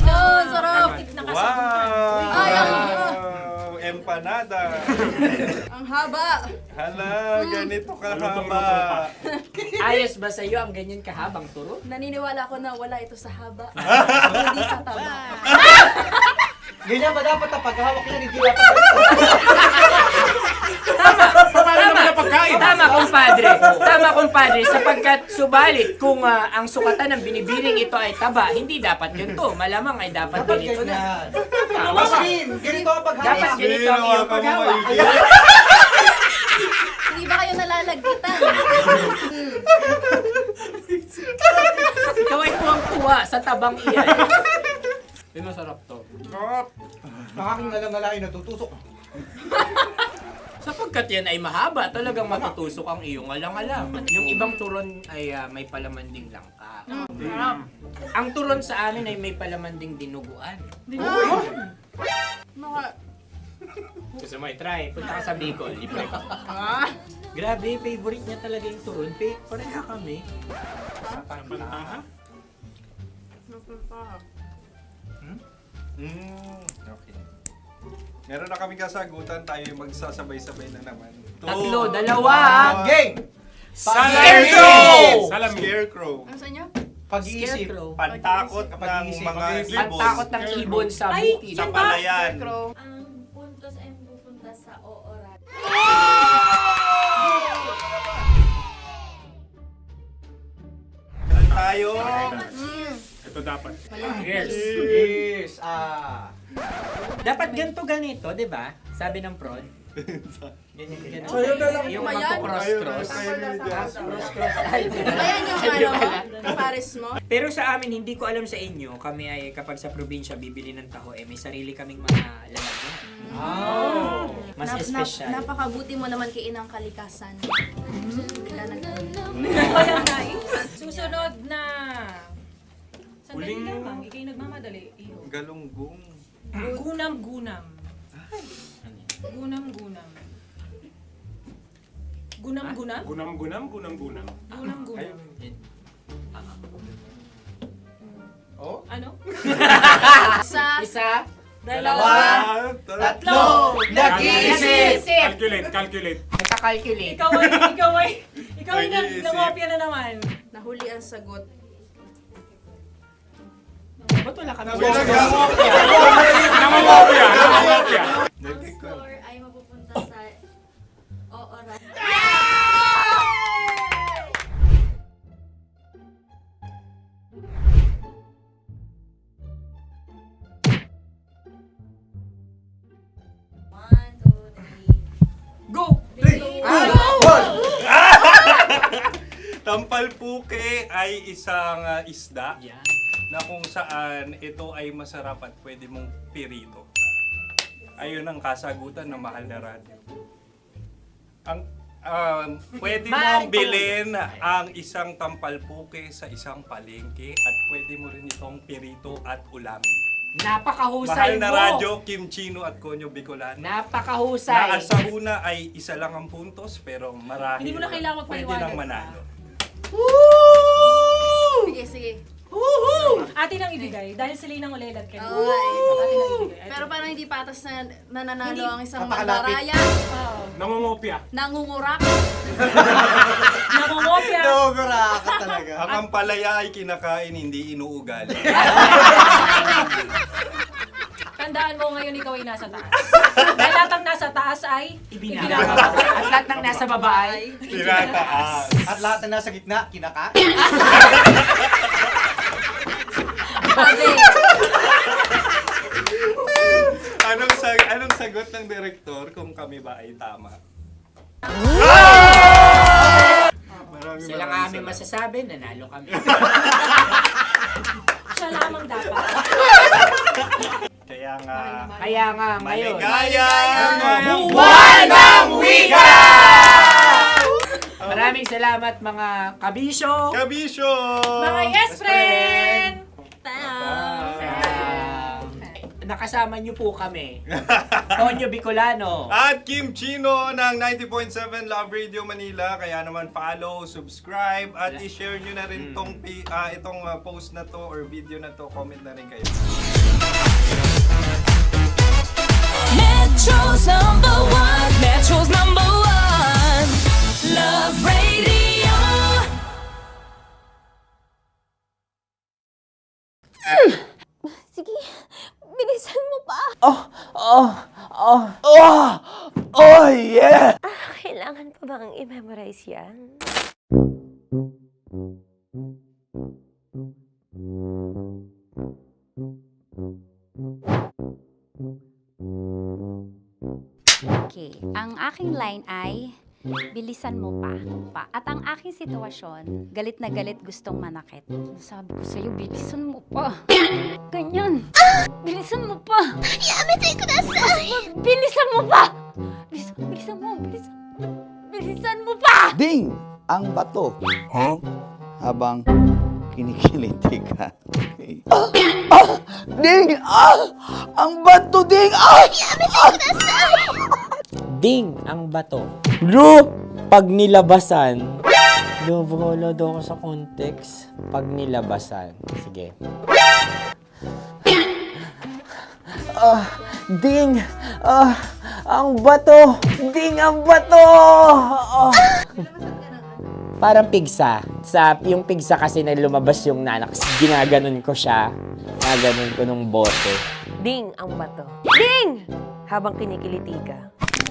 Oh, sarap! Wow! Empanada. Ang haba! Hala, ganito kahaba. Ayos ba sa'yo ang ganyan kahabang turo? Naniniwala ko na wala ito sa haba, hindi sa taba. Ganyan ba dapat ang paghahawak niya ni Gira? Tama, kumpadre. Sapagkat subalit kung ang sukatan ng binibining ito ay taba, hindi dapat ganito. Malamang ay dapat ganito na. Maskin! Ganito ang paghahawak. Dapat ganito ang iyong paghawak. Hindi ba kayo nalalagkitan? Ikaw ay tuwang-tuwa matabang iyan. Hindi masarap to. Nakaking nalang natutusok. Sapagkat yan ay mahaba, talagang matutusok ang iyong alang-alang. Yung ibang turon ay may palaman ding langka. Ang turon sa amin ay may palaman ding dinuguan. Gusto mo i-try? Punta ka sa Bicol, libre ka. Grabe, favorite niya talaga yung turon. Pareha kami. Okay. Meron na kami kasagutan, tayo yung magsasabay-sabay na naman. Tatlo, dalawa. Game! Scarecrow! Scarecrow. Ano sa inyo? Pag-iisip. Pantakot ng mga ibon. Pantakot ng ibon sa bukid. Sa palayan. Ang puntos ay pupunta sa oorat. Tayo. Ito dapat. Yes. Dapat ganito, di ba? Sabi ng prod. Ganyan. Yung magko-cross-cross. Cross-cross. Ayan yung pares mo. Pero sa amin, hindi ko alam sa inyo, kami ay kapag sa probinsya bibili ng taho, may sarili kaming mga lalagyan. Mas espesyal. Napakabuti mo naman kay Inang Kalikasan. Susunod na... Sandali lamang, ikay nagmamadali. Iyo. Galunggong. Gunam-gunam. Gunam-gunam. Gunam-gunam? Gunam-gunam. Gunam-gunam. Oh? Ano? Isa. Dalawa. Tatlo. Nag-iisip. Calculate. Nagka-calculate. Ikaw ay nangopya na naman. Nahuli ang sagot. Ba't wala kami? Nangongopya. Ang score ay mapupunta sa oorat. Go! Tampalpuke ay isang isda na kung saan ito ay masarap at pwede mong pirito. Ayun ang kasagutan ng Mahal na Radio. Pwede mong bilhin ang isang tampalpuke sa isang palengke at pwede mo rin itong pirito at ulamin. Napakahusay Mahal na mo! Radyo, Kim Chino at Konyo Bicolano. Napakahusay! Na sa una ay isa lang ang puntos pero marahil Hindi mo na kailangan pwede magpaliwanag nang manalo. Sige. Atin ang ibigay dahil sila yung ulelat kayo. Oo. Atin ang ibigay. Pero parang hindi patas na nananalo Hindi. ang isang Napakalapit. mandaraya. Nangongopya. Nangungurak. Namumopya. Dogora ka talaga. Ang ampalaya ay kinakain, hindi inuugali. Tandaan mo ngayon ikaw ay nasa taas. Dahil lahat ng nasa taas ay Ibinababa. At lahat ng nasa baba ay Tinataas. At lahat na nasa gitna, kinaka. Anong sagot ng direktor kung kami ba ay tama? sila nga aming masasabi, nanalo kami. siya lamang dapat. Kaya nga ngayon. maligaya Buwan ng Wika! Maraming salamat mga kabisyo. Mga yes friend! Nakasama niyo po kami. Konyo Bicolano. At Kim Chino ng 90.7 Love Radio Manila. Kaya naman follow, subscribe, at i-share nyo na rin itong post na to or video na to. Comment na rin kayo. Metro's number one, Love Radio. Sige, bilisan mo pa. Oh, yeah! Kailangan pa bang i-memorize yan? Okay, ang aking line ay, Bilisan mo pa. At ang aking sitwasyon, galit na galit gustong manakit. Sabi ko sa'yo, bilisan mo pa. Ganyan. Bilisan mo pa. Yamitay ko na bilisan mo pa. Bilisan mo pa. Ding! Ang bato. Habang kinikiliti ka. Okay. Ding! Ang bato, Ding! Ding ang bato. Bro, pag nilabasan. Wala daw ako sa context. Pag nilabasan. Sige. Ding! Ang bato! Ding ang bato! Parang pigsa. Yung pigsa kasi na lumabas yung nanak. Ginaganon ko siya. Ginaganon ko nung bote. Ding ang bato. Ding! Habang kinikiliti ka.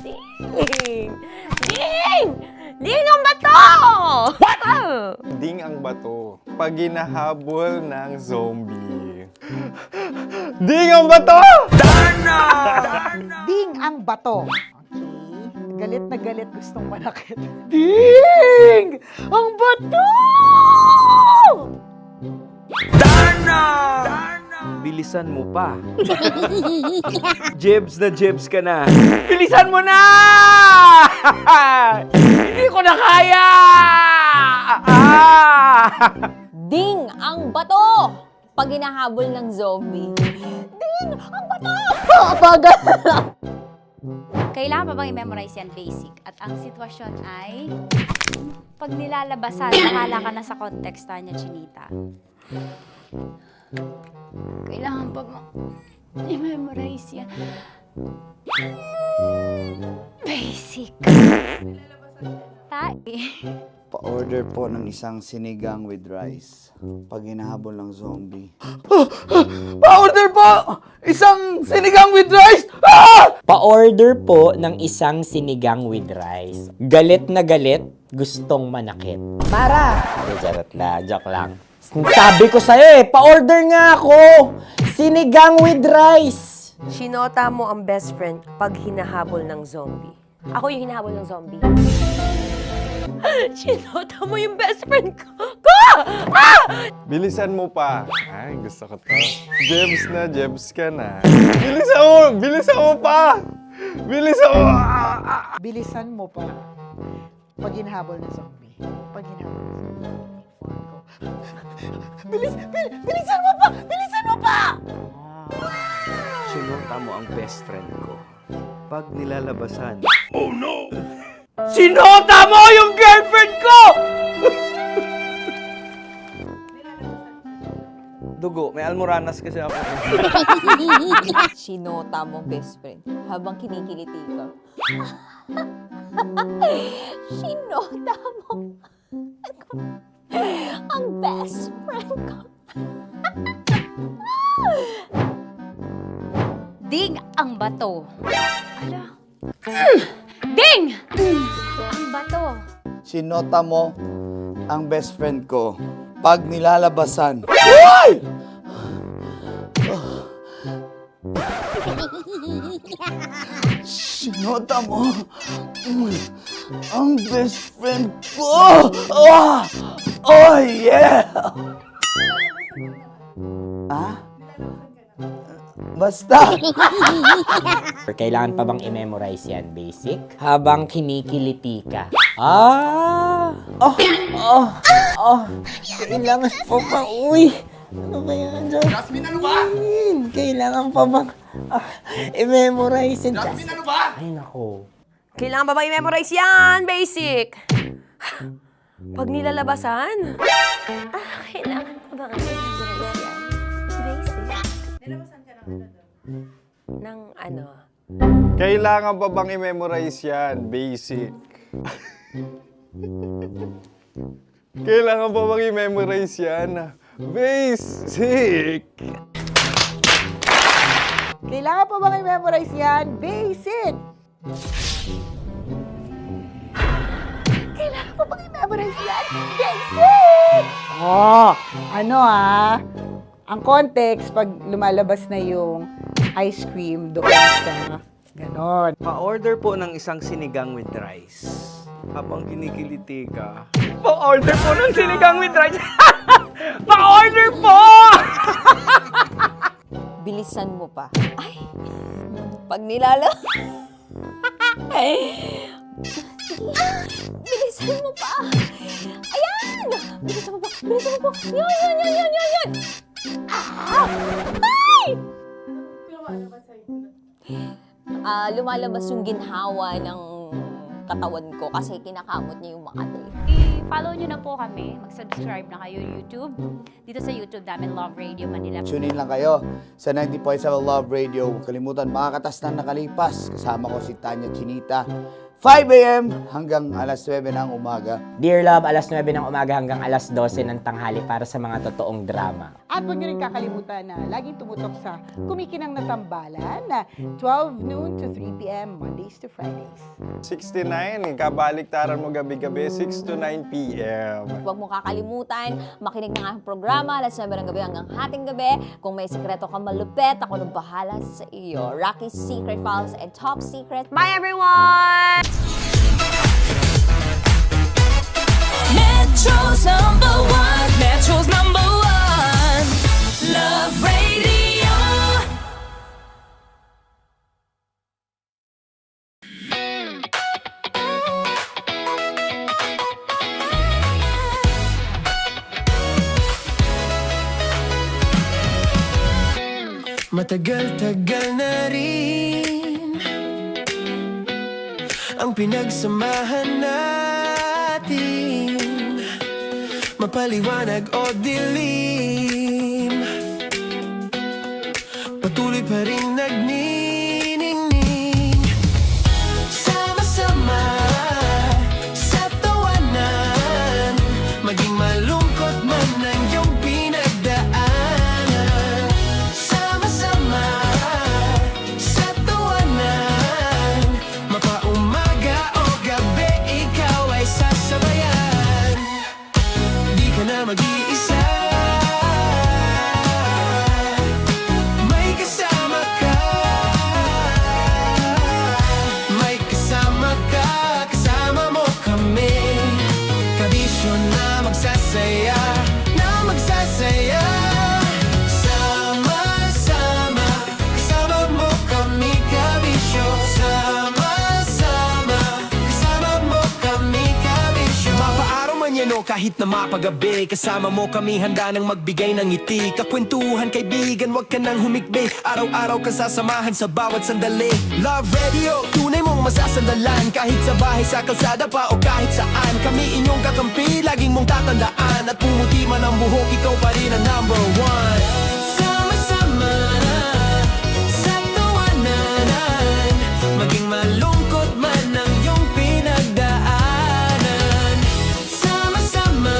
Ding! Ding! Ding ang bato! What? Ding ang bato. Pag hinahabol ng zombie. Ding ang bato! Ding ang bato. Okay. Galit na galit gustong manakit. Ding! Ang bato! Bilisan mo pa. Jebs na jebs ka na. Bilisan mo na! Hindi ko na kaya! Ding ang bato! Pag hinahabol ng zombie. Ding ang bato! Bagal! Kailangan pa bang i-memorize yan basic? At ang sitwasyon ay, pag nilalabasan, bahala ka na sa context, Tanya Chinita. Kailangan pa bang i-memorize yan? Basic. Pa-order po ng isang sinigang with rice. Pag hinahabol ng zombie. Pa-order po! Isang sinigang with rice! Pa-order po ng isang sinigang with rice. Galit na galit, gustong manakit. Para! Charot na, joke lang. Sabi ko sa'yo pa-order nga ako! Sinigang with rice! Sinota mo ang best friend pag hinahabol ng zombie. Ako yung hinahabol ng zombie. Sinota mo yung best friend ko! Bilisan mo pa. Ay, gusto ko to. Jebs na, jebs ka na. Bilisan mo pa! Bilisan mo! Bilisan mo pa. Pag hinahabol ng zombie. Pag hinahabol ng zombie. Bilisan mo pa! Bilisan mo pa! Sinota mo ang best friend ko. Pag nilalabasan. Oh no! Sinota mo yung girlfriend ko! Dugo, may almoranas kasi ako. Sinota mo best friend habang kinikiliti ka. Sinota mo ang best friend ko. Ding ang bato. Ala. Ding! Ang bato. Sinota mo ang best friend ko. Pag nilalabasan. Uy! Sinota mo ang best friend ko. Oh yeah! Basta. Kailangan pa bang i-memorize yan, basic? Habang kinikiliti ka. Kailangan pa ba? Uy! Ano ba yan, Jasmine? Jasmine, ano ba? Kailangan pa bang i-memorize yan, Jasmine, ano ba? Ay, nako. Kailangan ba bang i-memorize yan? Basic. Pag nilalabasan? Kailangan ba bang i-memorize yan? Basic. Nilabasan ka ng ano? Kailangan pa bang i-memorize yan? Basic. Kailangan pa bang i-memorize yan? Basic. Kailangan pa bang i-memorize yan? Basic! Kailangan pa bang i-memorize yan? Basic! Ang context, pag lumalabas na yung ice cream doon sa ganon. Pa-order po ng isang sinigang with rice. Habang kinikiliti ka, pa-order po ng sinigang with rice. Pa-order po! Bilisan mo pa. Ay! Pag nilala... Bilisan mo pa! Ayan! Bilisan mo pa! Bilisan mo pa! Yan! Ah! Ay! Lumalabas yung ginhawa ng katawan ko kasi kinakamot niya yung Makati. I-follow nyo na po kami. Mag-subscribe na kayo YouTube. Dito sa YouTube namin, Love Radio Manila. Tune in lang kayo sa 90.7 Love Radio. Huwag kalimutan, mga katas na nakalipas. Kasama ko si Tanya Chinita. 5 a.m. hanggang alas 9 ng umaga. Dear Love, alas 9 ng umaga hanggang alas 12 ng tanghali para sa mga totoong drama. At huwag nyo rin kakalimutan na laging tumutok sa Kumikinang na Tambalan na 12 noon to 3 p.m. Mondays to Fridays. 69, kabaliktaran mo gabi-gabi, 6 to 9 p.m. Huwag mo kakalimutan, makinig ng aking programa, alas 9 ng gabi hanggang hating gabi. Kung may sikreto ka malupet, ako nang bahala sa iyo. Rocky's Secret Files and Top Secret. Bye everyone! Metro's number one. Metro's number one. Love Radio. Matagal-tagal na rin ang pinagsamahan natin, mapaliwanag o dilim, patuloy pa rin nagniningning. Sama-sama sa tawanan, maging malungkot man ang iyong pinagdaanan. Sama-sama sa tawanan, mapaumaga o gabi, ikaw ay sasabayan. Di ka na mag-iisa, may kasama ka. May kasama ka, kasama mo kami. Kabisyo na magsasaya, na magsasaya. Sama-sama, kasama mo kami, kabisyo. Sama-sama, kasama mo kami, kabisyo. Mapaaraw man yan o kahit na mapagabi, kasama mo kami, handa nang magbigay ng ngiti. Kakwentuhan, kaibigan, wag ka nang humikbi. Araw-araw ka sasamahan sa bawat sandali. Love Radio, tunay mong masasandalan. Kahit sa bahay, sa kalsada pa o kahit saan, kami inyong kakampi, laging mong tatandaan. At pumuti man ang buhok, ikaw pa rin ang number one. Sama-sama sa tawanan, maging malungkot man ang iyong pinagdaanan. Sama-sama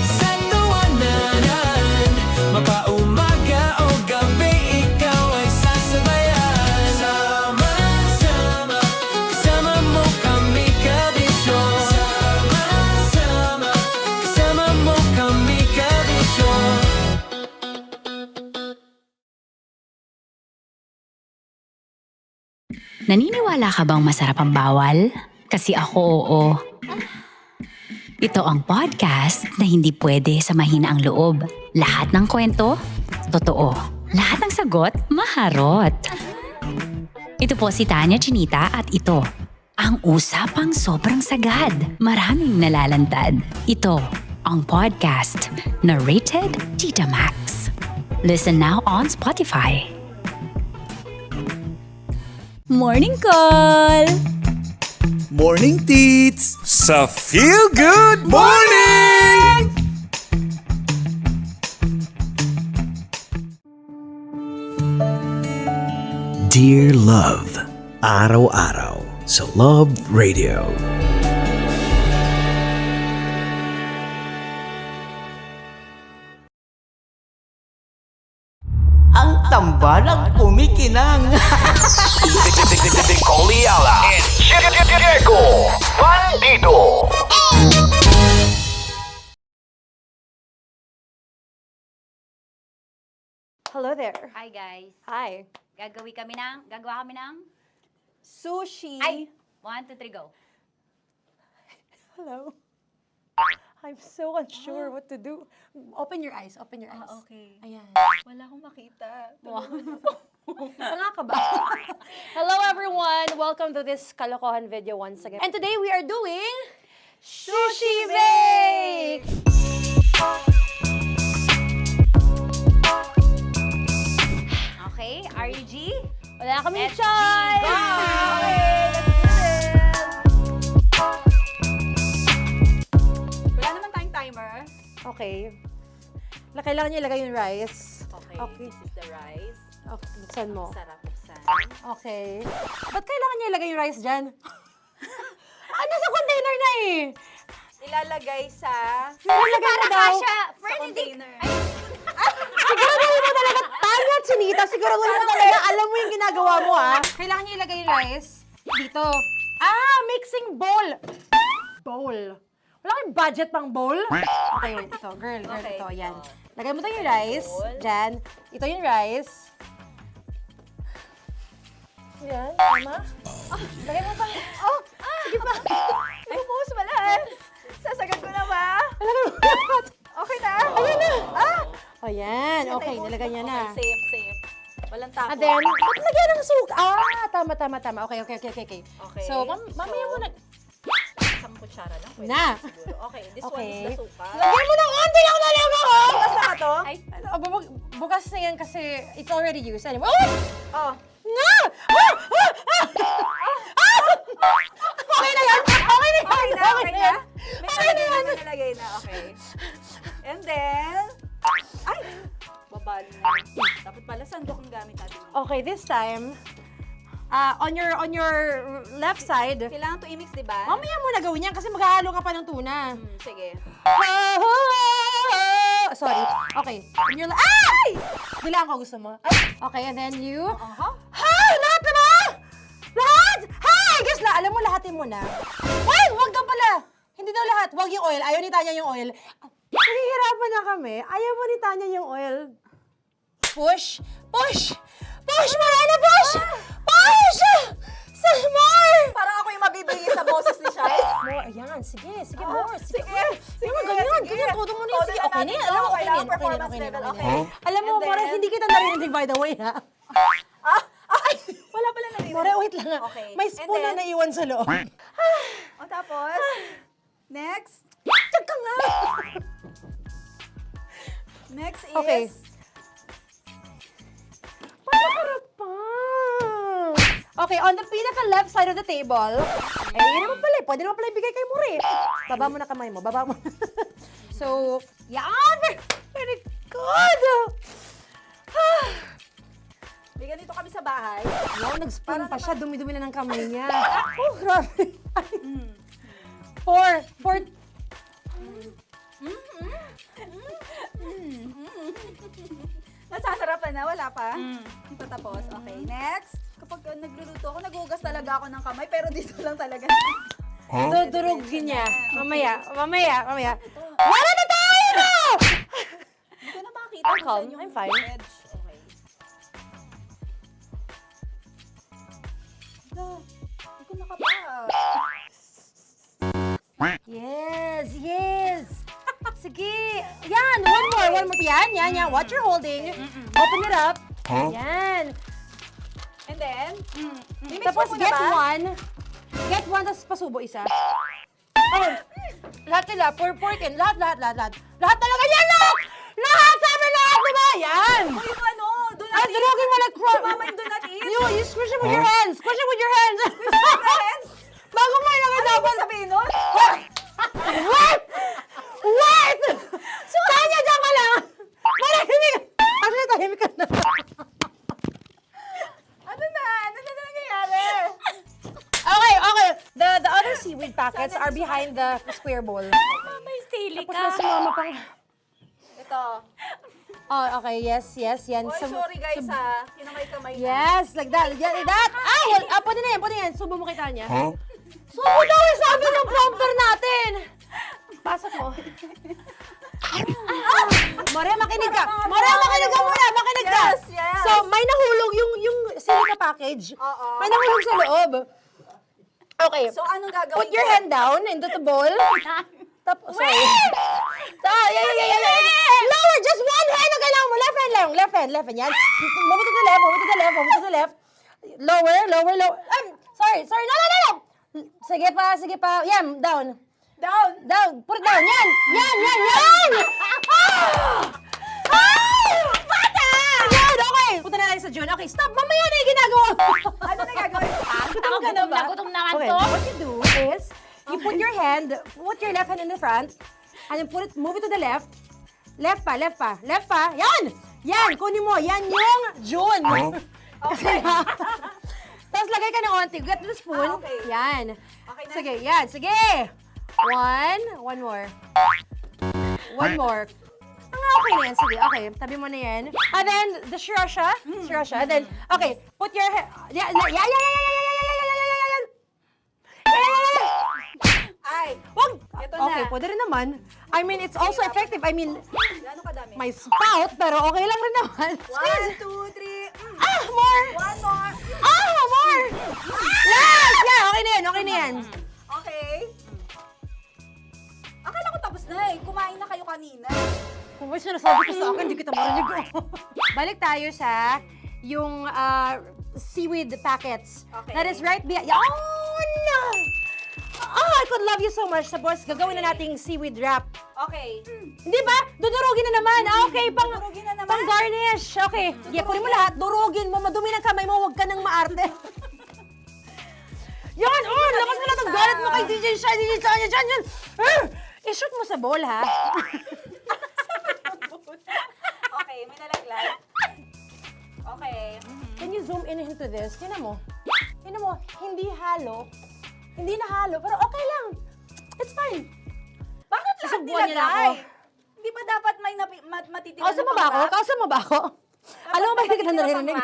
sa tawanan, mapaumaga o gabi, ikaw ay sasabayan. Sama-sama, kasama mo kami, kabisyo. Sama-sama, kasama mo kami, kabisyo. Naniniwala ka bang masarap ang bawal? Kasi ako oo. Ito ang podcast na hindi pwede samahin ang loob. Lahat ng kwento, totoo. Lahat ng sagot, maharot. Ito po si Tanya Chinita at ito, ang usapang sobrang sagad. Maraming nalalantad. Ito, ang podcast na rated Tita Max. Listen now on Spotify. Morning Call! Morning, Tits! Sa Feel Good Morning! Dear Love, araw-araw sa Love Radio. Ang tambalang kumikinang. Coliala and Diego Bandido. Hello there. Hi guys. Hi. Gagawa kami ng Sushi. Ay! 1, 2, 3, go. Hello. I'm so unsure what to do. Open your eyes. Open your eyes. Okay. Ayan. Wala akong makita. Tanga ka ba? Hello everyone! Welcome to this kalokohan video once again. And today we are doing Sushi Bake! Okay, RG? Wala kaming Let's choice! go! Okay, let's do this! Wala naman tayong timer. Okay. Kailangan niya ilagay yung rice. Okay, this is the rice. Okay, buksan mo. Sarap buksan. Okay. Ba't kailangan niya ilagay yung rice dyan? Nasa container na eh! Ilalagay sa... Ilalagay mo daw. Sa container. Siguraduhin mo talaga, Tanya Chinita, siguraduhin mo talaga, alam mo yung ginagawa mo Kailangan niya ilagay yung rice dito. Mixing bowl. Bowl. Wala kayong budget pang bowl? Okay, wait, ito. Girl, Okay. ito. Yan. Lagay mo tayo yung rice. Dyan. Ito yung rice. Yan, tama? Lagay mo pang... Sige pa. Ay, bumuhos malas. Sasagad ko na ba? Lagay mo lahat. Okay na? Ayan na. Ayan, okay. Nilagay niya na. Okay, safe. Walang tapon. And then, ba't lagyan ng suka? Tama. Okay. Okay. So, mamaya mo na... Isang kutsara lang. Pwede Na. siguro. Okay, this one Okay. is the suka. Lagyan mo ng konti lang talaga ko! Bukas na to? Ay, bukas na yan kasi it's already used. Anyway, Oh. nga! Okay na yan! Okay na yan! Okay na? May Okay na yan! nalagay na. Okay. And then... Ay! Babali na. Dapat pala sandok ang gamit natin. Okay, this time, on your left side, Kailangan to i-mix, di ba? mamaya mo na gawin yan kasi maghahalo ka pa ng tuna. Sige. Sorry. Okay. On your ay! Bilang ko gusto mo. Ay! Okay, and then you... Hay! Lahat na ba? Lahat! Hay! Guess na, alam mo, lahatin mo na. Ay! Wag daw pala! Hindi daw lahat. Wag yung oil. Ayaw ni Tanya yung oil. Nahihirapan na kami. Ayaw mo ni Tanya yung oil. Push! Push! Push! Marana! Push! Push! Some more! Parang ako yung mabibigay sa boses ni Shai. More, ayan. Sige, more. Sige. Ganyan. Todo mo na yun. Sige, okay na yan. Alam mo, okay na yan. Okay. Alam mo, And then- More, hindi kita narinig by the way, ha? Wala pala na rin. More, wait lang. Okay. May spoon na And then- naiwan sa loob. O tapos, next. Tiyag ka nga! Next is... Okay. Panakarap pa! Okay, on the pinaka-left side of the table, yun naman pala, pwede naman pala ibigay kay More. Baba mo na kamay mo, baba mo. So, yan! Very good! Bigyan dito kami sa bahay. No, nag-spoon pa siya, dumi-dumi na ng kamay niya. Oh, grabe. Four. Nasasarapan na, wala pa? Ito tapos. Okay, next. Kapag nagluluto ako, naghugas talaga ako ng kamay, pero dito lang talaga. Dudurugin niya. Mamaya. Wala na tayo! Hindi ko na makita I'm kung calm. saan yung I'm fine. edge. Okay. Hindi ko nakapa. Yes. Sige. Yan, one more. Yan. What you're holding. Open it up. Yan. And then, Tapos get one. Get one, tapos pasubo isa. Oh, lahat nila, pork and lahat. Lahat talaga yan, lahat! Lahat! Sabi lahat, diba? Yan! o yung ano, do not eat. Durugin mo like Mama, yung do not eat. You squish it with your hands. Squish it with your hands. Bago mo ilagay Ano dapat. yung sabihin nun? Wait! Tanya, dyan ka lang! Marahimik! Actually, tahimik ka na. Ano na nangyayari? Okay. The other seaweed packets are behind the square bowl. May sili Tapos ka. na sumama pang... Ito. Oh, okay. Yes. Yan. Oy, sorry guys ha. Kinamay-kamay na. Yes, like that. Pwede na yan. Subo mo kay Tanya. Subo daw yung sabi ng prompter natin. Pasok mo. Maria, makinig ka. Makinig ka muna. Yes. So, may nahulog yung silica package. Oo. May nahulog sa loob. Okay. So, anong gagawin Put your ko? hand down into the bowl. Tapos, sorry. Yeah. Lower, just one hand ang kailangan mo. Left hand lang. Left hand. Yan. Move to the left. Lower. Sorry. No. Sige pa. Yan, down. Down. Put it down. Yan. Bata! Yan, okay. Punta na lang sa June. Okay, stop. Mamaya na yung ginagawa. Ano na gagawin? Gutom naman Okay, to. what you do is, you put your left hand in the front, and then move it to the left. Left pa. Yan, kunin mo. Yan yung June. Okay. Tapos lagay ka ng onti. Get the spoon. Okay. Yan. Okay na. Sige. One more. Okay na yan. Sige, okay. Tabi mo na yan. And then, the sriracha. And then, okay. Put your hand. Yeah. Ay, Wag! Ito Okay, na. pwede rin naman. I mean, it's also effective. I mean, Gano'ng kadami? may spout, pero okay lang rin naman. 1, 2, 3. More! One more. More! Last! Yeah, okay na yan. Okay. Akala ko tapos na eh. Kumain na kayo kanina. Kung may sinasabi ko sa akin, hindi kita marinig. Balik tayo sa yung seaweed packets. Okay. That is right behind. Oh, no! Oh, I could love you so much. Tapos, gagawin na nating seaweed wrap. Okay. Hindi ba? Dudurugin na naman. Okay, Dudurugin na naman? pang garnish. Okay. Kunin mo lahat. Durugin mo. Madumi ng kamay mo. Huwag ka nang maarte. Yan! Oh, lakas mo na itong galit mo kay DJ Shine. Yan. I-shoot mo sa bowl, ha? Okay, may nalaglag. Okay. Can you zoom in into this? Tingnan mo. Hindi halo. Hindi na halo, pero okay lang. It's fine. Bakit lahat Susubuan niya na ako. nilagay? Hindi ba dapat may matitira Kausa mo ba ako? Alam mo ba hindi kita naririnig?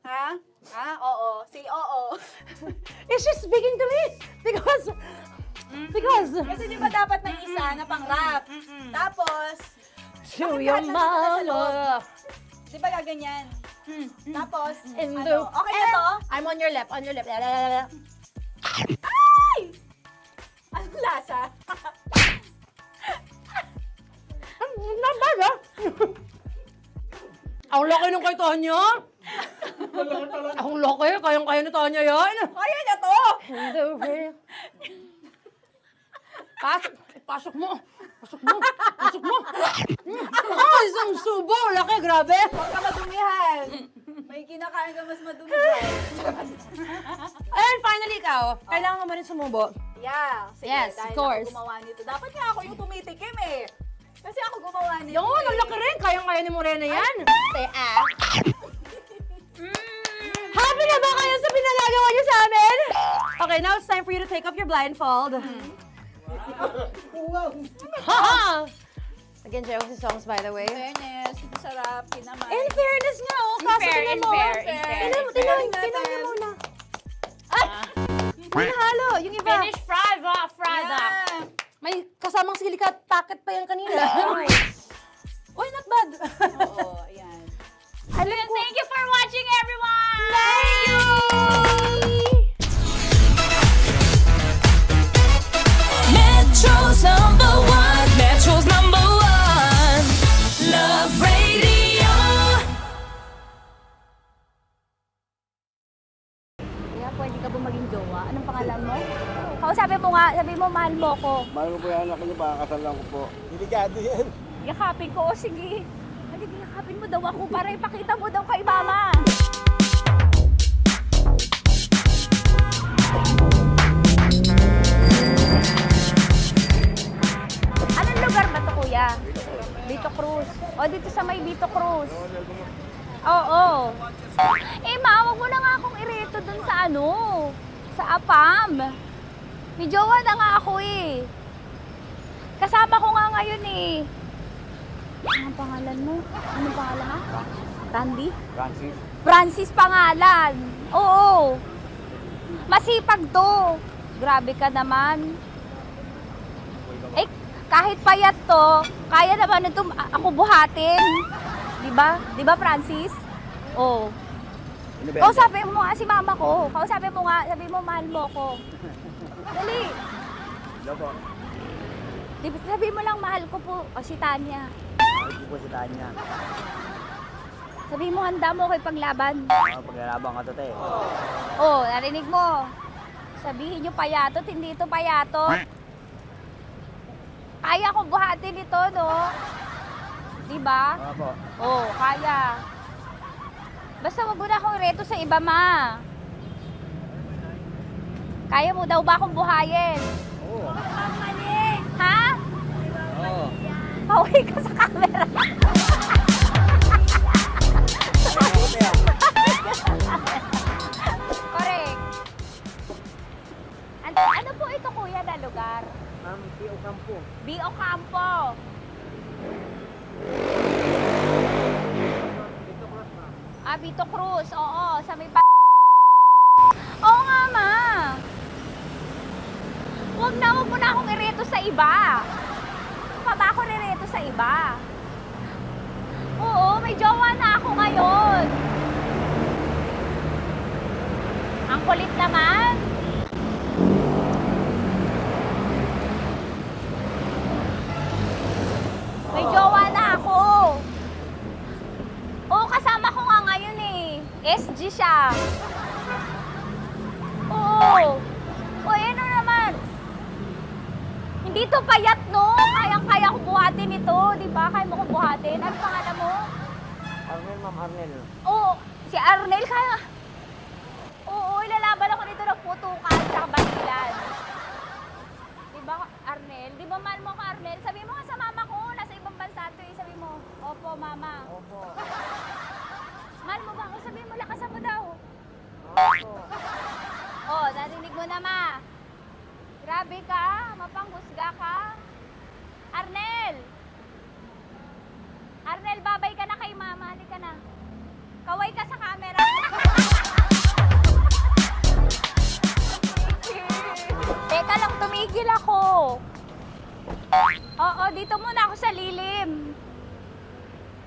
Ha? Oo. Say oo. Is she speaking to me? Because... Kasi di ba dapat may isa na pang-rap? Tapos, Show bakit your lahat nandun na sa loob? mama. Di ba gaganyan? Tapos, In the... Okay na to? I'm on your left. Ay! Anong lasa? Not bad, ha? Ang laki nung kay Tonya. Ang laki. Kayang-kaya ni Tonya yan. Kaya niya to! Pasok mo. Isang subo. Laki, grabe. Huwag ka madumihan. May kinakain ka mas madumi dyan. And finally, ikaw. Kailangan mo rin sumubo. Yeah. Sige, Yes, dahil of course. ako gumawa nito. Dapat nga ako yung tumitikim eh. Kasi ako gumawa nito. Yung ang laki rin. Kayang-kaya ni Morena yan. Happy na ba kayo sa pinagagawa niyo sa amin? Okay, now it's time for you to take off your blindfold. Again, Josie songs, by the way. Fairness, ito sarap, kinamay. In fairness nga, oh. Kaso tingnan mo. Tingnan mo muna. Ay! May halo, yung iba. Finish fried Yeah. May kasamang silikat packet pa yan kanina. Uy, not bad. Oo, ayan. Thank you for watching, everyone! Thank you! Metro's number one, Love Radio. Kaya pwede ka ba maging jowa? Anong pangalan mo? Kausapin mo nga, sabi mo mahal mo ko. Mahal ko po yung anak niyo, pakakasalan ko po. Delikado yan. Yakapin ko, o sige. Halika, yakapin mo daw ako para ipakita mo daw kay mama. Anong lugar ba to, kuya? Vito Cruz. O, dito sa may Vito Cruz. Oo. Eh, ma, wag mo na nga akong ireto dun sa sa APAM. May jowa na nga ako eh. Kasama ko nga ngayon eh. Anong pangalan mo? Anong pangalan ha? Randy? Francis pangalan. Oo. Masipag to. Grabe ka naman. Eh, kahit payat to, kaya naman ito ako buhatin. Diba? Diba, Francis? Oo. Ano ba yan? Kausapin mo nga si mama ko. Kausapin mo nga. Sabi mo, mahal mo ko. Dali. Hello po. Sabi mo lang, mahal ko po. O, si Tanya. Mahal ko po si Tanya. Sabi mo, handa mo ko ipaglaban. Paglalaban ka to, te. Oh, narinig mo. Sabihin nyo payatot, hindi ito payatot. Kaya ko buhatin ito, no? Diba? Opo. Oh, kaya. Basta wag mo na akong reto sa iba, ma. Kaya mo daw ba akong buhayin? Oo. Ha? Oo. Paway ka sa camera. Correct. Ano po ito, kuya, na lugar? B.O. Campo. B.O. Campo. Vito Cruz. Oo, sa may Oo nga, ma. Wag mo na akong ireto sa iba. Pa ba ako rireto sa iba? Oo, may jowa na ako ngayon. Ang kulit naman. May jowa na ako. Oo, kasama ko nga ngayon eh. SG siya. Oo. O, ano naman. Hindi to payat, no? Kayang-kaya ko buhatin ito. Di ba? Kaya mo ko buhatin. Ano pangalan mo? Arnel, ma'am, Arnel. Oo, si Arnel kaya. Oo, ilalaban ako nito ng putukan sa basilan. Di ba, Arnel? Di ba mahal mo ako, Arnel? Sabi mo nga sa mama ko, nasa ibang bansa ito eh. Sabi mo, opo, mama. Opo. Mahal mo ba ako? Sabi mo, lakasan mo daw. Opo. Oh, narinig mo na, ma. Grabe ka, mapanghusga ka. Arnel! Arnel, babay ka na kay mama. Halika na. Kaway ka sa camera. Teka lang, tumigil ako. Oo, dito muna ako sa lilim.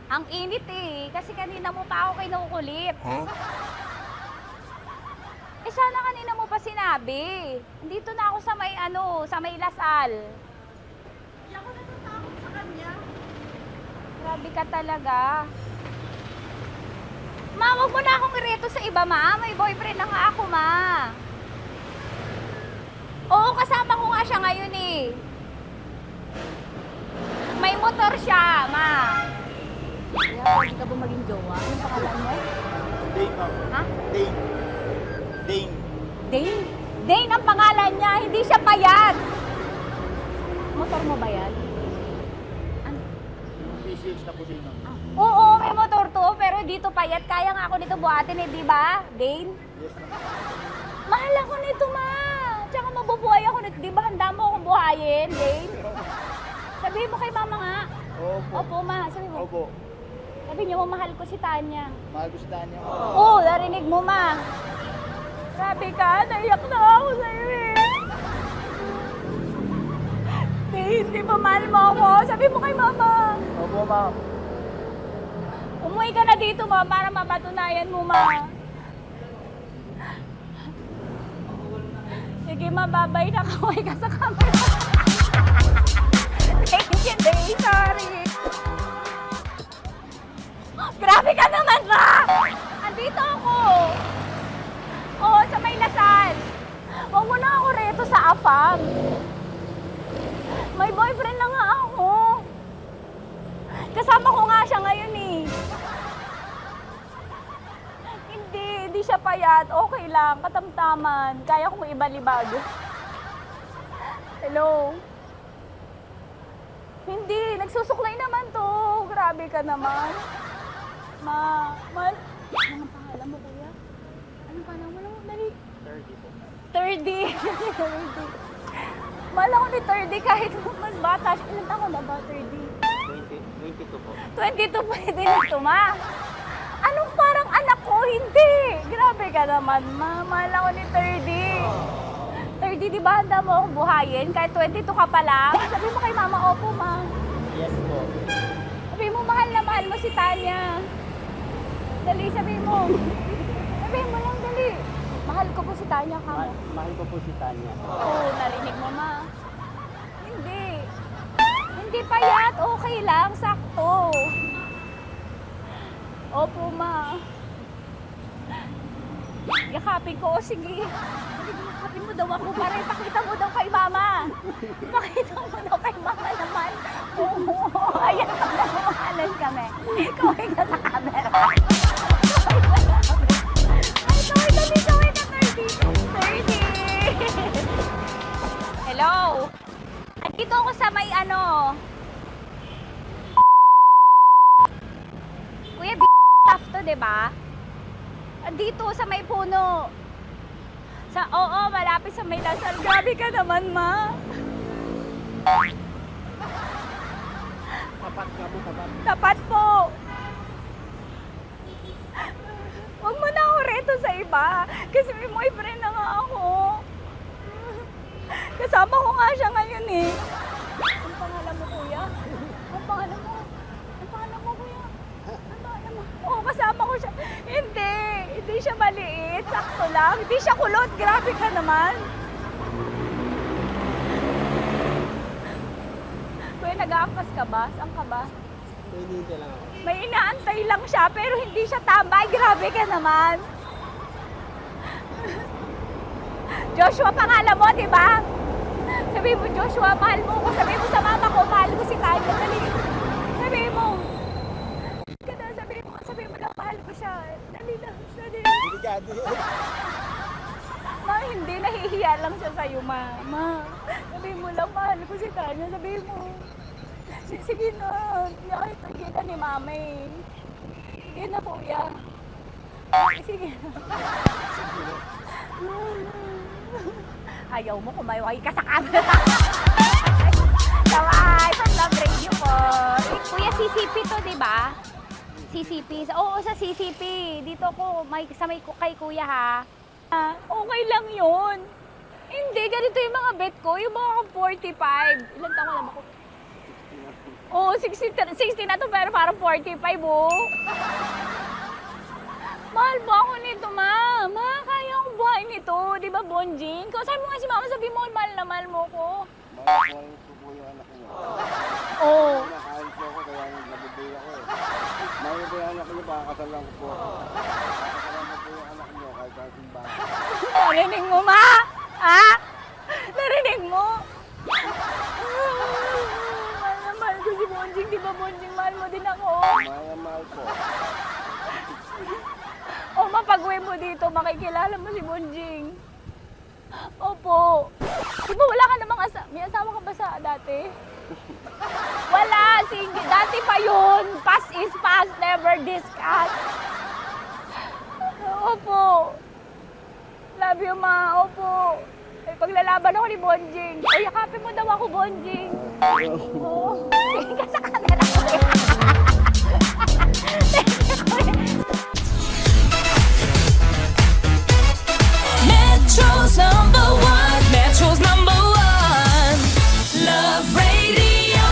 Ang init eh, kasi kanina mo pa ako kinukulit. Eh sana kanina mo pa sinabi. Dito na ako sa may sa may Lasal. Hindi ako natatakot sa kanya. Grabe ka talaga. Ma, wag mo na akong ireto sa iba, ma. May boyfriend na nga ako, ma. Oo, kasama ko nga siya ngayon eh. May motor siya, ma. Kaya, pwede ka ba maging jowa? Anong pangalan mo? Dane, ma'am. Ha? Dane. Dane. Dane? Dane ang pangalan niya, hindi siya payat. Motor mo ba yan? PCX na po din, ma'am. Oo, may motor to, pero dito payat. Kaya nga ako nito buhatin eh, di ba? Dane? Yes, ma'am. Mahal ako nito, ma. Tsaka mabubuhay ako nito. Di ba handa mo akong buhayin, Dane? Sabihin mo kay mama nga. Opo. Opo, ma. Sabi mo. Opo. Sabi niyo, mahal ko si Tanya. Mahal ko si Tanya. Oo, narinig mo, ma. Grabe ka, naiyak na ako sa'yo eh. Hindi ba mahal mo ako? Sabi mo kay mama. Opo, ma'am. Umuwi ka na dito, ma, para mapatunayan mo, ma. Sige, ma, babay na. Kaway ka sa camera. Thank you, Day. Sorry. Grabe ka naman, ma! Andito ako. Oo, sa may Lasal. Huwag mo na ako reto sa afam. May boyfriend na nga ako. Kasama ko nga siya ngayon eh. Hindi siya payat. Okay lang, katamtaman. Kaya kong ibalibag. Hello? Hindi, nagsusuklay naman to. Grabe ka naman. Anong pangalan mo, kuya? Anong pangalan mo? Dali. 30 po. 30. 30. Mahal ako ni 30 kahit mas bata siya. Ilan taon na ba, 30? 22 po. 22 pwede na ito, ma. Anong parang anak ko? Hindi. Grabe ka naman, ma. Mahal ako ni 30. 30, di ba handa mo akong buhayin? Kahit 22 ka pa lang. Sabi mo kay mama, opo, ma. Yes po. Sabi mo, mahal na mahal mo si Tanya. Dali, sabi mo. Sabihin mo lang, dali. Mahal ko po si Tanya, kamo. Mahal ko po si Tanya. Oo, narinig mo, ma. Hindi. Hindi payat. Okay lang. Sakto. Opo, ma. Yakapin ko. O, sige. Yakapin mo daw ako para ipakita mo daw kay mama. Ipakita mo daw kay mama naman. Oo. Ayan, nagmamahalan kami. Kawin ka sa camera. Ay, kawin ka 30. Hello? Andito ako sa may ano. Kuya, tough to, diba? Andito sa may puno. Oo, malapit sa may Lasal. Grabe ka naman, ma. Tapat ka mo, tapat. Tapat po. Huwag mo na ako reto sa iba. Kasi may boyfriend na nga ako. Kasama ko nga siya ngayon eh. Ang pangalan mo, kuya? Ang pangalan mo? Ang pangalan mo, kuya? Ang pangalan mo? Oo, kasama ko siya. Hindi. Hindi siya maliit. Sakto lang. Hindi siya kulot. Grabe ka naman. Kuya, nag-aampas ka ba? Saan ka ba? Hindi lang ako. May inaantay lang siya, pero hindi siya tambay. Grabe ka naman. Joshua, pangalan mo, di ba? Sabi mo, Joshua, mahal mo ko. Sabi mo sa mama ko, mahal ko si Tanya. Dali. Sabi mo. Sabi mo lang, mahal ko siya. Dali lang. Dali. Delikado yun. Ma, hindi. Nahihiya lang siya sa'yo, ma. Sabi mo lang, mahal ko si Tanya. Sabi mo. Sige na. Nakita ni mama eh. Sige na, kuya. Sige na. Ayaw mo, kumayaway ka sa camera. Kawai, from Love Radio po. Kuya, CCP to, di ba? CCP. Oo, sa CCP. Dito ko, kay kuya ha. Okay lang yun. Hindi, ganito yung mga bet ko. Yung mga 45. Ilan taon alam ako? Oo, 60 na to, pero parang 45, oh. Mahal mo ako nito, ma. Ma, kaya akong buhay nito. Di ba, Bonjing? Sabi mo nga si mama, sabi mo, mahal na mahal mo ko. Mahal ko po yung anak niyo. Oo. Nakahal po ako, kaya nabibigay ako eh. Mahal ko yung anak niyo, pakakasal lang ko po. Pakakasal lang po yung anak niyo, kahit sa simbahan. Narinig mo, ma? Ha? Narinig mo? Mahal ko si Bonjing. Di ba, Bonjing, mahal mo din ako? Mahal po. O, mapag-uwi mo dito, makikilala mo si Bonjing. Opo. Di ba wala ka namang may asawa ka ba sa dati? Wala, sige. Dati pa yun. Past is past, never discuss. Opo. Love you, ma. Opo. Ay, paglalaban ako ni Bonjing. O, yakapin mo daw ako, Bonjing. Oo. Tingin ka sa camera ko. Metro's number one. Metro's number one. Love Radio.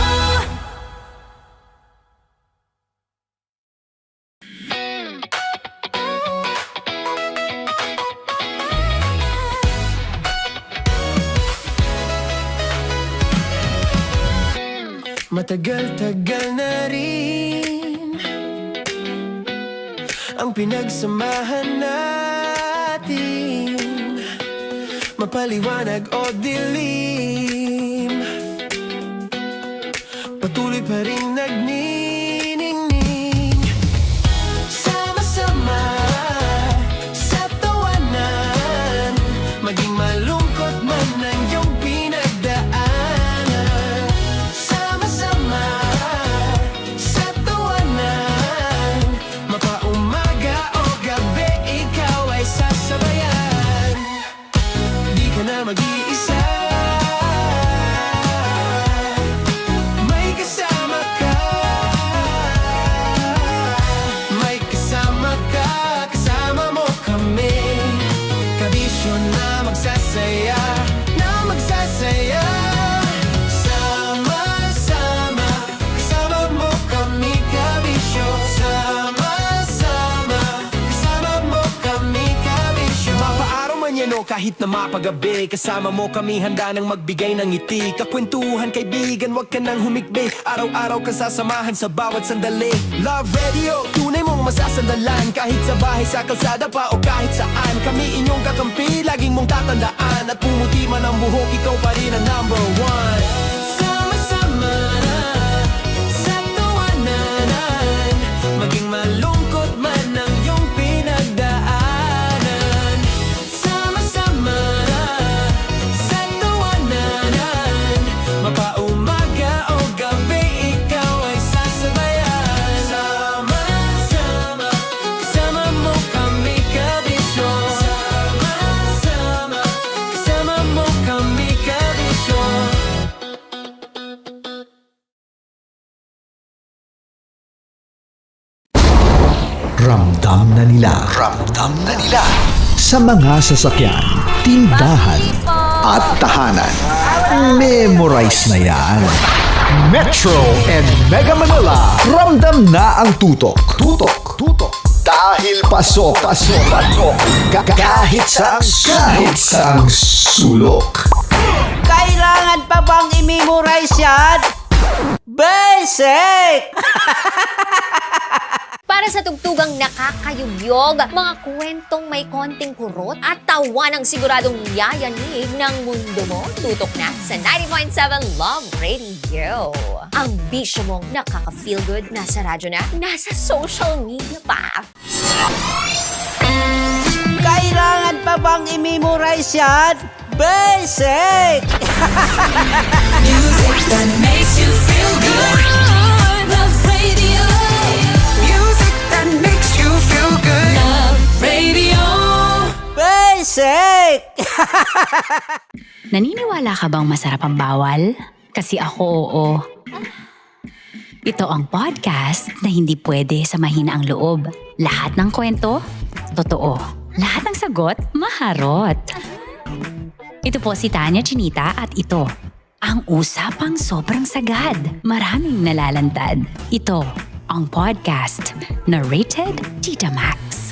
Matagal-tagal na rin ang pinagsamahan natin, mapaliwanag o dilim, patuloy pa rin nagniningning. Sama-sama sa tawanan, maging malungkot man ang iyong pinagdaanan. Sama-sama sa tawanan, mapaumaga o gabi, ikaw ay sasabayan. Di ka na mag-iisa, may kasama ka. kahit na mapagabi. Kasama mo kami handa nang magbigay ng ngiti. Kakwentuhan kaibigan, wag ka nang humikbi. Araw-araw kasasamahan sa bawat sandali. Love Radio, tunay mong masasandalan. Kahit sa bahay, sa kalsada pa o kahit saan. Kami inyong kakampi, laging mong tatandaan. At pumuti man ang buhok, ikaw pa rin ang number one. Sama-sama na sa tawanan, maging malungkot man ang iyong pinagdaanan. Sama-sama na sa tawanan, mapaumaga o gabi, ikaw ay sasabayan. Sama-sama, kasama mo kami kabisyo. Sama-sama, kasama mo kami kabisyo. Ramdam na nila sa mga sasakyan, tindahan at tahanan. Memorize na yan. Metro and Mega Manila, ramdam na ang tutok. Dahil pasok. Kahit saang sulok. Kailangan pa bang i-memorize yan? Basic! Para sa tugtugang nakakayugyog, mga kwentong may konting kurot at tawa ng siguradong yayanig ng mundo mo, tutok na sa 90.7 Love Radio. Ang bisyo mong nakaka-feel good, nasa radyo na, nasa social media pa. Kailangan pa bang i-memorize yan? Basic! Music that makes you feel good. Love Radio. Music that makes you feel good. Love Radio. Basic! Naniniwala ka bang masarap ang bawal? Kasi ako oo. Ito ang podcast na hindi pwede sa mahina ang loob. Lahat ng kwento, totoo. Lahat ng sagot, maharot. Ito po si Tanya Chinita at ito, ang usapang sobrang sagad. Maraming nalalantad. Ito, ang podcast na rated Tita Max.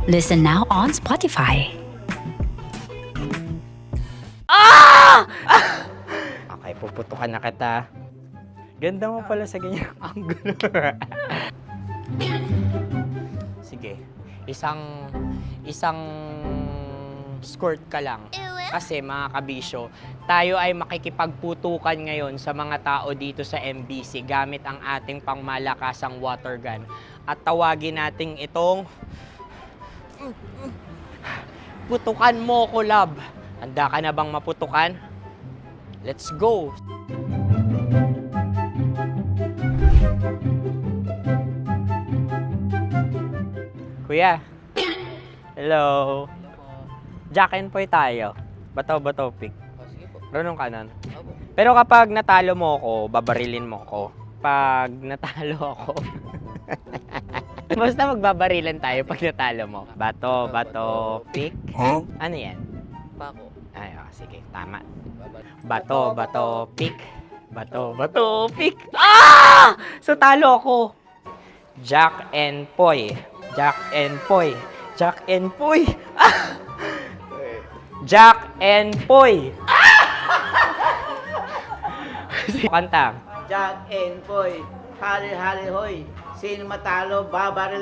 Listen now on Spotify. Okay, puputukan na kita. Ganda mo pala sa ganyang angulo. Sige, isang skirt ka lang. Kasi mga kabisyo, tayo ay makikipagputukan ngayon sa mga tao dito sa MBC gamit ang ating pangmalakasang water gun. At tawagin natin itong putukan mo ko, love. Handa ka na bang maputukan? Let's go! Kuya. Hello. Jack and Poy tayo. Bato-bato pick. Runong ka nun. Pero kapag natalo mo ako, babarilin mo ako. Pag natalo ako, basta magbabarilan tayo pag natalo mo. Bato, pick. Huh? Ano yan? Bako. Ay, sige, tama. Bato, pick. Bato, pick. Ah! So, talo ako. Jack and Poy. Jack and Poy. Jack and Poy. Ah! Jack and Poy. Kanta. Jack and Poy, hali-hali hoy. Sino matalo, babaril